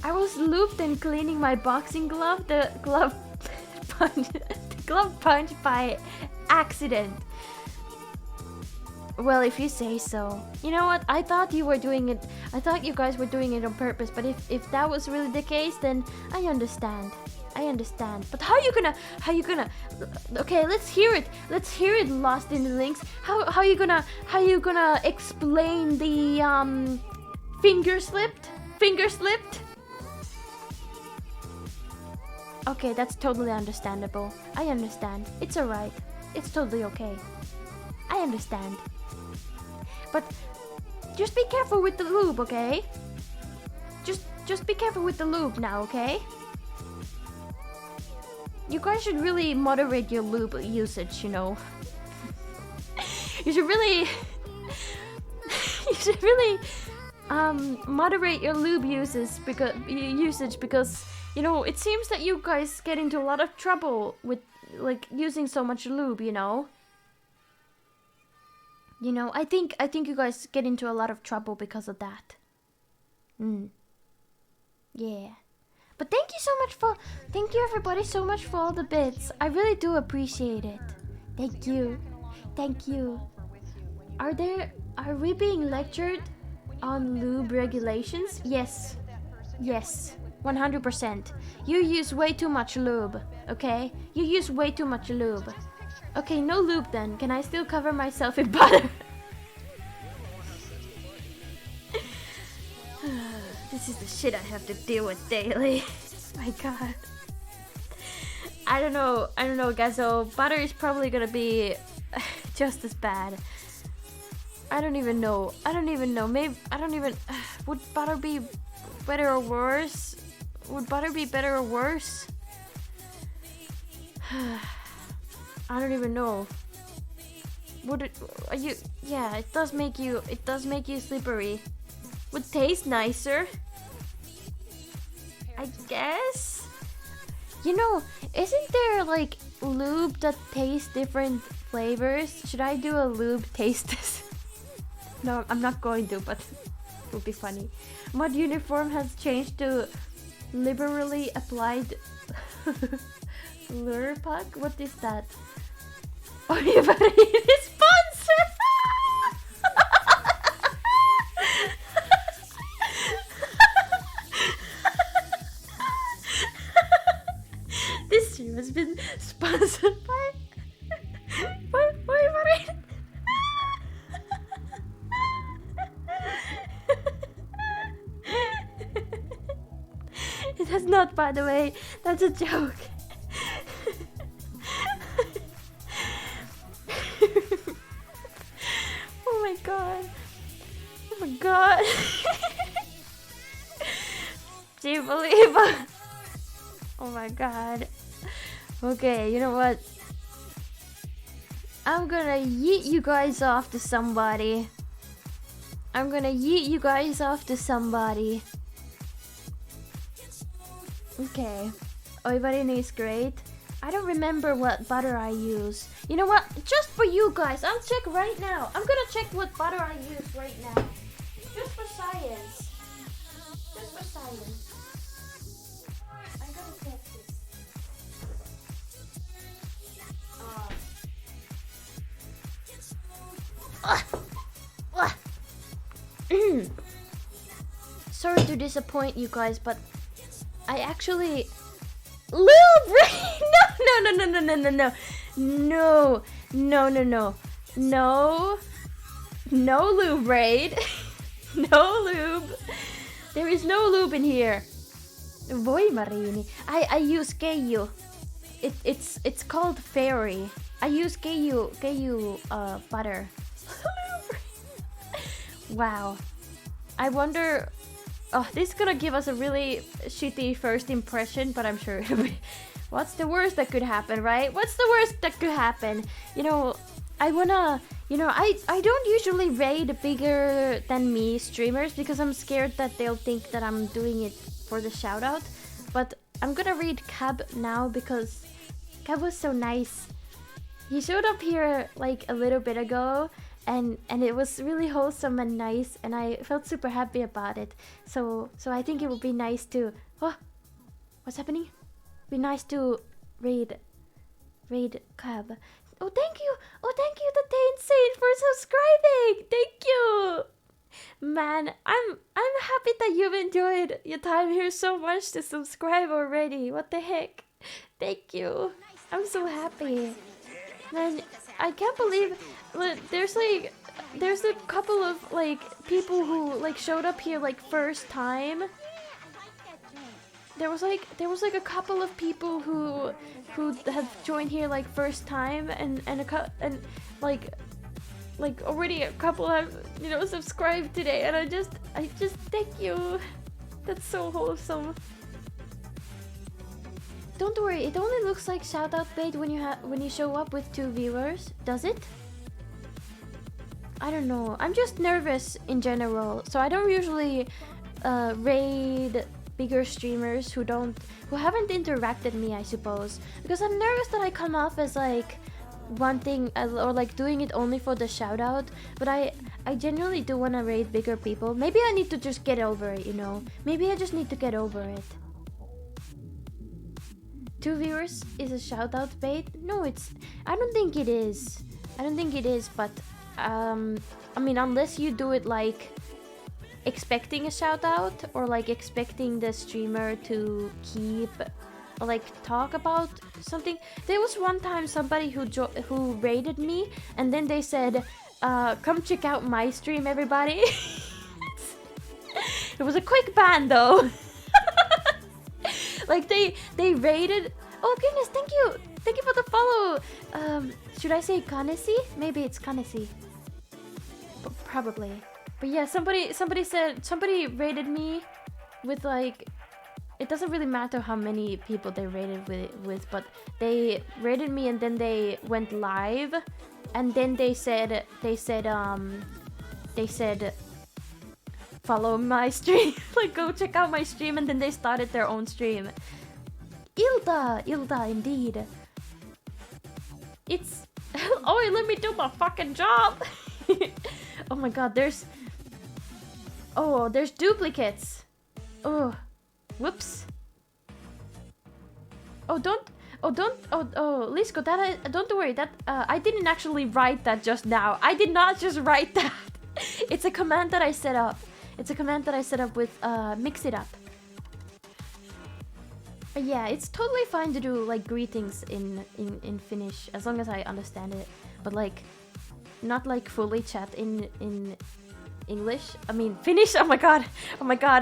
S1: I was lubed and cleaning my boxing glove. The glove punch by accident. Well, if you say so. You know what? I thought you were doing it. I thought you guys were doing it on purpose. But if that was really the case, then I understand. I understand. But how you gonna? Okay, let's hear it. Let's hear it. Lost in the links. How you gonna explain the finger slipped? Okay, that's totally understandable. I understand. It's alright. It's totally okay. I understand. But just be careful with the lube, okay? Just be careful with the lube now, okay? You guys should really moderate your lube usage, you know. You should really moderate your lube usage because you know, it seems that you guys get into a lot of trouble with like using so much lube, you know. You know, I think you guys get into a lot of trouble because of that. Yeah. But thank you everybody so much for all the bits. I really do appreciate it. Thank you. Are we being lectured on lube regulations? Yes. 100%. You use way too much lube, okay? You use way too much lube. Okay, no lube then. Can I still cover myself in butter? This is the shit I have to deal with daily. My god. I don't know, guys. So butter is probably gonna be just as bad. I don't even know. Maybe would butter be better or worse? Would butter be better or worse? I don't even know. Would it? Are you? Yeah, it does make you slippery. Would taste nicer. I guess. You know, isn't there like lube that tastes different flavors? Should I do a lube taste test? No, I'm not going to, but it would be funny. Mod uniform has changed to liberally applied lure pack. What is that? Oh, you better eat a sponsor. This stream has been sponsored by It has not, by the way. That's a joke. Oh my god. Do you believe it? Oh my god. Okay, you know what? I'm gonna yeet you guys off to somebody. Okay. Oivarini is great. I don't remember what butter I use. You know what? Just for you guys, I'll check right now. I'm gonna check what butter I use right now. Just for science. I'm gonna check this. Sorry to disappoint you guys, but I actually lube. No lube raid. No lube. There is no lube in here. Voi Marini. I use Keiyu. It's called Fairy. I use Keiyu butter. Wow. I wonder. Oh, this is gonna give us a really shitty first impression, but I'm sure it'll be. What's the worst that could happen, right? What's the worst that could happen? You know, I wanna You know, I don't usually raid bigger than me streamers because I'm scared that they'll think that I'm doing it for the shout out. But I'm gonna read Cab now because Cab was so nice. He showed up here like a little bit ago and it was really wholesome and nice and I felt super happy about it. So I think it would be nice to what's happening? Be nice to raid Cab. Oh thank you! Oh thank you, the Tain Saint, for subscribing! Thank you! Man, I'm happy that you've enjoyed your time here so much to subscribe already. What the heck? Thank you. I'm so happy. Man, I can't believe there's a couple of like people who like showed up here like first time. There was like a couple of people who have joined here like first time and like already a couple have, you know, subscribed today and I just thank you. That's so wholesome. Don't worry, it only looks like shoutout bait when you show up with 2 viewers, does it? I don't know. I'm just nervous in general, so I don't usually raid bigger streamers who haven't interacted me, I suppose, because I'm nervous that I come off as like wanting or like doing it only for the shout out. But I genuinely do want to raid bigger people. Maybe I need to just get over it, you know. Maybe I just need to get over it. 2 viewers is a shout out bait? No, I don't think it is. I don't think it is, but I mean, unless you do it like expecting a shout out or like expecting the streamer to keep or like talk about something. There was one time somebody who raided me and then they said, come check out my stream, everybody. It was a quick ban though. Like they raided. Oh goodness, thank you for the follow. Should I say Kanesi? Maybe it's Kanesi. Probably. But yeah, somebody raided me with like, it doesn't really matter how many people they raided with, but they raided me and then they went live and then they said follow my stream. Like go check out my stream, and then they started their own stream. Ilda indeed. It's oh, let me do my fucking job. Oh my god, there's duplicates. Oh, whoops. Lisco, don't worry, that I didn't actually write that just now. I did not just write that. It's a command that I set up. It's a command that I set up with mix it up. But yeah, it's totally fine to do like greetings in Finnish as long as I understand it. But like, not like fully chat in English. I mean Finnish. Oh my god!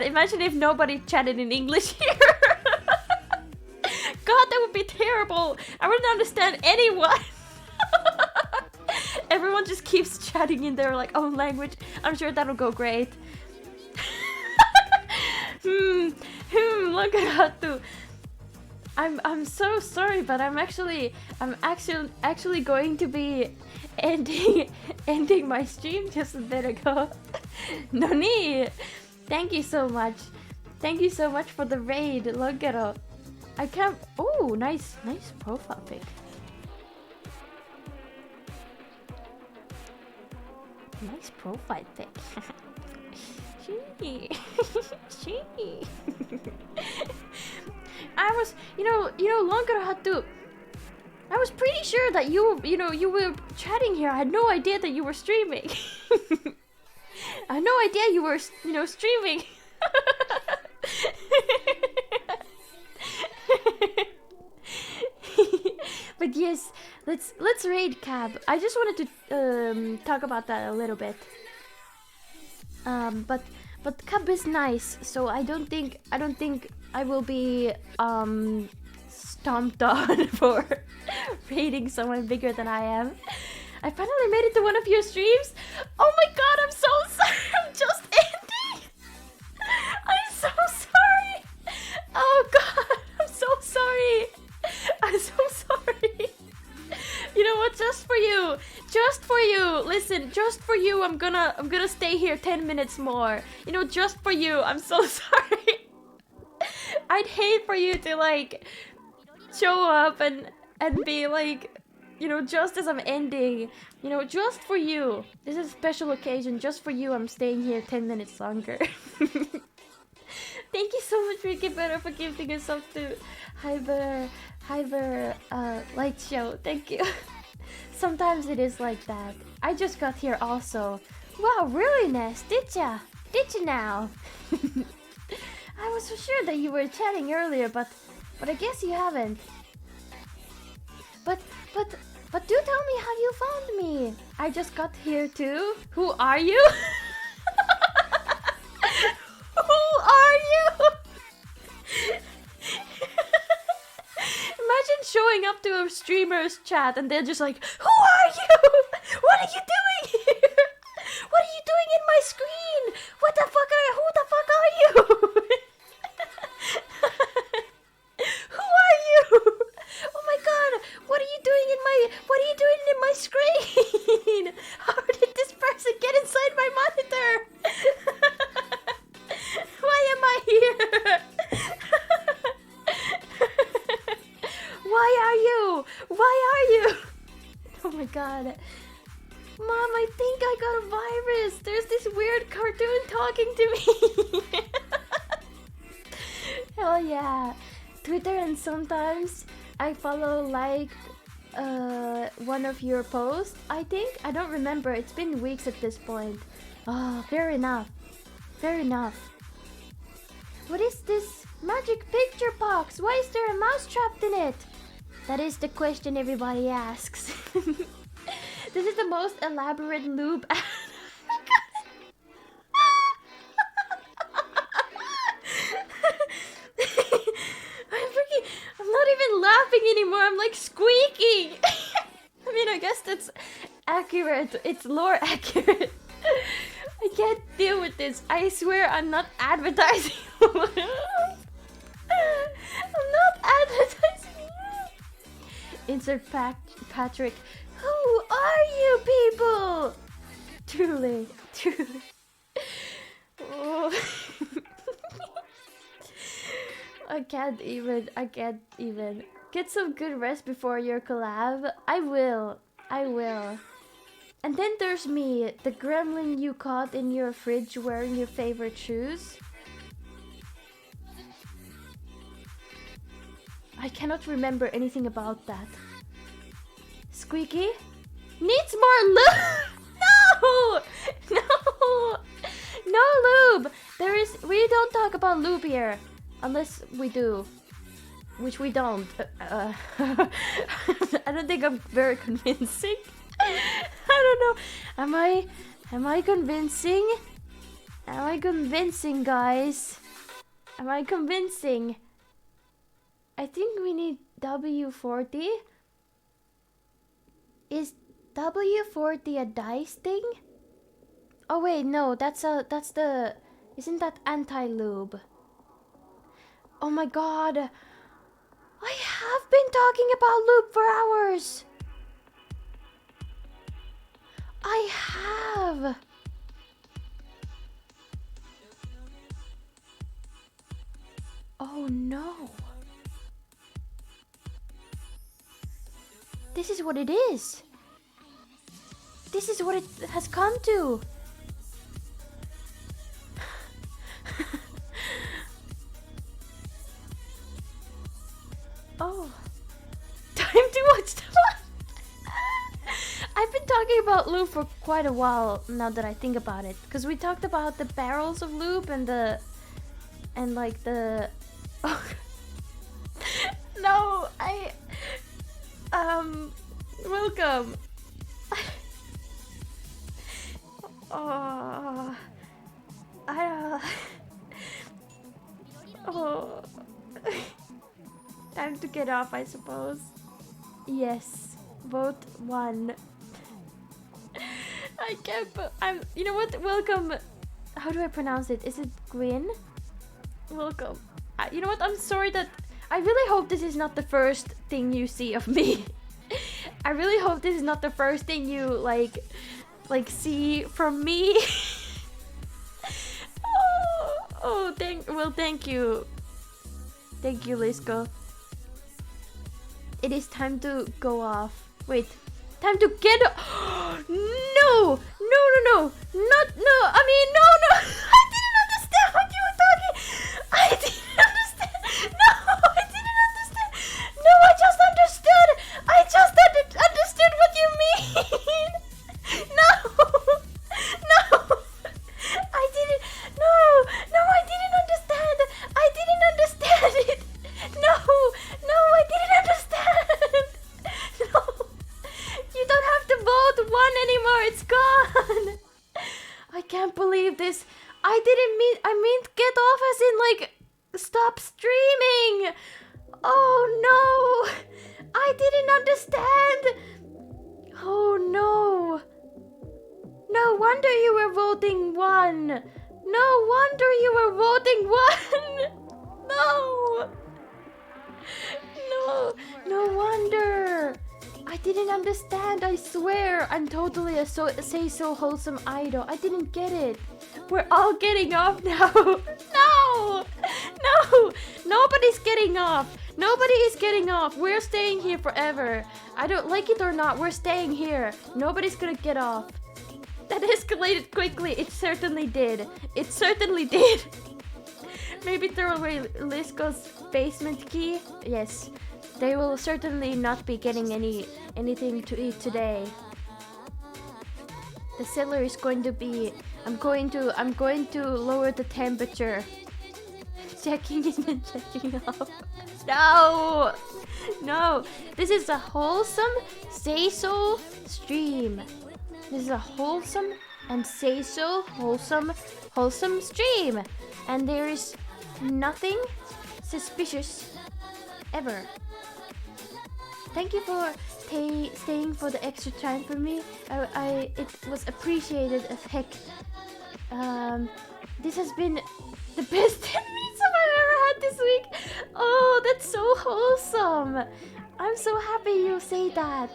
S1: Imagine if nobody chatted in English here. God, that would be terrible. I wouldn't understand anyone. Everyone just keeps chatting in their like own language. I'm sure that'll go great. Look at Hatu. I'm so sorry, but I'm actually going to be ending my stream just a bit ago. Noni, thank you so much. Thank you so much for the raid, Logero. I can't. Oh, nice profile pic. Nice profile pic. She. I was, you know, longer had to. I was pretty sure that you were chatting here. I had no idea that you were streaming. I had no idea you were, streaming. But yes, let's raid Cab. I just wanted to talk about that a little bit. But Cab is nice, so I don't think I will be stomped on for raiding someone bigger than I am. I finally made it to one of your streams. Oh my god, I'm so sorry. I'm just ending. I'm so sorry. Oh god, I'm so sorry. I'm so sorry. You know what? Just for you. just for you. Listen, just for you, I'm gonna stay here 10 minutes more. You know, just for you. I'm so sorry. I'd hate for you to like show up and be like, you know, just as I'm ending, you know, just for you. This is a special occasion. Just for you, I'm staying here 10 minutes longer. Thank you so much, Ricky Better, for gifting us up to Hyper Light Show. Thank you. Sometimes it is like that. I just got here also. Wow, really, Ness? Did ya? Did you now? I was so sure that you were chatting earlier, but I guess you haven't. But do tell me how you found me. I just got here too. Who are you? Who are you? Imagine showing up to a streamer's chat and they're just like, who are you? What are you doing here? What are you doing in my screen? Who the fuck are you? Who are you? Oh my god, what are you doing in my screen? How did this person get inside my monitor? Why am I here? Why are you? Oh my god. Mom, I think I got a virus. There's this weird cartoon talking to me. Hell yeah. Twitter, and sometimes I follow one of your posts, I think. I don't remember. It's been weeks at this point. Oh, fair enough. Fair enough. What is this magic picture box? Why is there a mouse trapped in it? That is the question everybody asks. This is the most elaborate lube. I'm not even laughing anymore. I'm like squeaking. I mean, I guess that's accurate. It's lore accurate. I can't deal with this. I swear I'm not advertising. I'm not advertising. Insert Patrick. Who are you people? Truly. Oh. I can't even. Get some good rest before your collab. I will. And then there's me, the gremlin you caught in your fridge wearing your favorite shoes. I cannot remember anything about that. Squeaky? Needs more lube! No lube! We don't talk about lube here. Unless we do. Which we don't. I don't think I'm very convincing. I don't know. Am I convincing? Am I convincing, guys? Am I convincing? I think we need W40. Is W40 a dice thing? Oh wait, no, isn't that anti-lube? Oh my god. I have been talking about lube for hours. I have. Oh no. This is what it is. This is what it has come to. Oh. Time to watch the I've been talking about lube for quite a while now that I think about it. Because we talked about the barrels of lube and like the... Oh. No, welcome. Oh, oh. Time to get off, I suppose. Yes, vote 1. I can't. You know what? Welcome. How do I pronounce it? Is it Gwyn? Welcome. You know what? I'm sorry that. I really hope this is not the first thing you see of me. I really hope this is not the first thing you like see from me. Thank you. Thank you, Lisco. It is time to go off. Wait, time to get No! Not no. I mean, no. I didn't understand what you were talking. I didn't understand. No, I didn't understand. No, I just understood. I just understood what you mean. No. I didn't. No, I didn't understand. I didn't understand it. No, I didn't understand. No, you don't have to vote one anymore. It's gone. I can't believe this. I mean get off as in like stop streaming. Oh no, I didn't understand. Oh no. No wonder you were voting one. No wonder you were voting one. No wonder. I didn't understand, I swear. I'm totally a say so wholesome idol. I didn't get it. We're all getting off now. No! Nobody's getting off. Nobody is getting off. We're staying here forever. I don't like it or not, we're staying here. Nobody's gonna get off. That escalated quickly. It certainly did. Maybe throw away Lisco's basement key? Yes. They will certainly not be getting anything to eat today. The cellar is going to be... I'm going to lower the temperature. Checking in and checking out. No! This is a wholesome say-so stream. This is a wholesome and say-so wholesome stream. And there is nothing suspicious ever. Thank you for staying for the extra time for me. It was appreciated as heck. This has been the best 10 minutes I've ever had this week. Oh, that's so wholesome. I'm so happy you say that.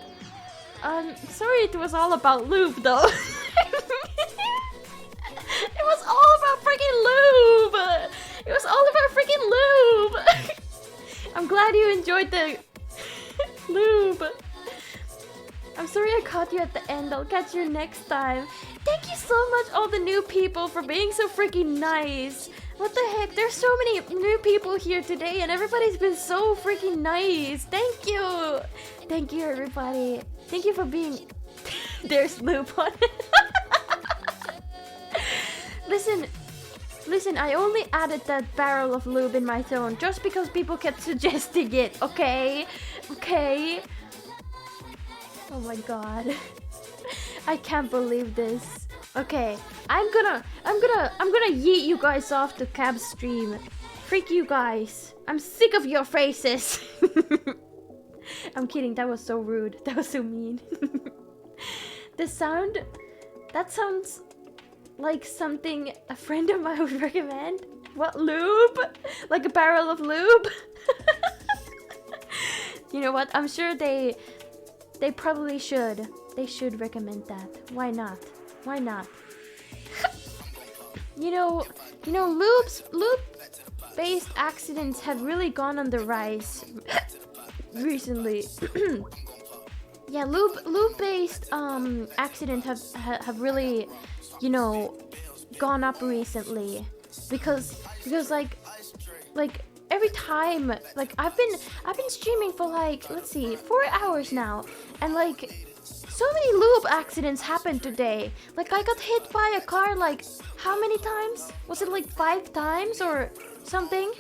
S1: Sorry it was all about lube though. It was all about freaking lube. It was all about freaking lube. I'm glad you enjoyed the lube. I'm sorry I caught you at the end. I'll catch you next time. Thank you so much, all the new people, for being so freaking nice. What the heck? There's so many new people here today, and everybody's been so freaking nice. Thank you. Thank you, everybody. Thank you for being... There's lube on it. Listen, I only added that barrel of lube in my zone just because people kept suggesting it, okay? Okay? Oh my god. I can't believe this. Okay, I'm gonna yeet you guys off the cab stream. Freak you guys. I'm sick of your faces. I'm kidding, that was so rude. That was so mean. That sounds like something a friend of mine would recommend. What, lube? Like a barrel of lube? You know what? I'm sure they probably should. They should recommend that. Why not? Why not? You know, lube-based accidents have really gone on the rise recently. Yeah, lube-based accidents have really, you know, gone up recently because like every time, like I've been streaming for like, let's see, 4 hours now, and like so many lube accidents happened today. Like I got hit by a car like how many times? Was it like 5 times or something?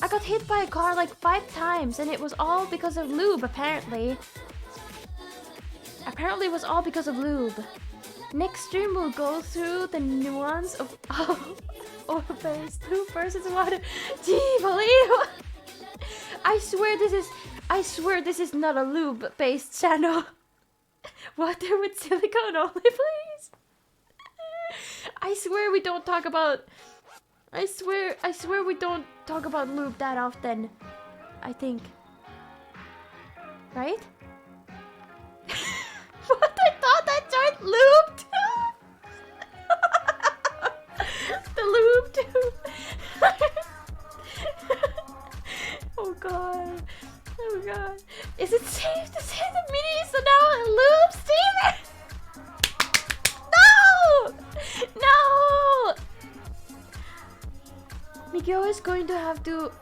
S1: I got hit by a car like 5 times, and it was all because of lube, apparently. Apparently it was all because of lube. Next stream will go through the nuance of oil-based lube versus water. Gee, believe. I swear this is not a lube-based channel. Water with silicone only, please. I swear we don't talk about... I swear we don't talk about lube that often. I think. Right? Miko is going to have to...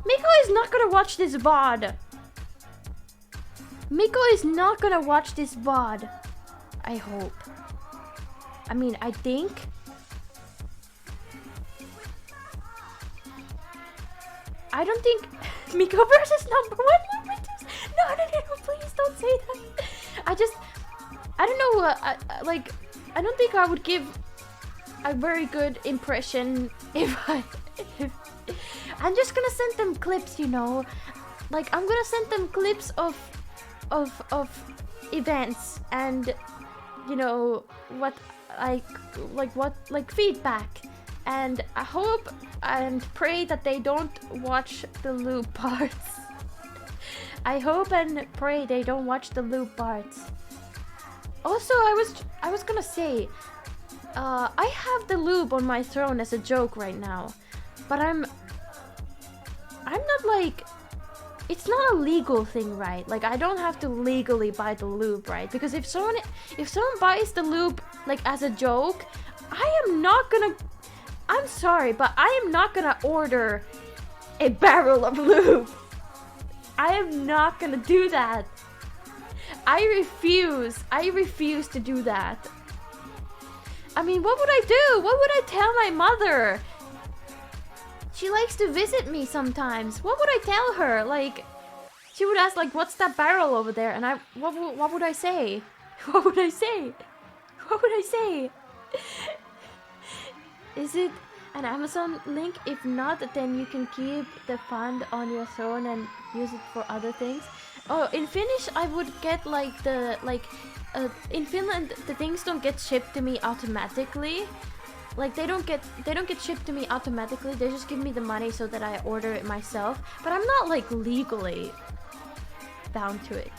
S1: Miko is not gonna watch this VOD. Miko is not gonna watch this VOD. I hope. I mean, I think... I don't think Mikoverse is #1. No, please don't say that. I don't know, like, I don't think I would give a very good impression if I'm just gonna send them clips, you know. Like, I'm gonna send them clips of events and, you know, what, like feedback. And I hope and pray that they don't watch the loop parts. I hope and pray they don't watch the loop parts. Also, I was gonna say, I have the loop on my throne as a joke right now, but I'm not like, it's not a legal thing, right? Like, I don't have to legally buy the loop, right? Because if someone buys the loop like as a joke, I'm sorry, but I am not gonna order a barrel of lube. I am not gonna do that. I refuse to do that. I mean, what would I do? What would I tell my mother? She likes to visit me sometimes. What would I tell her? Like, she would ask, like, what's that barrel over there? And what would I say? What would I say? What would I say? Is it an Amazon link? If not, then you can keep the fund on your throne and use it for other things. Oh, in Finnish, I would get like in Finland, the things don't get shipped to me automatically. Like, they don't get shipped to me automatically. They just give me the money so that I order it myself. But I'm not like legally bound to it.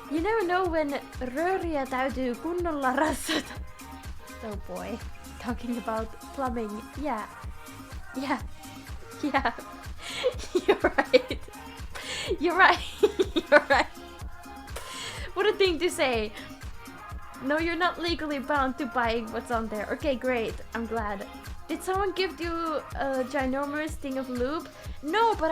S1: You never know when röriä täytyy kunnolla rassata. Oh boy, talking about plumbing. Yeah. You're right. You're right. What a thing to say. No, you're not legally bound to buying what's on there. Okay, great. I'm glad. Did someone give you a ginormous thing of lube? No, but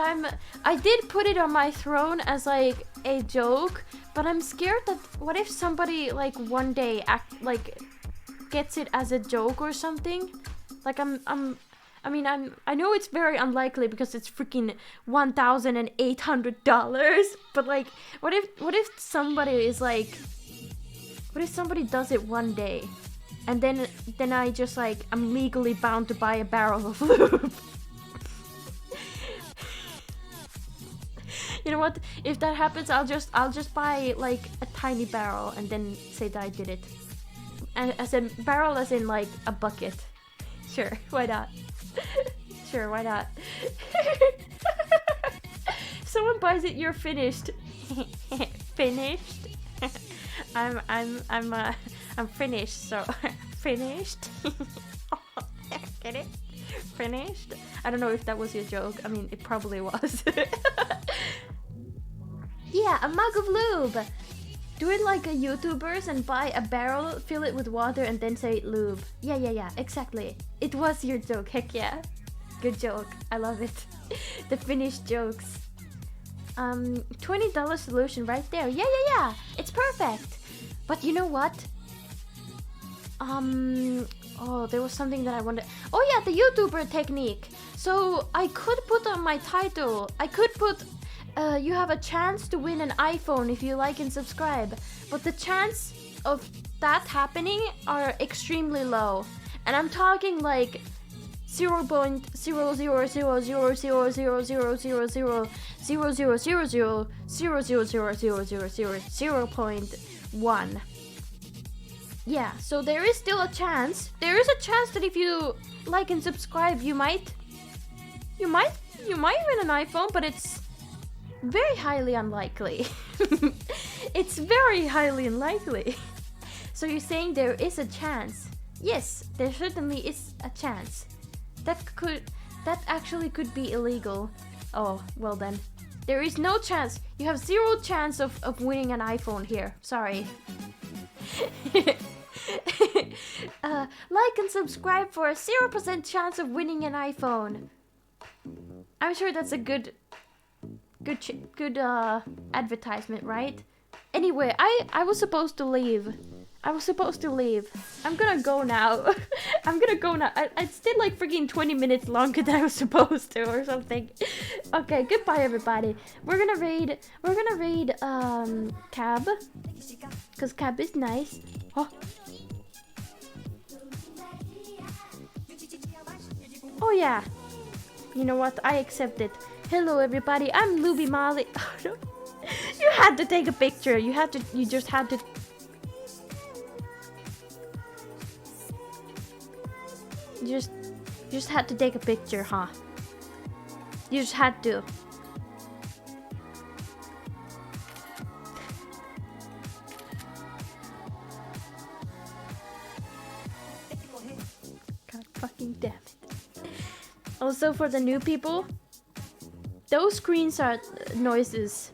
S1: I did put it on my throne as like a joke, but I'm scared that what if somebody like one day gets it as a joke or something? Like I know it's very unlikely because it's freaking $1,800, but like what if somebody is like, what if somebody does it one day and then I just like, I'm legally bound to buy a barrel of lube? You know what? If that happens, I'll just buy like a tiny barrel and then say that I did it. And as a barrel, as in like a bucket. Sure, why not? Sure, why not? Someone buys it, you're finished. Finished? I'm finished, so finished. Get it? Finished? I don't know if that was your joke. I mean, it probably was. Yeah, a mug of lube. Do it like a YouTubers and buy a barrel, fill it with water, and then say lube. Yeah, exactly. It was your joke, heck yeah. Good joke, I love it. The finished jokes. $20 solution right there. Yeah, it's perfect. But you know what? Oh, there was something that I wanted. Oh yeah, the YouTuber technique. So I could put on my title, I could put you have a chance to win an iPhone if you like and subscribe. But the chance of that happening are extremely low. And I'm talking like 0.000000000000000000000.1. Yeah, so there is still a chance. There is a chance that if you like and subscribe, you might win an iPhone, but it's very highly unlikely. It's very highly unlikely. So you're saying there is a chance? Yes, there certainly is a chance. That actually could be illegal. Oh, well then. There is no chance. You have zero chance of winning an iPhone here. Sorry. Like and subscribe for a 0% chance of winning an iPhone. I'm sure that's a good advertisement, right? Anyway, I was supposed to leave. I'm gonna go now. I stayed like freaking 20 minutes longer than I was supposed to or something. Okay, goodbye everybody. We're gonna raid Cab. Cause Cab is nice. Oh. Oh yeah. You know what? I accept it. Hello everybody, I'm Luby Molly. Oh, no. You had to take a picture. You just had to. You just had to take a picture, huh? You just had to. God fucking damn it. Also for the new people, those screenshot noises,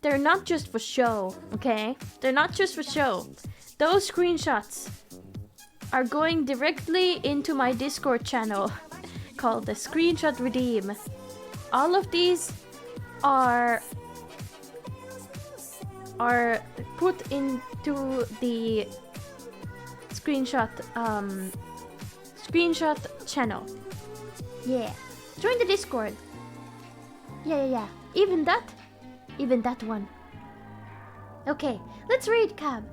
S1: they're not just for show, okay? They're not just for show. Those screenshots are going directly into my Discord channel called the Screenshot Redeem. All of these are put into the screenshot channel. Yeah. Join the Discord. Yeah. Even that one. Okay, let's read Cab.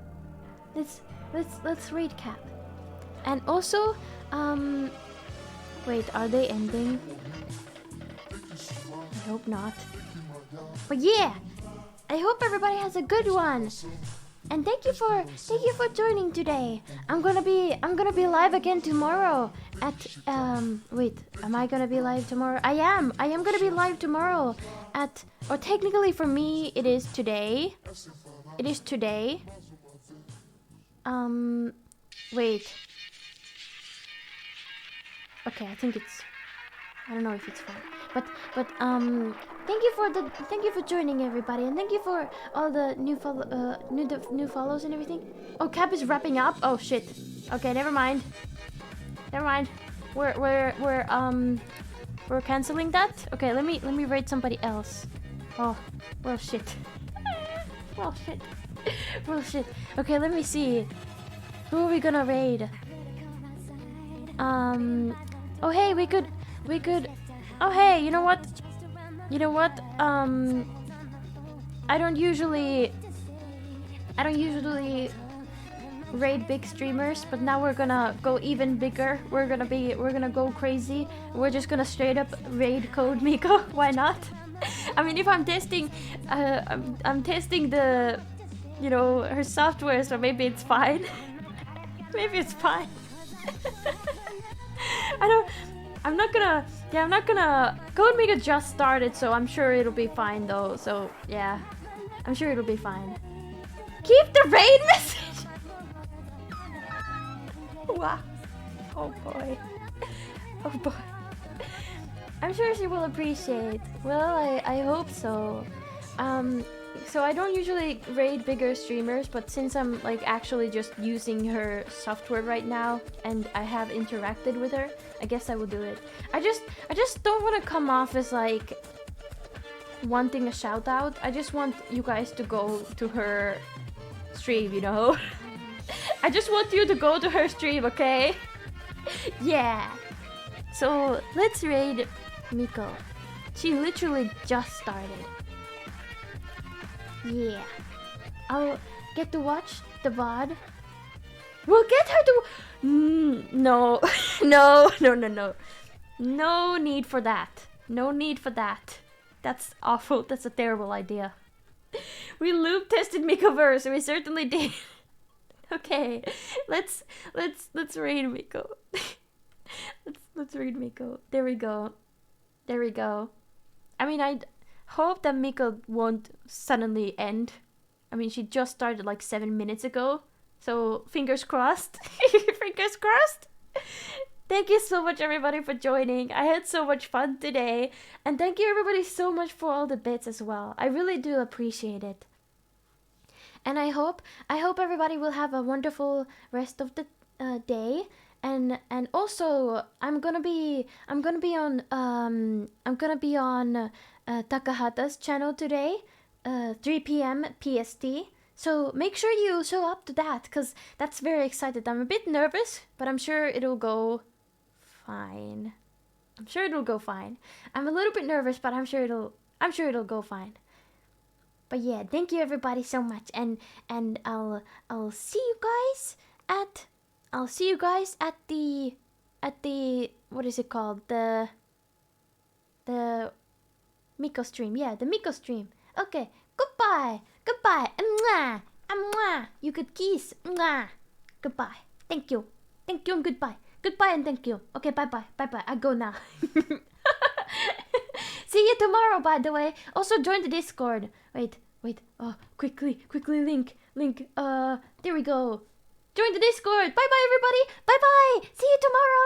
S1: Let's read Cab. And also, wait, are they ending? I hope not. But yeah, I hope everybody has a good one. And thank you for joining today. I'm gonna be live again tomorrow at wait, am I gonna be live tomorrow? I am gonna be live tomorrow at, or technically for me it is today. Wait. Okay, I think it's, I don't know if it's fine. But thank you for joining everybody, and thank you for all the new follows and everything. Oh, Cap is wrapping up. Oh shit. Okay, never mind. We're canceling that. Okay, let me rate somebody else. Oh, well shit. Well shit. Okay, let me see. Who are we gonna raid? Oh hey, we could. Oh hey, you know what? I don't usually raid big streamers, but now we're gonna go even bigger. We're gonna go crazy. We're just gonna straight up raid Code Miko. Why not? I mean, if I'm testing, I'm testing the, her software, so maybe it's fine. Maybe it's fine. I'm not gonna. Code Miko just started, so I'm sure it'll be fine though. So yeah, I'm sure it'll be fine. Keep the raid message. Wow. Oh boy. I'm sure she will appreciate. Well, I hope so. So I don't usually raid bigger streamers, but since I'm like actually just using her software right now and I have interacted with her, I guess I will do it. I just don't want to come off as like wanting a shout out. I just want you guys to go to her stream, I just want you to go to her stream, okay? Yeah. So let's raid Miko. She literally just started. Yeah. I'll get to watch the VOD. We'll get her to... No. No. No need for that. No need for that. That's awful. That's a terrible idea. We loop tested Mikoverse. We certainly did. Okay. Let's raid Miko. let's raid Miko. There we go. I mean, I hope that Miko won't suddenly end. I mean, she just started like 7 minutes ago. So, fingers crossed. Fingers crossed. Thank you so much, everybody, for joining. I had so much fun today. And thank you, everybody, so much for all the bits as well. I really do appreciate it. And I hope everybody will have a wonderful rest of the day. And also I'm gonna be on Takahata's channel today, 3 p.m. PST. So make sure you show up to that, because that's very excited. I'm a bit nervous, but I'm sure it'll go fine. I'm sure it'll go fine. I'm a little bit nervous, but I'm sure it'll go fine. But yeah, thank you everybody so much, and I'll see you guys at the what is it called, the Miko stream. Yeah, the Miko stream. Okay, goodbye. Mwah. Mwah. You could kiss. Mwah. Goodbye. Thank you and goodbye. Goodbye and thank you. Okay, bye bye. I go now. See you tomorrow, by the way. Also join the Discord. Wait. Oh, quickly link. There we go. Join the Discord. Bye bye everybody. Bye bye. See you tomorrow.